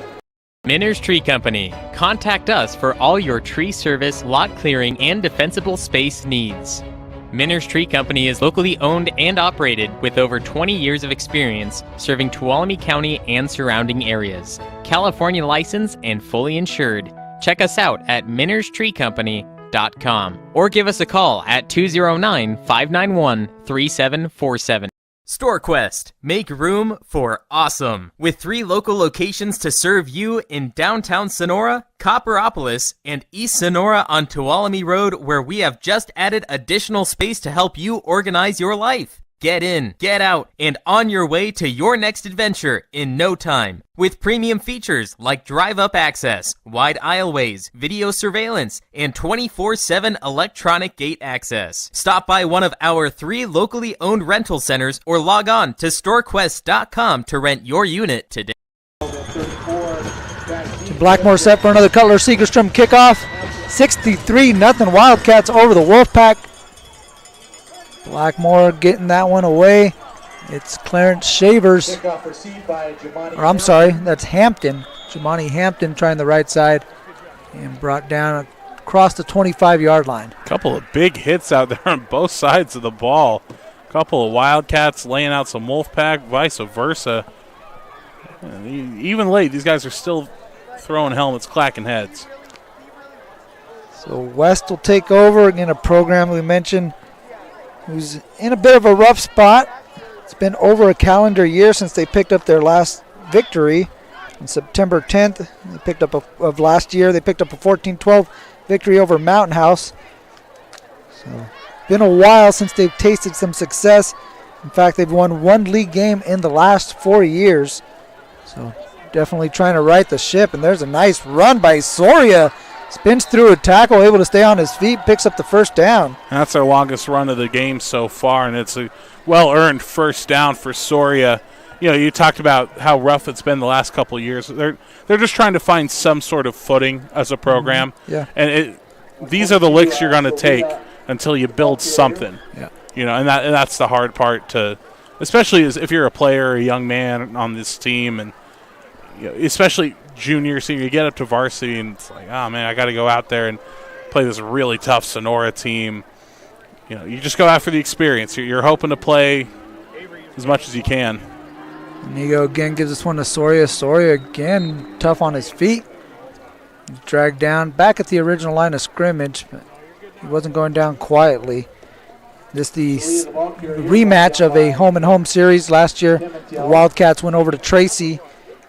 [SPEAKER 6] Minners Tree Company. Contact us for all your tree service, lot clearing, and defensible space needs. Minners Tree Company is locally owned and operated with over 20 years of experience serving Tuolumne County and surrounding areas. California licensed and fully insured. Check us out at minnerstreecompany.com or give us a call at 209-591-3747. StorQuest. Make room for awesome. With 3 local locations to serve you in downtown Sonora, Copperopolis, and East Sonora on Tuolumne Road, where we have just added additional space to help you organize your life. Get in, get out, and on your way to your next adventure in no time. With premium features like drive-up access, wide aisleways, video surveillance, and 24/7 electronic gate access. Stop by one of our 3 locally owned rental centers or log on to StorQuest.com to rent your unit today.
[SPEAKER 4] Blackmore set for another Cutler Segerstrom kickoff. 63-0 Wildcats over the Wolfpack. Blackmore getting that one away. It's Clarence Shavers. Or I'm sorry, that's Hampton. Jamani Hampton trying the right side and brought down across the 25-yard line.
[SPEAKER 1] A couple of big hits out there on both sides of the ball. A couple of Wildcats laying out some Wolfpack, vice versa. And even late, these guys are still throwing helmets, clacking heads.
[SPEAKER 4] So West will take over. Again, a program we mentioned who's in a bit of a rough spot. It's been over a calendar year since they picked up their last victory on September 10th. They picked up of last year. They picked up a 14-12 victory over Mountain House. So been a while since they've tasted some success. In fact, they've won 1 league game in the last 4 years. So definitely trying to right the ship. And there's a nice run by Soria. Spins through a tackle, able to stay on his feet, picks up the first down.
[SPEAKER 1] That's their longest run of the game so far, and it's a well-earned first down for Soria. You know, you talked about how rough it's been the last couple of years. They're just trying to find some sort of footing as a program.
[SPEAKER 4] Yeah.
[SPEAKER 1] And these are the licks you're going to take until you build something.
[SPEAKER 4] Yeah.
[SPEAKER 1] You know, and that's the hard part to, especially if you're a player or a young man on this team, and you know, especially junior, senior, you get up to varsity and it's like, oh man, I got to go out there and play this really tough Sonora team. You know, you just go out for the experience. You're hoping to play as much as you can.
[SPEAKER 4] Inigo again gives this one to Soria. Soria again tough on his feet. He's dragged down back at the original line of scrimmage, but he wasn't going down quietly. This the rematch of a home-and-home series. Last year, the Wildcats went over to Tracy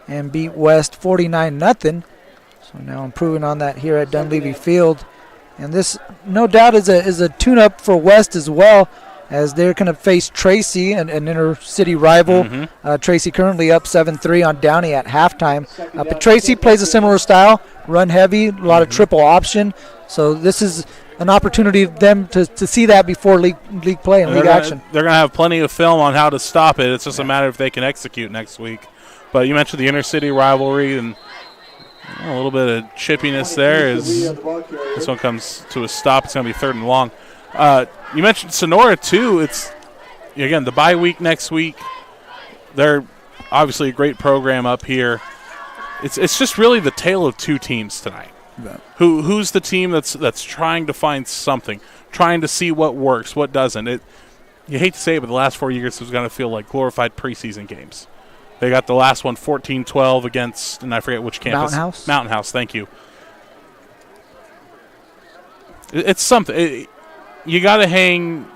[SPEAKER 4] and beat West 49-0. So now improving on that here at Dunleavy Field. And this, no doubt, is a tune-up for West as well, as they're going to face Tracy, an inner-city rival. Tracy currently up 7-3 on Downey at halftime. But Tracy plays a similar style, run heavy, a lot of triple option. So this is an opportunity for them to see that before league play and league action.
[SPEAKER 1] They're going to have plenty of film on how to stop it. It's just a matter if they can execute next week. But you mentioned the inner-city rivalry, and a little bit of chippiness there as this one comes to a stop. It's going to be 3rd and long. You mentioned Sonora, too. It's, again, the bye week next week. They're obviously a great program up here. It's just really the tale of 2 teams tonight.
[SPEAKER 4] Yeah.
[SPEAKER 1] Who's the team that's trying to find something, trying to see what works, what doesn't? You hate to say it, but the last 4 years is going to feel like glorified preseason games. They got the last one 14-12 against, and I forget which campus. Mountain House, thank you. It's something. You got to hang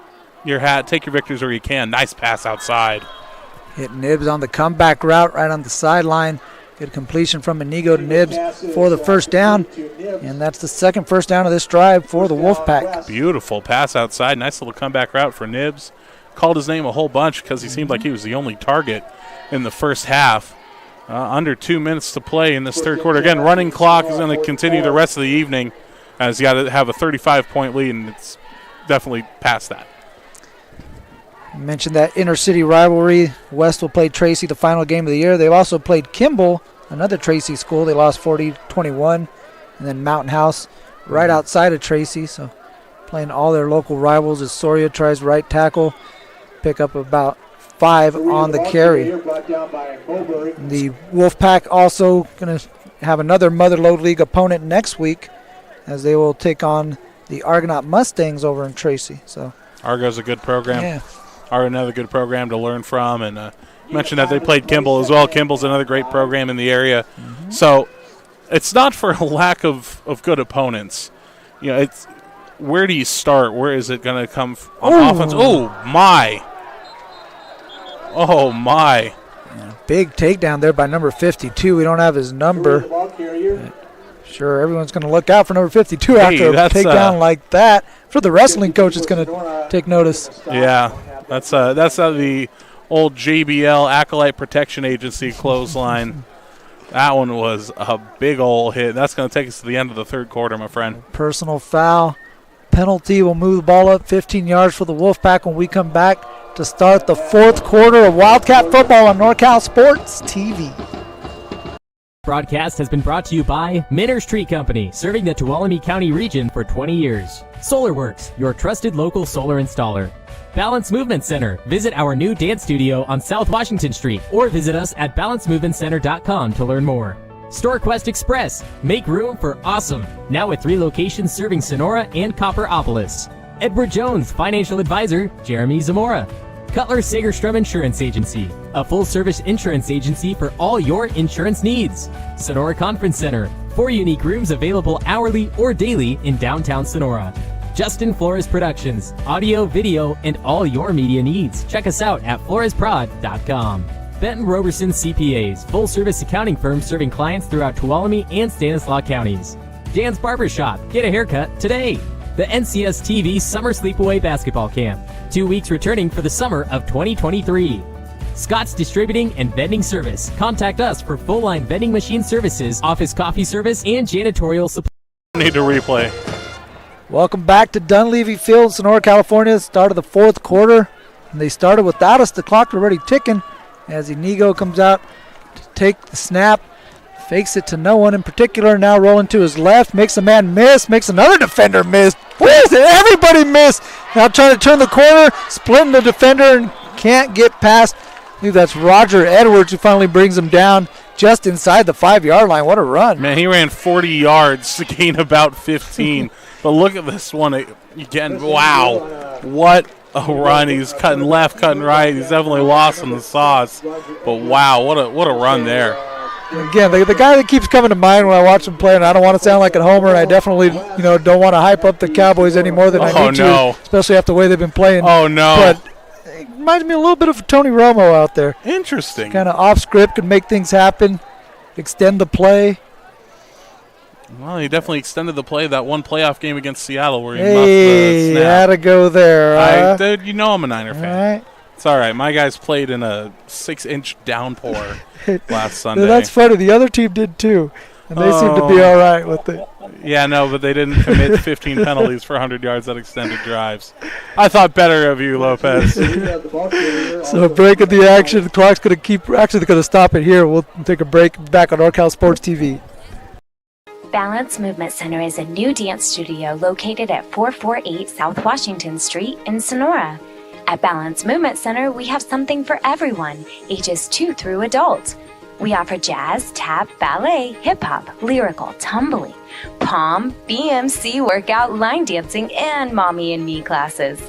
[SPEAKER 1] your hat, take your victories where you can. Nice pass outside.
[SPEAKER 4] Hit Nibs on the comeback route right on the sideline. Good completion from Inigo to Nibs for the first down. And that's the second first down of this drive for the Wolfpack.
[SPEAKER 1] Beautiful pass outside. Nice little comeback route for Nibs. called his name a whole bunch because he seemed like he was the only target in the first half. Under 2 minutes to play in this third quarter. Again, running clock is going to continue the rest of the evening as you got to have a 35-point lead, and it's definitely past that.
[SPEAKER 4] You mentioned that inter-city rivalry. West will play Tracy the final game of the year. They've also played Kimball, another Tracy school. They lost 40-21. And then Mountain House right outside of Tracy. So playing all their local rivals as Soria tries right tackle. Pick up about 5 on the carry. The Wolfpack also going to have another Mother Lode League opponent next week as they will take on the Argonaut Mustangs over in Tracy. So
[SPEAKER 1] Argo's a good program.
[SPEAKER 4] Yeah.
[SPEAKER 1] Argo, another good program to learn from. And mentioned that they played Kimball as well. Kimball's another great program in the area. So it's not for a lack of good opponents. You know, it's where do you start? Where is it going to come on offense? Oh, my. Oh, my.
[SPEAKER 4] Yeah, big takedown there by number 52. We don't have his number. Sure, everyone's going to look out for number 52 after a takedown like that. For the wrestling coach, it's going to take notice.
[SPEAKER 1] Yeah, that's the old JBL Acolyte Protection Agency clothesline. That one was a big old hit. That's going to take us to the end of the third quarter, my friend.
[SPEAKER 4] Personal foul. Penalty will move the ball up 15 yards for the Wolfpack when we come back to start the fourth quarter of Wildcat football on NorCal Sports TV.
[SPEAKER 10] Broadcast has been brought to you by Minners Tree Company, serving the Tuolumne County region for 20 years. SolarWorks, your trusted local solar installer. Balance Movement Center. Visit our new dance studio on South Washington Street or visit us at balancemovementcenter.com to learn more. StorQuest Express. Make room for awesome. Now with 3 locations serving Sonora and Copperopolis. Edward Jones, financial advisor, Jerimie Zamora. Cutler Sagerstrom Insurance Agency, a full-service insurance agency for all your insurance needs. Sonora Conference Center, 4 unique rooms available hourly or daily in downtown Sonora. Justin Flores Productions, audio, video, and all your media needs. Check us out at floresprod.com. Benton Roberson CPAs, full-service accounting firm serving clients throughout Tuolumne and Stanislaus counties. Dan's Barbershop, get a haircut today. The NCS TV Summer Sleepaway Basketball Camp, 2 weeks returning for the summer of 2023. Scott's Distributing and Vending Service. Contact us for full-line vending machine services, office coffee service, and janitorial supply.
[SPEAKER 1] Need to replay.
[SPEAKER 4] Welcome back to Dunleavy Field, Sonora, California. Start of the fourth quarter. And they started without us. The clock already ticking as Inigo comes out to take the snap. Fakes it to no one in particular. Now rolling to his left. Makes a man miss. Makes another defender miss. Where is it? Everybody missed. Now trying to turn the corner. Splitting the defender and can't get past. I believe that's Roger Edwards who finally brings him down just inside the 5-yard line. What a run.
[SPEAKER 1] Man, he ran 40 yards to gain about 15. But look at this one again. Wow. What a run. He's cutting left, cutting right. He's definitely lost in the sauce. But wow, what a run there.
[SPEAKER 4] Again, the guy that keeps coming to mind when I watch him play, and I don't want to sound like a homer, and I definitely don't want to hype up the Cowboys any more than I need to, especially after the way they've been playing.
[SPEAKER 1] Oh, no.
[SPEAKER 4] But it reminds me a little bit of Tony Romo out there.
[SPEAKER 1] Interesting.
[SPEAKER 4] Kind of off script, can make things happen, extend the play.
[SPEAKER 1] Well, he definitely extended the play that one playoff game against Seattle where he muffed the snap.
[SPEAKER 4] Had to go there.
[SPEAKER 1] Dude, you know I'm a Niner fan.
[SPEAKER 4] All right.
[SPEAKER 1] It's all right. My guys played in a 6-inch downpour last Sunday.
[SPEAKER 4] That's funny. The other team did too, and they seemed to be all right with it.
[SPEAKER 1] Yeah, no, but they didn't commit 15 penalties for 100 yards on extended drives. I thought better of you, Lopez.
[SPEAKER 4] So break of the action. The clock's going to keep. Actually, they're going to stop it here. We'll take a break back on NorCal Sports TV.
[SPEAKER 7] Balance Movement Center is a new dance studio located at 448 South Washington Street in Sonora. At Balance Movement Center, we have something for everyone, ages 2 through adult. We offer jazz, tap, ballet, hip-hop, lyrical, tumbling, pom, BMC workout, line dancing, and mommy and me classes.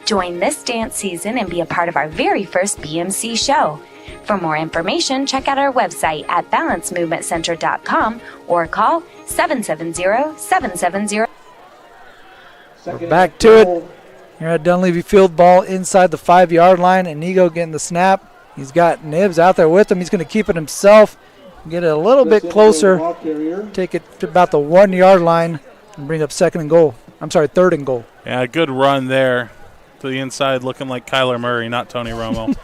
[SPEAKER 7] Join this dance season and be a part of our very first BMC show. For more information, check out our website at balancemovementcenter.com or call 770-770.
[SPEAKER 4] We're back to it. Here at Dunleavy Field, ball inside the 5-yard line. Inigo getting the snap. He's got Nibs out there with him. He's going to keep it himself. Get it a little bit closer. Take it to about the 1-yard line and bring up third and goal.
[SPEAKER 1] Yeah, good run there. to the inside looking like Kyler Murray, not Tony Romo.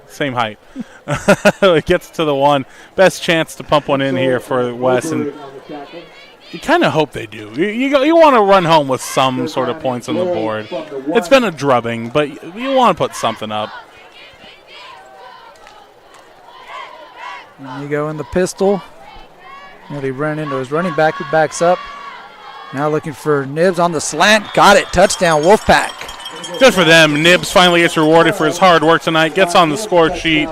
[SPEAKER 1] Same height. It gets to the one. Best chance to pump one in here for Wes, and you kind of hope they do. You want to run home with some sort of points on the board. It's been a drubbing, but you want to put something up.
[SPEAKER 4] And you go in the pistol. Nearly ran into his running back, who backs up. Now looking for Nibs on the slant. Got it. Touchdown, Wolfpack.
[SPEAKER 1] Good for them. Nibs finally gets rewarded for his hard work tonight. Gets on the score sheet.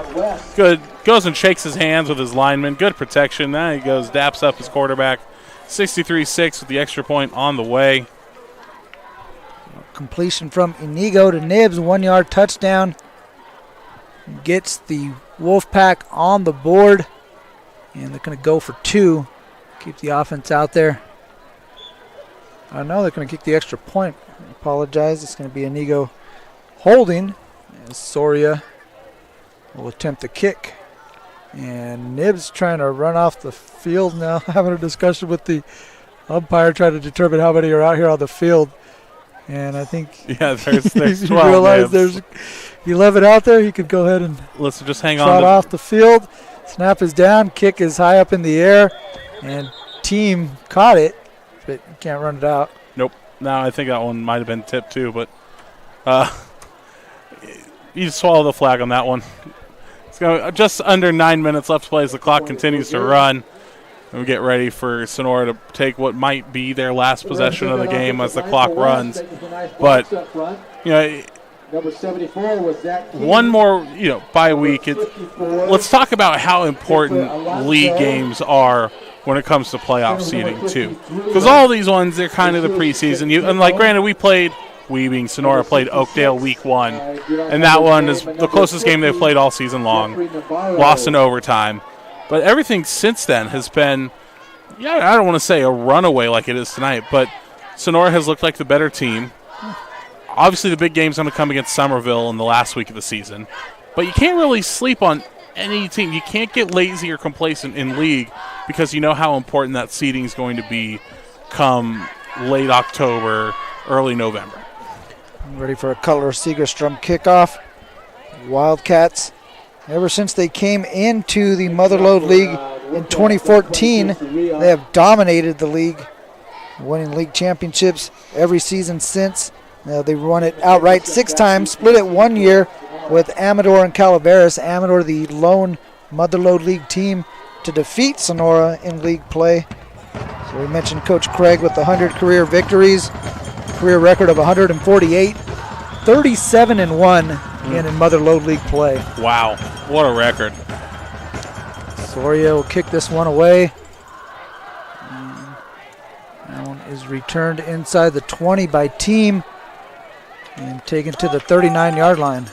[SPEAKER 1] Good. Goes and shakes his hands with his lineman. Good protection. Now he goes, daps up his quarterback. 63-6 with the extra point on the way.
[SPEAKER 4] Completion from Inigo to Nibs. 1 yard touchdown. Gets the Wolfpack on the board. And they're going to go for 2. Keep the offense out there. I know they're going to kick the extra point. I apologize. It's going to be Inigo holding. As Soria will attempt the kick. And Nibs trying to run off the field now, having a discussion with the umpire, trying to determine how many are out here on the field. And I think
[SPEAKER 1] there's 12
[SPEAKER 4] you realize
[SPEAKER 1] Nibs.
[SPEAKER 4] there's 11 out there. He could go ahead and
[SPEAKER 1] Listen, just hang
[SPEAKER 4] trot
[SPEAKER 1] on.
[SPEAKER 4] off the field. Snap is down. Kick is high up in the air. And team caught it, but you can't run it out.
[SPEAKER 1] Nope. No, I think that one might have been tipped too, but you swallow the flag on that one. It's going just under 9 minutes left to play as the clock continues to run. And we get ready for Sonora to take what might be their last possession of the game as the clock runs. But, you know,
[SPEAKER 3] Number 74 was that
[SPEAKER 1] one more, bye week. Let's talk about how important league games are when it comes to playoff seeding too, because all these ones, they're kind of the preseason. And like, granted, we being Sonora played Oakdale week 1, and that one is the closest game they've played all season long. Lost in overtime, but everything since then has been, I don't want to say a runaway like it is tonight, but Sonora has looked like the better team. Obviously, the big game's going to come against Somerville in the last week of the season. But you can't really sleep on any team. You can't get lazy or complacent in league because you know how important that seeding is going to be come late October, early November.
[SPEAKER 4] Ready for a Cutler Segerstrom kickoff. Wildcats, ever since they came into the Motherlode League in 2014, they have dominated the league, winning league championships every season since. They won it outright 6 times, split it 1 year with Amador and Calaveras. Amador, the lone Motherlode League team to defeat Sonora in league play. So we mentioned Coach Craig with 100 career victories, career record of 148, 37-1 again in Motherlode League play.
[SPEAKER 1] Wow, what a record.
[SPEAKER 4] Soria will kick this one away. That one is returned inside the 20 by team. And taken to the 39-yard line.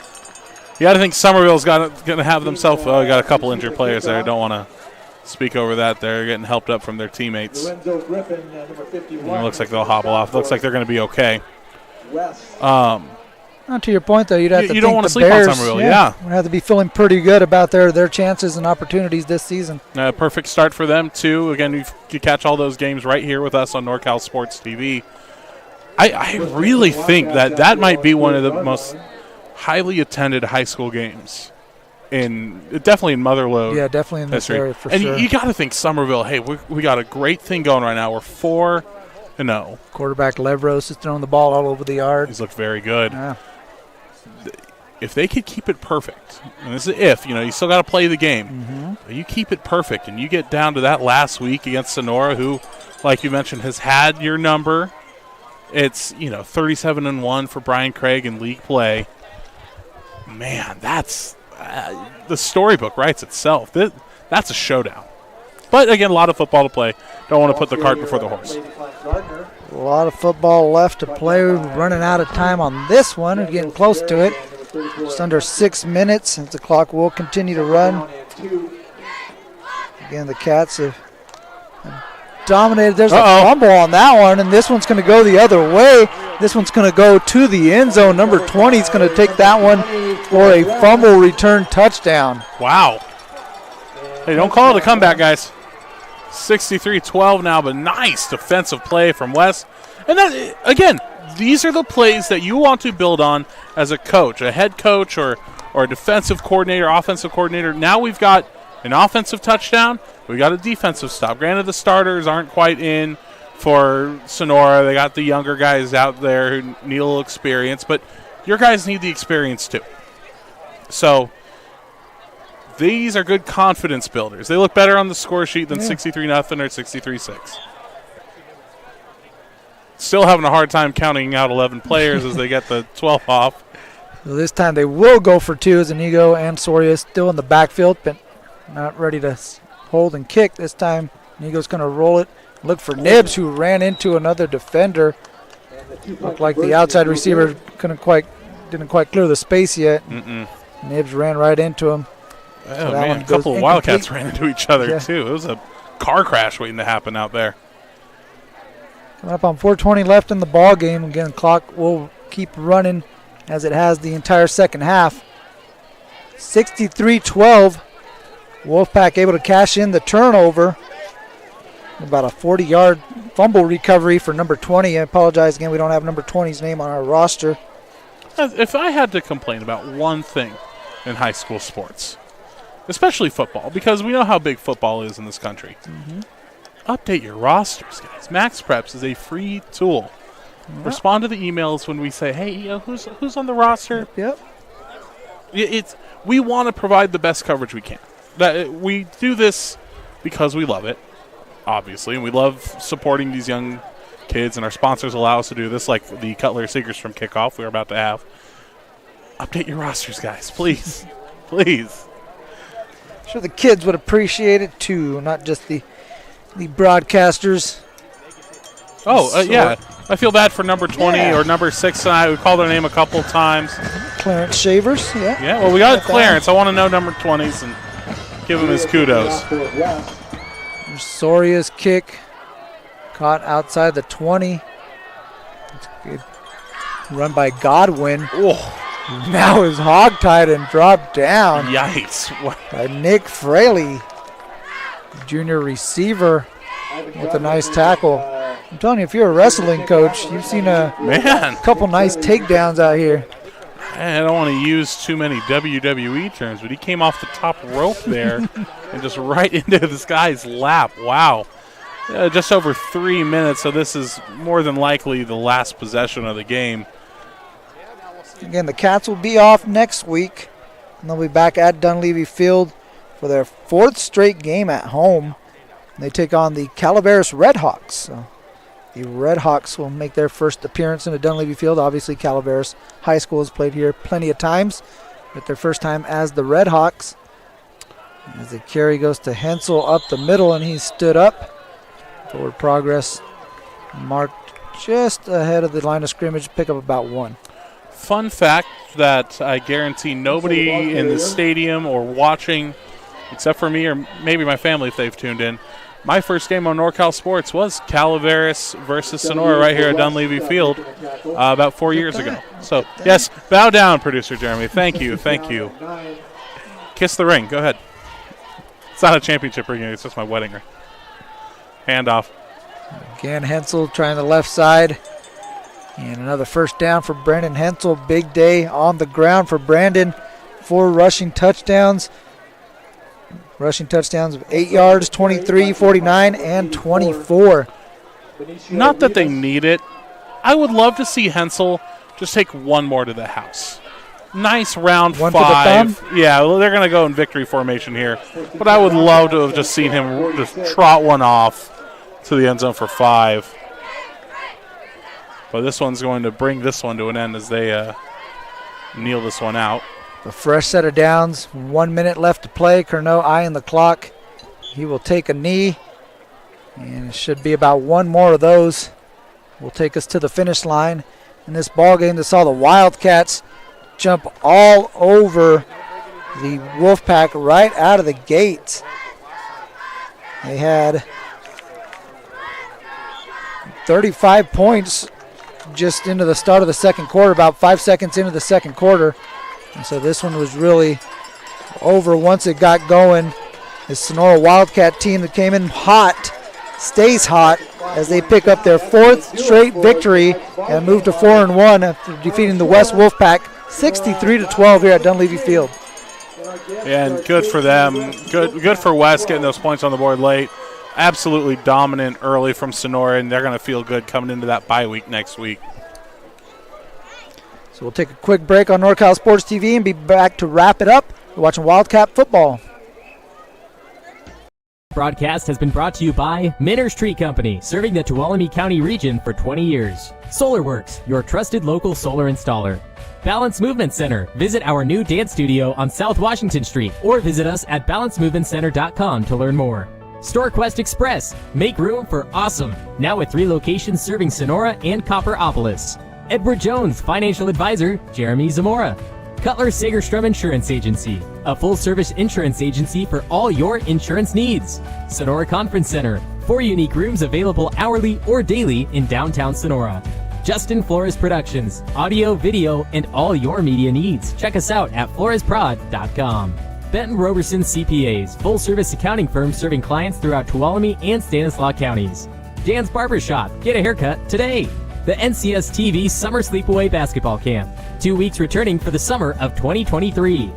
[SPEAKER 1] You got to think Somerville's going to have themselves. Oh, you got a couple injured players there. Don't want to speak over that. They're getting helped up from their teammates. It looks like they'll hobble off. Looks like they're going to be okay.
[SPEAKER 4] To your point, though, you'd have to.
[SPEAKER 1] You don't want to sleep
[SPEAKER 4] Bears,
[SPEAKER 1] on Somerville. Yeah,
[SPEAKER 4] would have to be feeling pretty good about their chances and opportunities this season.
[SPEAKER 1] Perfect start for them too. Again, you catch all those games right here with us on NorCal Sports TV. I really think that might be one of the most highly attended high school games definitely in Motherlode.
[SPEAKER 4] Yeah, definitely in this
[SPEAKER 1] history.
[SPEAKER 4] area for
[SPEAKER 1] and
[SPEAKER 4] sure.
[SPEAKER 1] And you got to think Somerville, hey, we got a great thing going right now. We're 4-0.
[SPEAKER 4] Quarterback Levros is throwing the ball all over the yard.
[SPEAKER 1] He's looked very good.
[SPEAKER 4] Yeah.
[SPEAKER 1] If they could keep it perfect, and this is you still got to play the game. But you keep it perfect, and you get down to that last week against Sonora, who, like you mentioned, has had your number. It's 37-1 for Brian Craig in league play. Man, that's the storybook writes itself. That's a showdown. But again, a lot of football to play. Don't want to put the cart before the horse.
[SPEAKER 4] A lot of football left to play. We're running out of time on this one. We're getting close to it. Just under 6 minutes, as the clock will continue to run. Again, the Cats have dominated. There's a fumble on that one, and this one's going to go the other way. This one's going to go to the end zone. Number 20 is going to take that one for a fumble return touchdown.
[SPEAKER 1] Wow. Hey, don't call it a comeback, guys. 63-12 now, but nice defensive play from Wes. And that, again, these are the plays that you want to build on as a coach, a head coach or a defensive coordinator, offensive coordinator. Now we've got an offensive touchdown. We've got a defensive stop. Granted, the starters aren't quite in for Sonora. They got the younger guys out there who need a little experience, but your guys need the experience too. So these are good confidence builders. They look better on the score sheet than 63-0 or 63-6. Still having a hard time counting out 11 players as they get the 12 off.
[SPEAKER 4] So this time they will go for two as Inigo and Soria still in the backfield, but not ready to hold and kick. This time Inigo's going to roll it. Look for Nibs, who ran into another defender. Looked like the outside receiver didn't quite clear the space yet. Nibs ran right into him.
[SPEAKER 1] Oh,
[SPEAKER 4] so
[SPEAKER 1] man, a couple of Wildcats ran into each other, too. It was a car crash waiting to happen out there.
[SPEAKER 4] Coming up on 4:20 left in the ball game. Again, clock will keep running as it has the entire second half. 63-12. Wolfpack able to cash in the turnover. About a 40-yard fumble recovery for number 20. I apologize again, we don't have number 20's name on our roster.
[SPEAKER 1] If I had to complain about one thing in high school sports, especially football, because we know how big football is in this country, update your rosters, guys. Max Preps is a free tool. Respond to the emails when we say, hey, who's on the roster?
[SPEAKER 4] Yep.
[SPEAKER 1] We want to provide the best coverage we can. We do this because we love it, obviously, and we love supporting these young kids, and our sponsors allow us to do this, like the Cutler Seekers from Kickoff we're about to have. Update your rosters, guys, please. Please.
[SPEAKER 4] I'm sure the kids would appreciate it, too, not just the broadcasters.
[SPEAKER 1] Yeah. I feel bad for number 20 or number 6 tonight. We called their name a couple times.
[SPEAKER 4] Clarence Shavers, yeah.
[SPEAKER 1] Yeah, well, we got Clarence. I want to know number 20s and give him his kudos.
[SPEAKER 4] Soria's kick caught outside the 20. It's good run by Godwin.
[SPEAKER 1] Oh.
[SPEAKER 4] Now is hogtied and dropped down.
[SPEAKER 1] Yikes.
[SPEAKER 4] By Nick Fraley, junior receiver, with a nice tackle. I'm telling you, if you're a wrestling coach, you've seen a couple nice takedowns out here.
[SPEAKER 1] I don't want to use too many WWE terms, but he came off the top rope there and just right into this guy's lap. Wow. Just over 3 minutes, so this is more than likely the last possession of the game.
[SPEAKER 4] Again, the Cats will be off next week, and they'll be back at Dunleavy Field for their 4th straight game at home. They take on the Calaveras Redhawks. So the Redhawks will make their first appearance in the Dunleavy Field. Obviously, Calaveras High School has played here plenty of times, but their first time as the Redhawks. As the carry goes to Hensel up the middle, and he stood up. Forward progress marked just ahead of the line of scrimmage, pick up about 1.
[SPEAKER 1] Fun fact that I guarantee nobody in the stadium or watching, except for me or maybe my family if they've tuned in, my first game on NorCal Sports was Calaveras versus Sonora right here at Dunleavy Field about 4 years ago. So, yes, bow down, producer Jerimie. Thank you, thank you. Kiss the ring. Go ahead. It's not a championship ring. It's just my wedding ring. Hand off.
[SPEAKER 4] Again, Hensel trying the left side. And another first down for Brandon Hensel. Big day on the ground for Brandon. 4 rushing touchdowns. Rushing touchdowns of 8 yards, 23, 49, and 24.
[SPEAKER 1] Not that they need it. I would love to see Hensel just take one more to the house. Nice round 5. Yeah, well, they're going to go in victory formation here. But I would love to have just seen him just trot one off to the end zone for 5. But this one's going to bring this one to an end as they kneel this one out.
[SPEAKER 4] A fresh set of downs, 1 minute left to play. Curnow eyeing the clock. He will take a knee, and it should be about 1 more of those. Will take us to the finish line in this ball game that saw the Wildcats jump all over the Wolfpack right out of the gates. They had 35 points just into the start of the second quarter, about 5 seconds into the second quarter. And so this one was really over once it got going. The Sonora Wildcat team that came in hot, stays hot as they pick up their 4th straight victory and move to 4-1 after defeating the West Wolfpack 63-12 here at Dunleavy Field.
[SPEAKER 1] Yeah, and good for them. Good for West getting those points on the board late. Absolutely dominant early from Sonora, and they're going to feel good coming into that bye week next week.
[SPEAKER 4] So we'll take a quick break on NorCal Sports TV and be back to wrap it up. We're watching Wildcat football.
[SPEAKER 10] Broadcast has been brought to you by Miners Tree Company, serving the Tuolumne County region for 20 years. SolarWorks, your trusted local solar installer. Balance Movement Center. Visit our new dance studio on South Washington Street or visit us at balancemovementcenter.com to learn more. StorQuest Express. Make room for awesome. Now with 3 locations serving Sonora and Copperopolis. Edward Jones, financial advisor, Jerimie, Zamora. Cutler Sagerstrom Insurance Agency, a full-service insurance agency for all your insurance needs. Sonora Conference Center, 4 unique rooms available hourly or daily in downtown Sonora. Justin Flores Productions, audio, video, and all your media needs. Check us out at floresprod.com. Benton Roberson CPAs, full-service accounting firm serving clients throughout Tuolumne and Stanislaus counties. Dan's Barbershop, get a haircut today. The NCS TV Summer Sleepaway Basketball Camp, 2 weeks returning for the summer of 2023.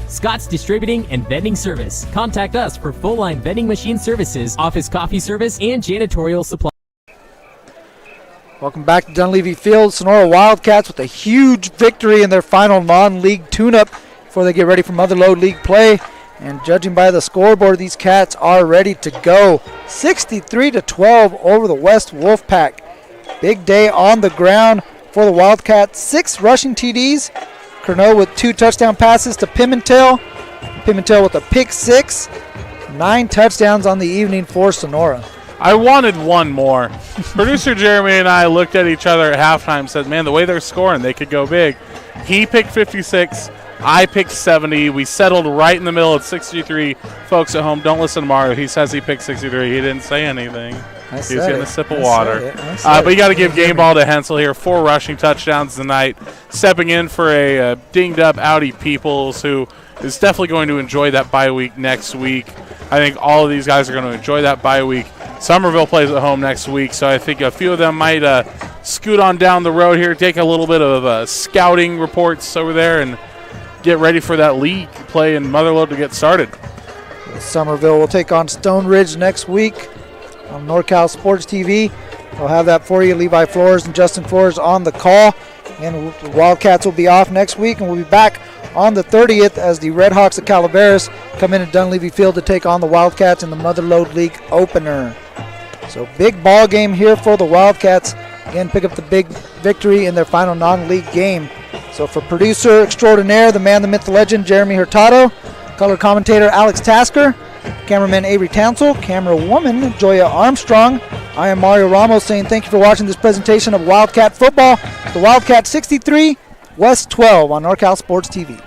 [SPEAKER 10] Scott's Distributing and Vending Service. Contact us for full-line vending machine services, office coffee service, and janitorial supply.
[SPEAKER 4] Welcome back to Dunleavy Field. Sonora Wildcats with a huge victory in their final non-league tune-up before they get ready for Mother Lode League play. And judging by the scoreboard, these Cats are ready to go. 63-12 over the West Wolfpack. Big day on the ground for the Wildcats. 6 rushing TDs. Curnow with 2 touchdown passes to Pimentel. Pimentel with a pick 6. 9 touchdowns on the evening for Sonora.
[SPEAKER 1] I wanted one more. Producer Jerimie and I looked at each other at halftime and said, man, the way they're scoring, they could go big. He picked 56. I picked 70. We settled right in the middle at 63. Folks at home, don't listen to Mario. He says he picked 63. He didn't say anything. He's getting a sip of water. But you got to give game ball to Hensel here. 4 rushing touchdowns tonight. Stepping in for a dinged-up Audi Peoples, who is definitely going to enjoy that bye week next week. I think all of these guys are going to enjoy that bye week. Somerville plays at home next week, so I think a few of them might scoot on down the road here, take a little bit of scouting reports over there, and get ready for that league play in Mother Lode to get started.
[SPEAKER 4] Somerville will take on Stone Ridge next week on NorCal Sports TV. We'll have that for you. Levi Flores and Justin Flores on the call. And the Wildcats will be off next week, and we'll be back on the 30th as the Red Hawks of Calaveras come into Dunleavy Field to take on the Wildcats in the Mother Lode League opener. So big ball game here for the Wildcats. Again, pick up the big victory in their final non-league game. So for producer extraordinaire, the man, the myth, the legend, Jerimie Hurtado, color commentator Alex Tasker, cameraman Avery Townsell, camera woman Joya Armstrong, I am Mario Ramos saying thank you for watching this presentation of Wildcat football. The Wildcat 63, West 12 on NorCal Sports TV.